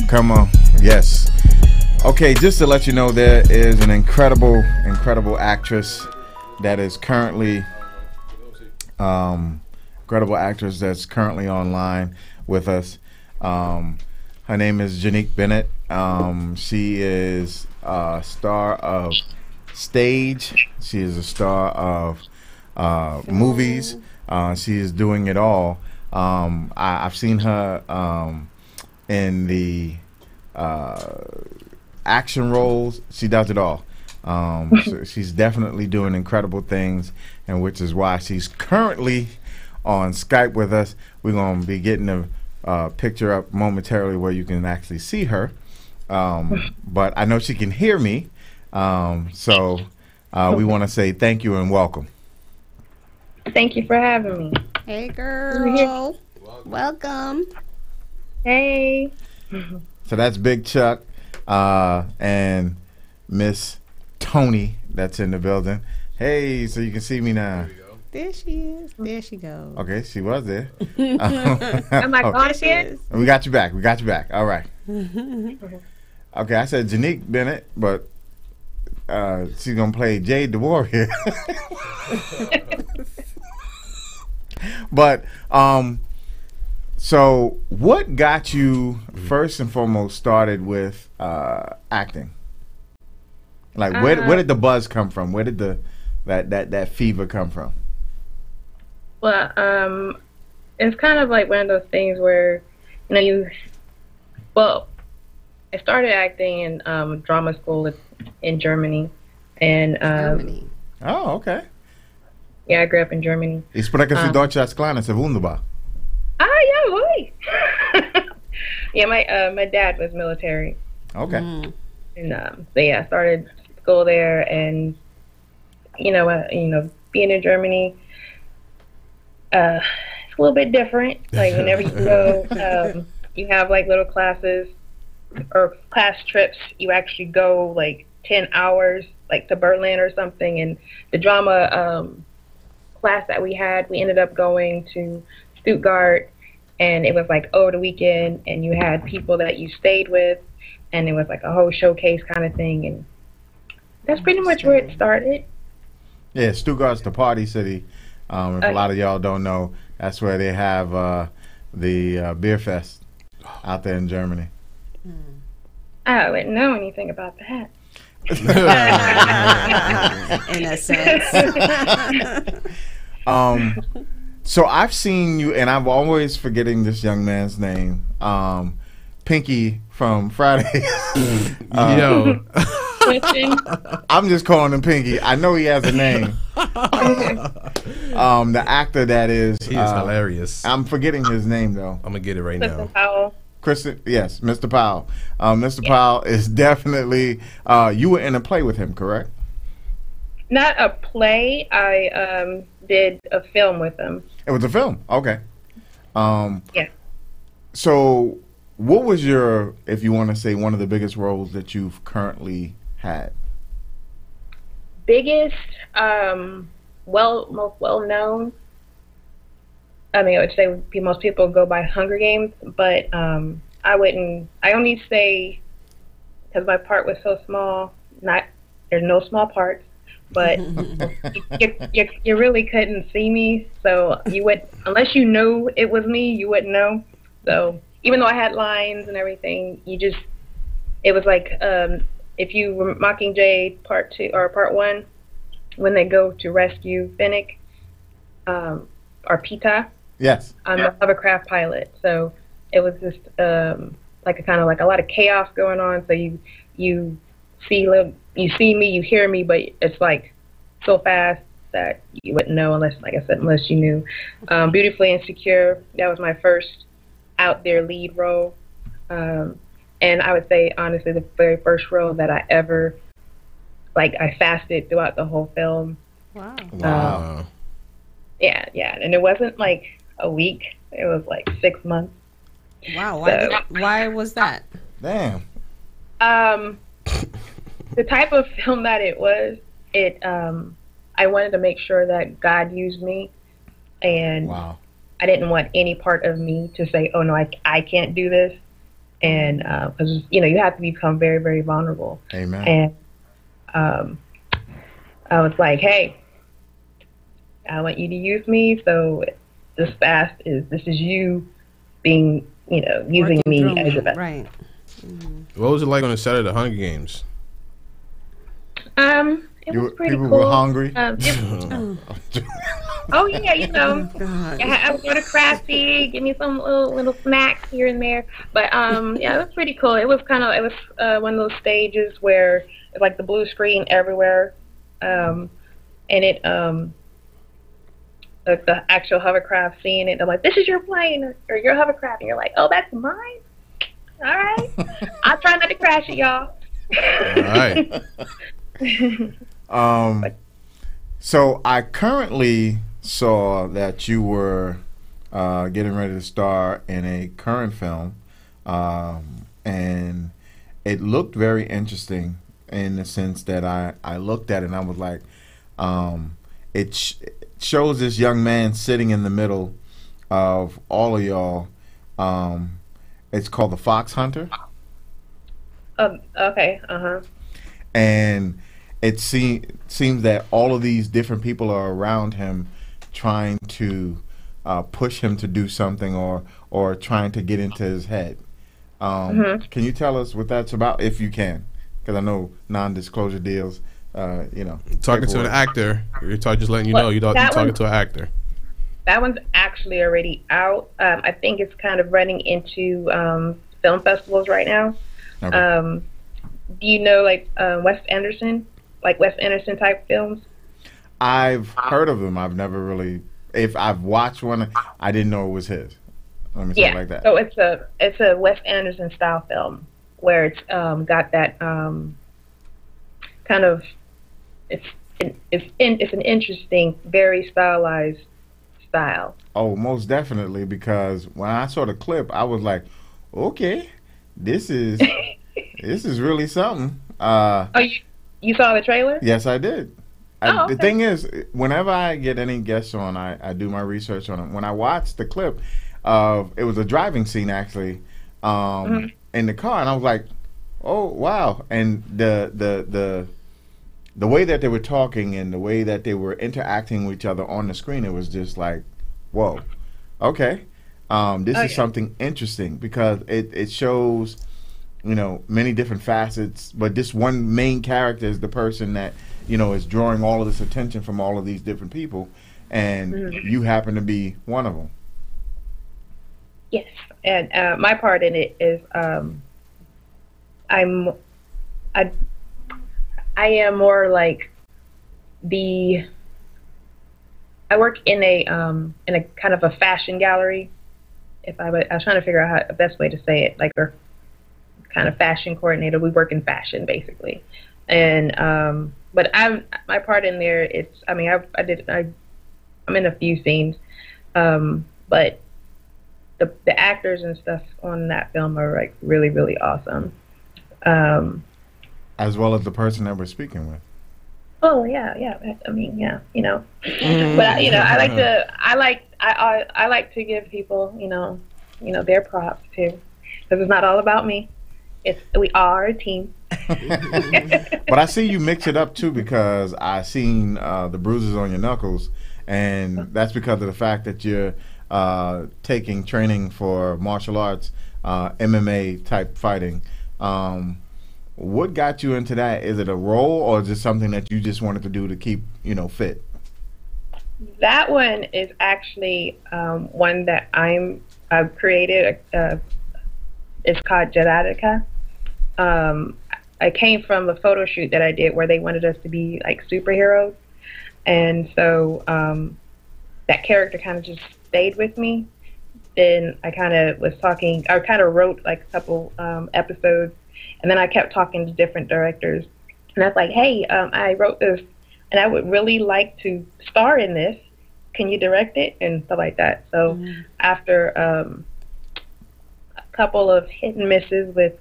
Come on, yes. Okay, just to let you know, there is an incredible actress that is currently online with us. Her name is Janique Bennett. She is a star of stage. She is a star of movies. She is doing it all. I've seen her in the action roles. She does it all. So she's definitely doing incredible things, and which is why she's currently on Skype with us. We're going to be getting a picture up momentarily where you can actually see her. But I know she can hear me. So we want to say thank you and welcome. Thank you for having me. Hey, girl. Welcome. Hey. So that's Big Chuck and Miss Tony that's in the building. Hey, so you can see me now. There she is. There she goes. Okay, she was there. Am I gone again? We got you back. We got you back. All right. Okay, I said Janique Bennett, but she's going to play Jade the Warrior. But, so what got you first and foremost started with acting? Like, where did the buzz come from? Where did that fever come from? Well, it's kind of like one of those things where, I started acting in drama school in Germany, and Germany. Oh, okay. Yeah, I grew up in Germany. Ich spreche für Deutsch als Kleines, wunderbar. Yeah, boy. Yeah, my dad was military. Okay. And so yeah, I started school there, and being in Germany, it's a little bit different. Like whenever you go, you have like little classes or class trips. You actually go like 10 hours, like to Berlin or something. And the drama class that we ended up going to Stuttgart, and it was like over the weekend, and you had people that you stayed with, and it was like a whole showcase kind of thing, and that's pretty much where it started. Yeah, Stuttgart's the party city. If a lot of y'all don't know, that's where they have the beer fest out there in Germany. I wouldn't know anything about that. In a sense. So I've seen you, and I'm always forgetting this young man's name, Pinky from Fridays. Yo. I'm just calling him Pinky. I know he has a name. The actor that is. He is hilarious. I'm forgetting his name though. I'm gonna get it right Mr. now. Powell. Kristen, yes, Mr. Powell. Mr. Powell is definitely. You were in a play with him, correct? Not a play. I did a film with him. It was a film. Okay. Yeah. So, what was your, if you want to say, one of the biggest roles that you've currently had? Biggest, most well known. I mean, I would say most people go by Hunger Games, but I only say, because my part was so small, there's no small parts, but you really couldn't see me, so unless you knew it was me, you wouldn't know. So even though I had lines and everything, it was like, if you were Mockingjay Part 2 or Part 1, when they go to rescue Finnick, or Pita. Yes. I'm a hovercraft pilot, so it was just like a lot of chaos going on. So you see me, you hear me, but it's like so fast that you wouldn't know unless, like I said, unless you knew. Beautifully Insecure, that was my first out there lead role. And I would say, honestly, the very first role that I ever, like, I fasted throughout the whole film. Wow. Wow. Yeah. And it wasn't like a week. It was like 6 months. Wow. So, Why was that? Damn. The type of film that it was, I wanted to make sure that God used me, and wow. I didn't want any part of me to say, "Oh no, I can't do this," and because you have to become very, very vulnerable. Amen. And I was like, "Hey, I want you to use me. So this fast this is you being, using me as a vessel." Right. What was it like on the set of the Hunger Games? It was pretty people cool. were hungry. Oh yeah, I would go to Crafty, give me some little snacks here and there. But yeah, it was pretty cool. It was one of those stages where it's like the blue screen everywhere, and it like the actual hovercraft seeing it. They're like, "This is your plane or your hovercraft," and you're like, "Oh, that's mine. All right, I'll try not to crash it, y'all." All right. So I currently saw that you were getting ready to star in a current film, and it looked very interesting in the sense that I looked at it and I was like, it shows this young man sitting in the middle of all of y'all. It's called The Fox Hunter. Okay. And it seems that all of these different people are around him trying to push him to do something or trying to get into his head. Can you tell us what that's about, if you can? Because I know non-disclosure deals, Talking to an actor. You're just letting you know you're talking to an actor. That one's actually already out. I think it's kind of running into film festivals right now. Okay. Do you know Wes Anderson? Like Wes Anderson type films? I've heard of them. I've never really. If I've watched one, I didn't know it was his. Let me say it like that. So it's a Wes Anderson style film where it's got that kind of it's an interesting, very stylized style. Oh, most definitely, because when I saw the clip, I was like, okay, this is really something. You saw the trailer? Yes, I did. Okay. The thing is, whenever I get any guests on, I do my research on them. When I watched the clip it was a driving scene actually, in the car, and I was like, oh wow. And the way that they were talking and the way that they were interacting with each other on the screen, it was just like, whoa, okay. This is something interesting because it shows, many different facets, but this one main character is the person that, is drawing all of this attention from all of these different people, and you happen to be one of them. Yes, and my part in it is I am more like I work in a kind of a fashion gallery. I was trying to figure out how the best way to say it, like a kind of fashion coordinator. We work in fashion basically, and but my part in there. I'm in a few scenes, but the actors and stuff on that film are like really, really awesome. As well as the person that we're speaking with. Oh yeah. I mean, yeah, But I like to give people, their props too, because it's not all about me. We are a team. But I see you mix it up too, because I seen the bruises on your knuckles, and that's because of the fact that you're taking training for martial arts, MMA type fighting. What got you into that? Is it a role, or is it something that you just wanted to do to keep, fit? That one is actually one that I've created. It's called Jadatica. I came from a photo shoot that I did where they wanted us to be like superheroes. and so that character kind of just stayed with me. Then I kind of wrote like a couple episodes, and then I kept talking to different directors, and I was like, hey, I wrote this, and I would really like to star in this. Can you direct it? And stuff like that. So after a couple of hit and misses with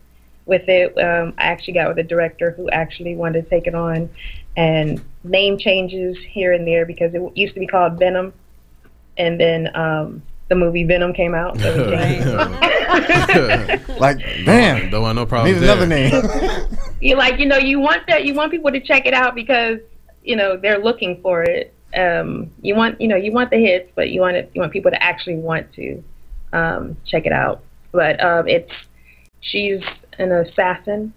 it, I actually got with a director who actually wanted to take it on, and name changes here and there because it used to be called Venom, and then the movie Venom came out. So we changed it. Like, damn, don't want no problem. Need another name. You want people to check it out because they're looking for it. You want the hits, but you want people to actually want to check it out. But she's an assassin,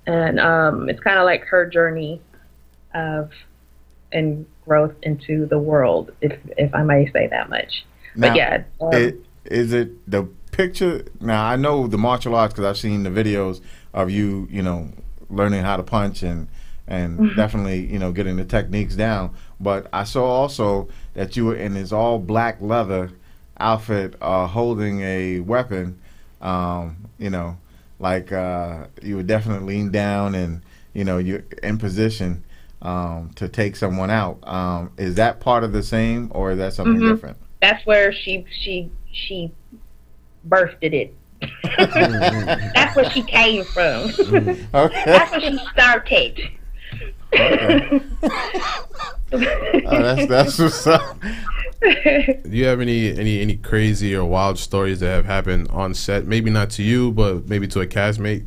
and it's kind of like her journey and growth into the world, if I may say that much. Now, but yeah, is it the picture? Now I know the martial arts because I've seen the videos of you, learning how to punch and definitely getting the techniques down. But I saw also that you were in this all black leather outfit, holding a weapon. You would definitely lean down and you're in position to take someone out. Is that part of the same, or is that something different? That's where she birthed it. That's where she came from. Okay. That's where she started. Okay. That's what's up. Do you have any crazy or wild stories that have happened on set? Maybe not to you, but maybe to a castmate.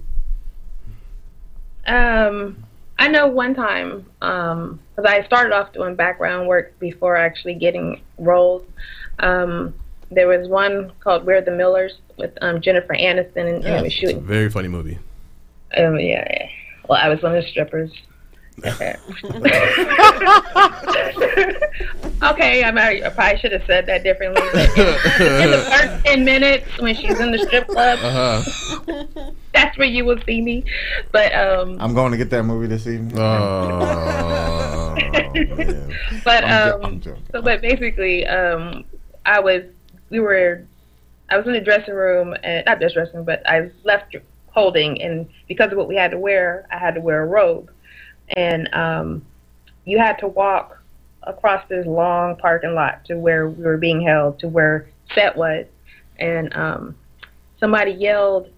I know one time, because I started off doing background work before actually getting roles. There was one called We're the Millers with Jennifer Aniston, and it was shooting. It's a very funny movie. Yeah. Well, I was one of the strippers. Okay, I probably should have said that differently. In the first 10 minutes when she's in the strip club, that's where you will see me. But I'm going to get that movie this evening. Oh, man. But but basically, I was in the dressing room, and not just dressing, but I left holding, and because of what we had to wear, I had to wear a robe. And you had to walk across this long parking lot to where we were being held, to where set was. And somebody yelled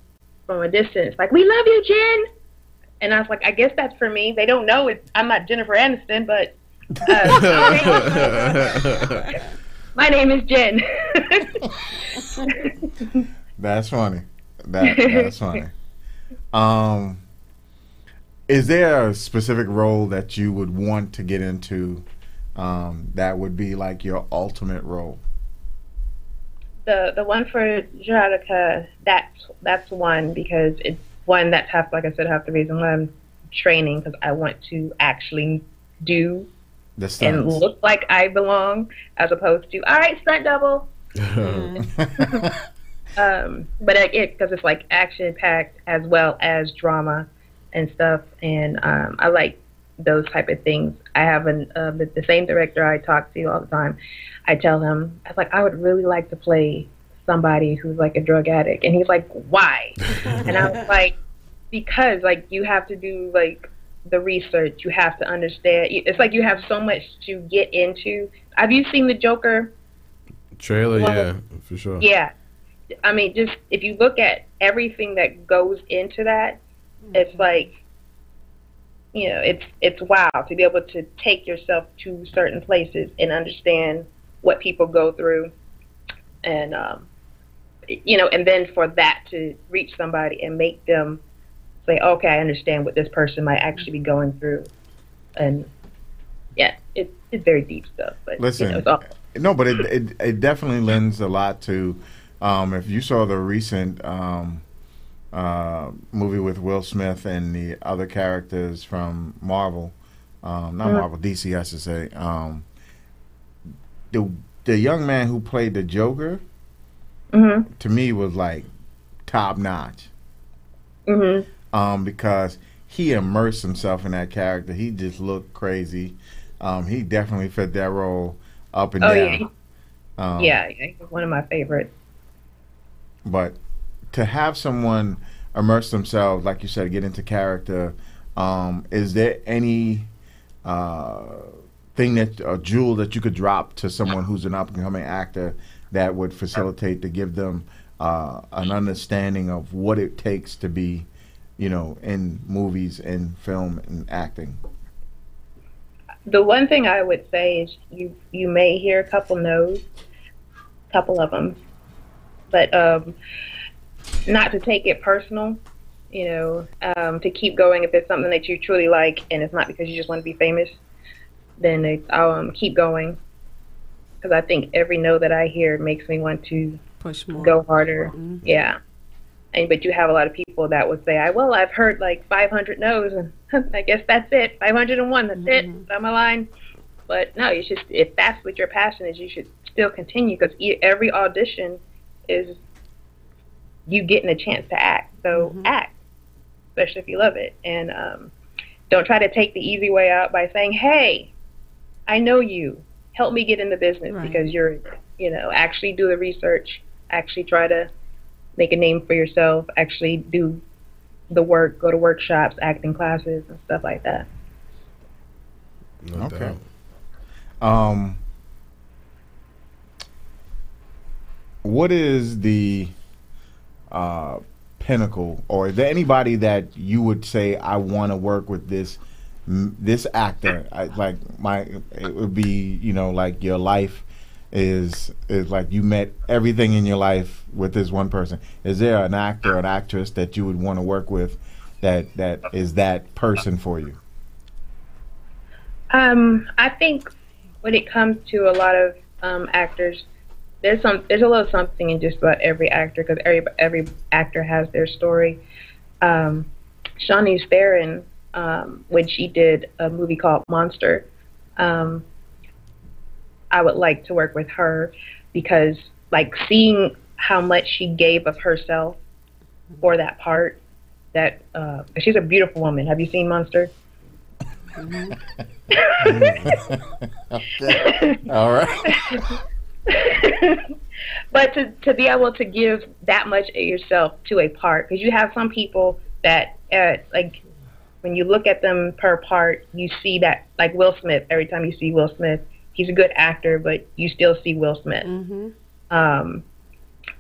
from a distance, like, "We love you, Jen!" And I was like, I guess that's for me. They don't know I'm not Jennifer Aniston, but my name is Jen. That's funny. That's funny. Is there a specific role that you would want to get into that would be like your ultimate role? The one for Juridica, that's one, because it's one that's half the reason why I'm training, because I want to actually do and look like I belong, as opposed to, all right, stunt double. But because it's like action packed as well as drama and stuff, and I like those type of things. I have the same director I talk to all the time. I tell him, I was like, I would really like to play somebody who's like a drug addict, and he's like, why? And I was like, because like you have to do like the research, you have to understand. It's like you have so much to get into. Have you seen the Joker trailer? Yeah, for sure. Yeah, I mean, just if you look at everything that goes into that, it's like, it's wow to be able to take yourself to certain places and understand what people go through, and and then for that to reach somebody and make them say, okay, I understand what this person might actually be going through, and yeah, it's very deep stuff. But listen, no, but it definitely lends a lot to. If you saw the recent movie with Will Smith and the other characters from Marvel, not Marvel, DC, I should say. The young man who played the Joker, to me, was like top notch. Because he immersed himself in that character. He just looked crazy. He definitely fit that role up and Oh down. yeah, he's one of my favorites. But to have someone immerse themselves, like you said, get into character, is there any thing that a jewel that you could drop to someone who's an up and coming actor that would facilitate to give them an understanding of what it takes to be, in movies and film and acting? The one thing I would say is you may hear a couple no's, couple of them, but not to take it personal. To keep going if it's something that you truly like and it's not because you just want to be famous, then keep going. Because I think every no that I hear makes me want to push more, go harder. Yeah. But you have a lot of people that would say, well, I've heard like 500 no's, and I guess that's it. 501, that's it. I'm a line. But no, you should. If that's what your passion is, you should still continue, because every audition is you getting a chance to act. So act, especially if you love it, and don't try to take the easy way out by saying, "Hey, I know you. Help me get in the business," because you're, actually do the research, actually try to make a name for yourself, actually do the work, go to workshops, acting classes, and stuff like that. Okay. What is the pinnacle, or is there anybody that you would say, I want to work with this actor? It would be, like your life is like you met everything in your life with this one person. Is there an actor or an actress that you would want to work with that is that person for you? I think when it comes to a lot of actors, there's a little something in just about every actor, because every actor has their story. Charlize Theron, when she did a movie called Monster, I would like to work with her, because like seeing how much she gave of herself for that part, that she's a beautiful woman. Have you seen Monster? Okay. All right. But to be able to give that much of yourself to a part, because you have some people that like when you look at them per part, you see that, like Will Smith. Every time you see Will Smith, he's a good actor, but you still see Will Smith.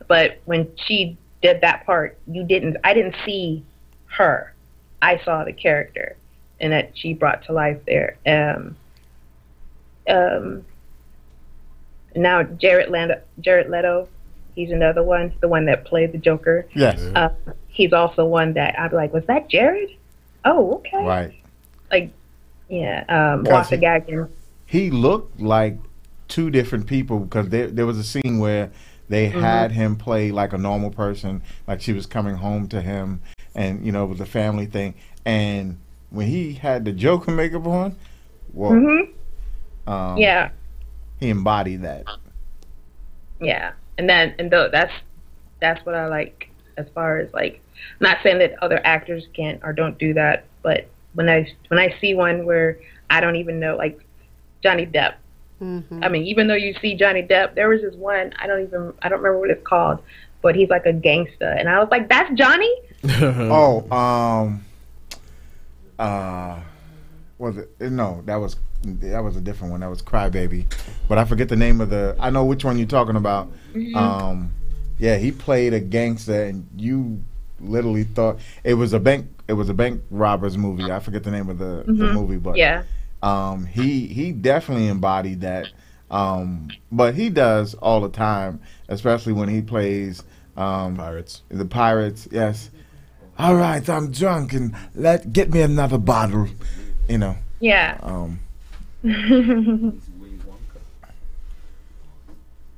But when she did that part, I didn't see her. I saw the character, and that she brought to life there. Now Jared Leto, he's another one, the one that played the Joker. Yes. He's also one that I'd be like, was that Jared? Oh, okay. Right. Like, yeah. Walter Gagnon. He looked like two different people, because there was a scene where they had him play like a normal person, like she was coming home to him, and it was a family thing. And when he had the Joker makeup on, whoa. Yeah. He embodied that. Yeah, that's what I like, as far as like, not saying that other actors can't or don't do that, but when I see one where I don't even know, like Johnny Depp. I mean, even though you see Johnny Depp, there was this one, I don't remember what it's called, but he's like a gangster, and I was like, that's Johnny? Was it? No, that was a different one. That was Crybaby, but I forget the name of the. I know which one you're talking about. Yeah, he played a gangster, and you literally thought it was a bank. It was a bank robbers movie. I forget the name of the movie, but yeah, he definitely embodied that. But he does all the time, especially when he plays Pirates. The Pirates, yes. All right, I'm drunk, and get me another bottle. Yeah.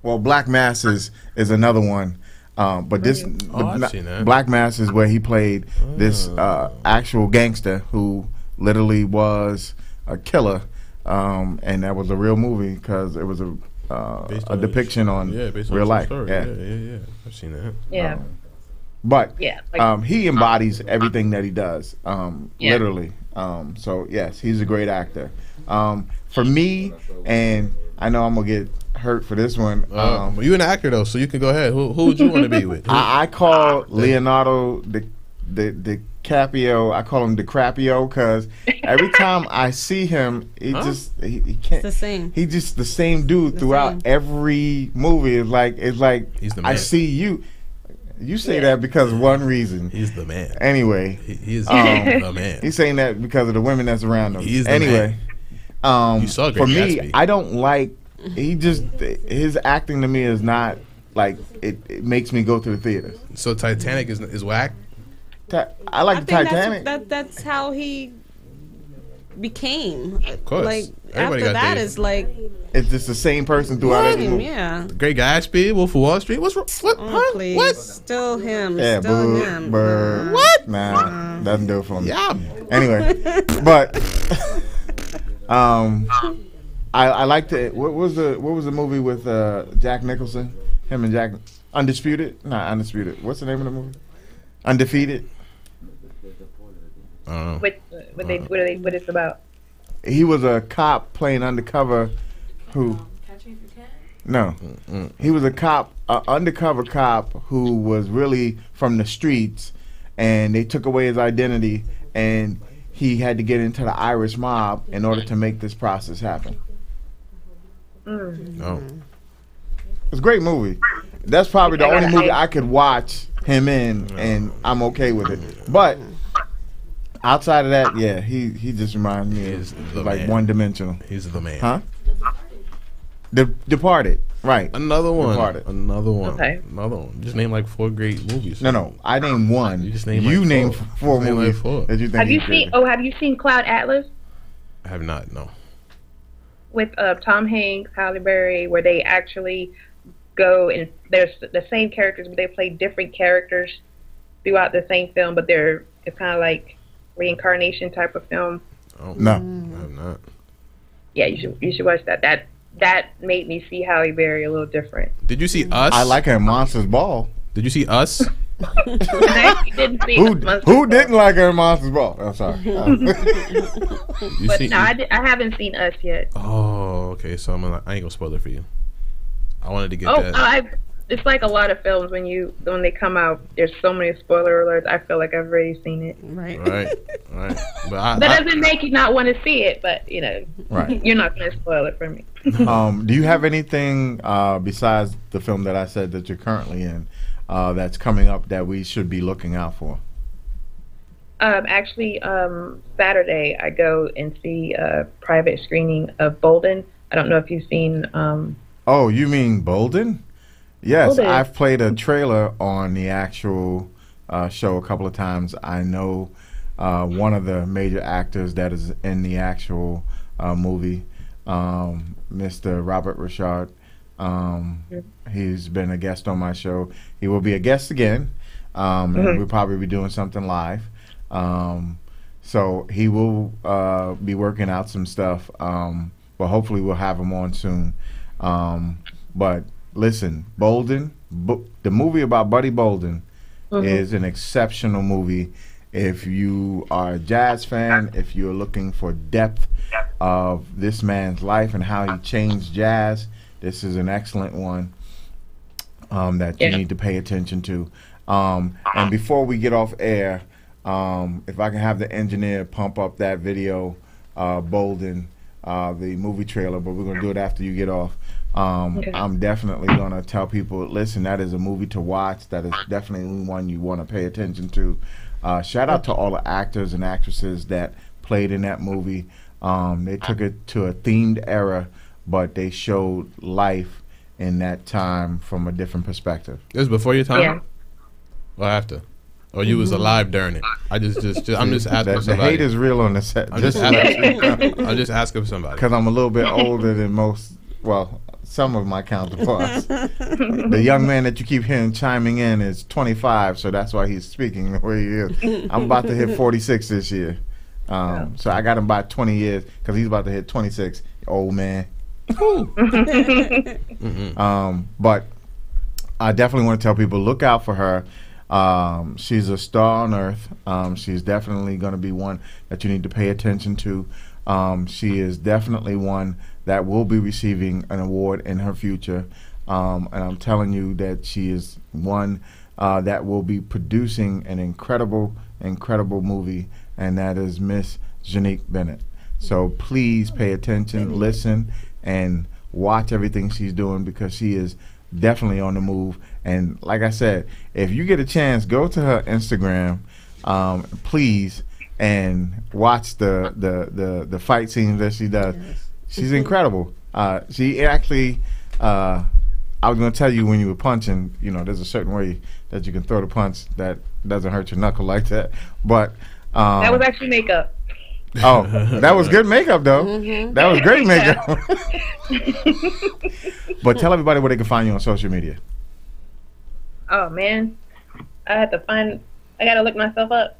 Well, Black Mass is another one, but this I've seen that. Black Mass is where he played this actual gangster who literally was a killer, and that was a real movie, because it was a depiction on based on real life. Story. Yeah, yeah. I've seen that. Yeah. But Yeah, like- he embodies everything that he does, Yeah. literally. So yes, he's a great actor. For me, and I know I'm gonna get hurt for this one. You an actor though, so you can go ahead. Who would you want to be with? I call Leonardo DiCaprio. I call him DiCaprio because every time I see him, he can't. the same. He just the same dude throughout every movie. It's like He's the I man. see you. You say that because of one reason. He's the man. Anyway, He is the man. He's saying that because of the women that's around him. He's the anyway. You saw Great for me, Gatsby. I don't like. His acting to me is not like it makes me go to the theaters. So Titanic is whack. I like the think Titanic. That's how he became. Of course. Like Everybody after got that their- is like It's just the same person throughout every movie. yeah. Great Gatsby, Wolf of Wall Street. What's wrong? What? Oh, please. What? Still him. Yeah, Still boo, him. brr. What? Nah, doesn't do it for me. Yeah. Anyway, but I like the what was the movie with Jack Nicholson? Him and Jack Undisputed? Not Undisputed. What's the name of the movie? Undefeated. What it's about? He was a cop playing undercover. Who? No, he was a cop, an undercover cop who was really from the streets, and they took away his identity, and he had to get into the Irish mob in order to make this process happen. No. It's a great movie. That's probably the only movie I could watch him in, and I'm okay with it. But outside of that, yeah, he just reminds me of like man. one dimensional. He's the man. Huh? Departed. Right. Another one. Departed. Another one. Okay. Another one. Just name like 4 great movies. No. I named one. You just named You like named 4. four Just named movies like 4. that you think Have you he's seen? good. Oh, have you seen Cloud Atlas I have not. No. with Tom Hanks, Halle Berry, where they actually go and there's the same characters, but they play different characters throughout the same film, but it's kind of like reincarnation type of film. Oh, No. I have not. Yeah, you should watch that. That made me see Halle Berry a little different. Did you see Us? I like her in Monsters Ball. Did you see Us? I actually didn't see Who Monsters didn't like her in Monsters Ball? I'm sorry. You But see? no, I haven't seen Us yet. Oh, okay. So I ain't gonna spoil it for you. I wanted to get Oh, that. it's like a lot of films when they come out. There's so many spoiler alerts. I feel like I've already seen it. Right. Right. But That doesn't make you not want to see it, but Right. you're not going to spoil it for me. Do you have anything besides the film that I said that you're currently in that's coming up that we should be looking out for? Actually, Saturday I go and see a private screening of Bolden. I don't know if you've seen. Oh, you mean Bolden? Yes, Bolden. I've played a trailer on the actual show a couple of times. I know one of the major actors that is in the actual movie, Mr. Robert Richard. He's been a guest on my show. He will be a guest again, and we'll probably be doing something live. So he will be working out some stuff, but hopefully we'll have him on soon. But listen, Bolden, the movie about Buddy Bolden is an exceptional movie. If you are a jazz fan, if you're looking for depth of this man's life and how he changed jazz, this is an excellent one that you need to pay attention to. And before we get off air, if I can have the engineer pump up that video, Bolden, the movie trailer, but we're going to do it after you get off. I'm definitely going to tell people, listen, that is a movie to watch. That is definitely one you want to pay attention to. Shout out to all the actors and actresses that played in that movie. They took it to a themed era, but they showed life in that time from a different perspective. It was before your time? Yeah. Or after? Or you was alive during it? I'm just asking The somebody. hate is real on the set. I'm just asking somebody. Because I'm a little bit older than most, well, some of my counterparts. The young man that you keep hearing chiming in is 25, so that's why he's speaking the way he is. I'm about to hit 46 this year. So I got him by 20 years because he's about to hit 26. Old man. But I definitely want to tell people, look out for her. She's a star on earth. She's definitely going to be one that you need to pay attention to. She is definitely one that will be receiving an award in her future. And I'm telling you that she is one that will be producing an incredible movie, and that is Miss Janique Bennett. So please pay attention, listen, and watch everything she's doing, because she is definitely on the move. And like I said, if you get a chance, go to her Instagram, please, and watch the fight scenes that she does. She's incredible. She actually, I was going to tell you when you were punching, there's a certain way that you can throw the punch that doesn't hurt your knuckle like that. But that was actually makeup. Oh, that was good makeup, though. That was great makeup. But tell everybody where they can find you on social media. Oh man, I gotta look myself up.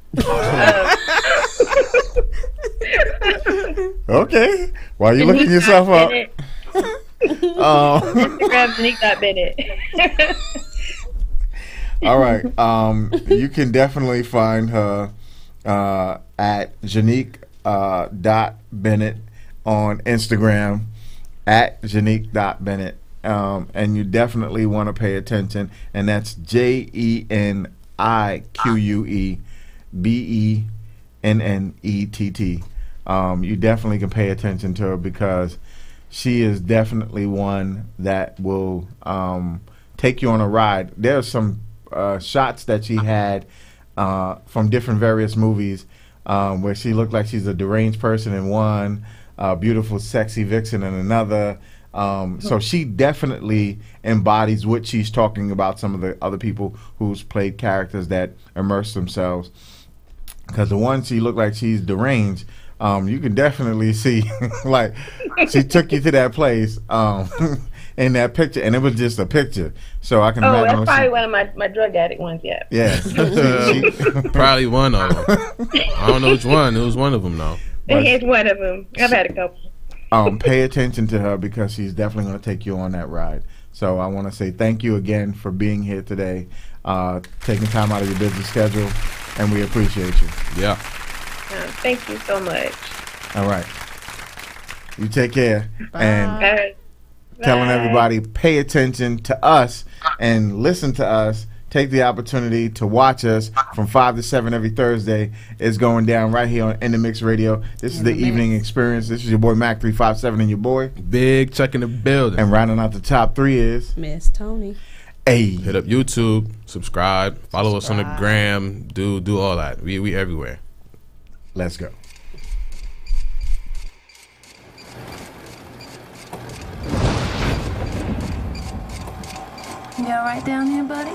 Okay, while you looking yourself up. Instagram Janique.Bennett. All right. You can definitely find her at Janique.Bennett on Instagram, at Janique.Bennett. And you definitely want to pay attention, and that's JENIQUEBENNETT. You definitely can pay attention to her, because she is definitely one that will take you on a ride. There's some shots that she had from different various movies where she looked like she's a deranged person in one, beautiful, sexy vixen in another. So she definitely embodies what she's talking about, some of the other people who's played characters that immerse themselves. Because the one she looked like she's deranged, you can definitely see, like, she took you to that place in that picture, and it was just a picture. So I can imagine. That's probably one of my drug addict ones, yeah. Yeah. Probably one of them. I don't know which one. It was one of them, though. It's one of them. I've had a couple. Pay attention to her, because she's definitely going to take you on that ride. So I want to say thank you again for being here today, taking time out of your busy schedule, and we appreciate you. Yeah. Thank you so much. All right. You take care. And telling everybody, pay attention to us and listen to us. Take the opportunity to watch us from 5 to 7 every Thursday. It's going down right here on In The Mix Radio. This is the Evening Experience. This is your boy Mac 357 and your boy Big Chuck in the building. And rounding out the top 3 is Miss Tony. Hey, hit up YouTube, subscribe, follow us on the gram, do all that. We everywhere. Let's go. You all right down here, buddy?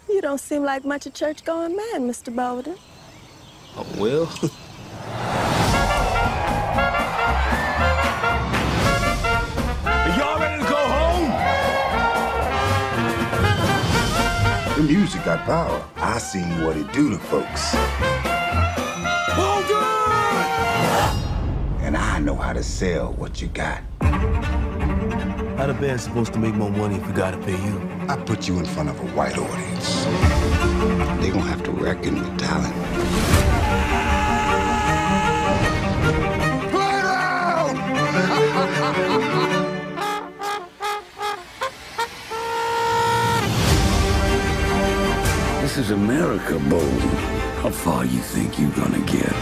You don't seem like much a church-going man, Mr. Bowden. Oh, well. Y'all ready to go home? The music got power. I seen what it do to folks. Hold on! And I know how to sell what you got. How the band's supposed to make more money if we gotta pay you? I put you in front of a white audience. They gonna have to reckon with talent. Play loud! This is America, Bolden. How far you think you're gonna get?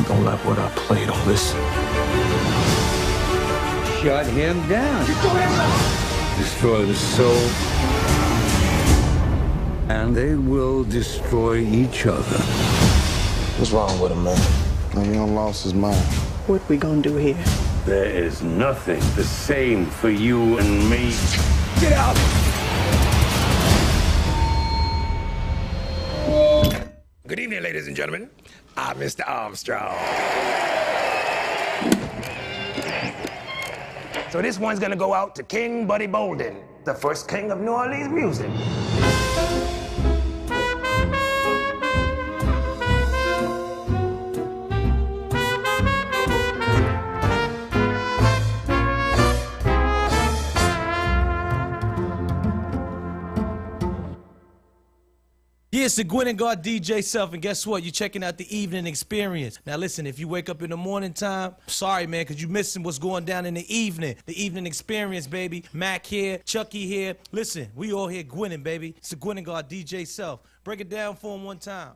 Don't like what I played all this. Shut him down. Destroy the soul. And they will destroy each other. What's wrong with him, man? He done lost his mind. What we gonna do here? There is nothing the same for you and me. Get out! Good evening, ladies and gentlemen. I'm Mr. Armstrong. So this one's gonna go out to King Buddy Bolden, the first king of New Orleans music. Yeah, it's the Gwen and God DJ Self, and guess what? You're checking out the Evening Experience. Now listen, if you wake up in the morning time, sorry man, because you're missing what's going down in the evening. The Evening Experience, baby. Mac here, Chucky here. Listen, we all here Gwenning, baby. It's the Gwen and God DJ Self. Break it down for him one time.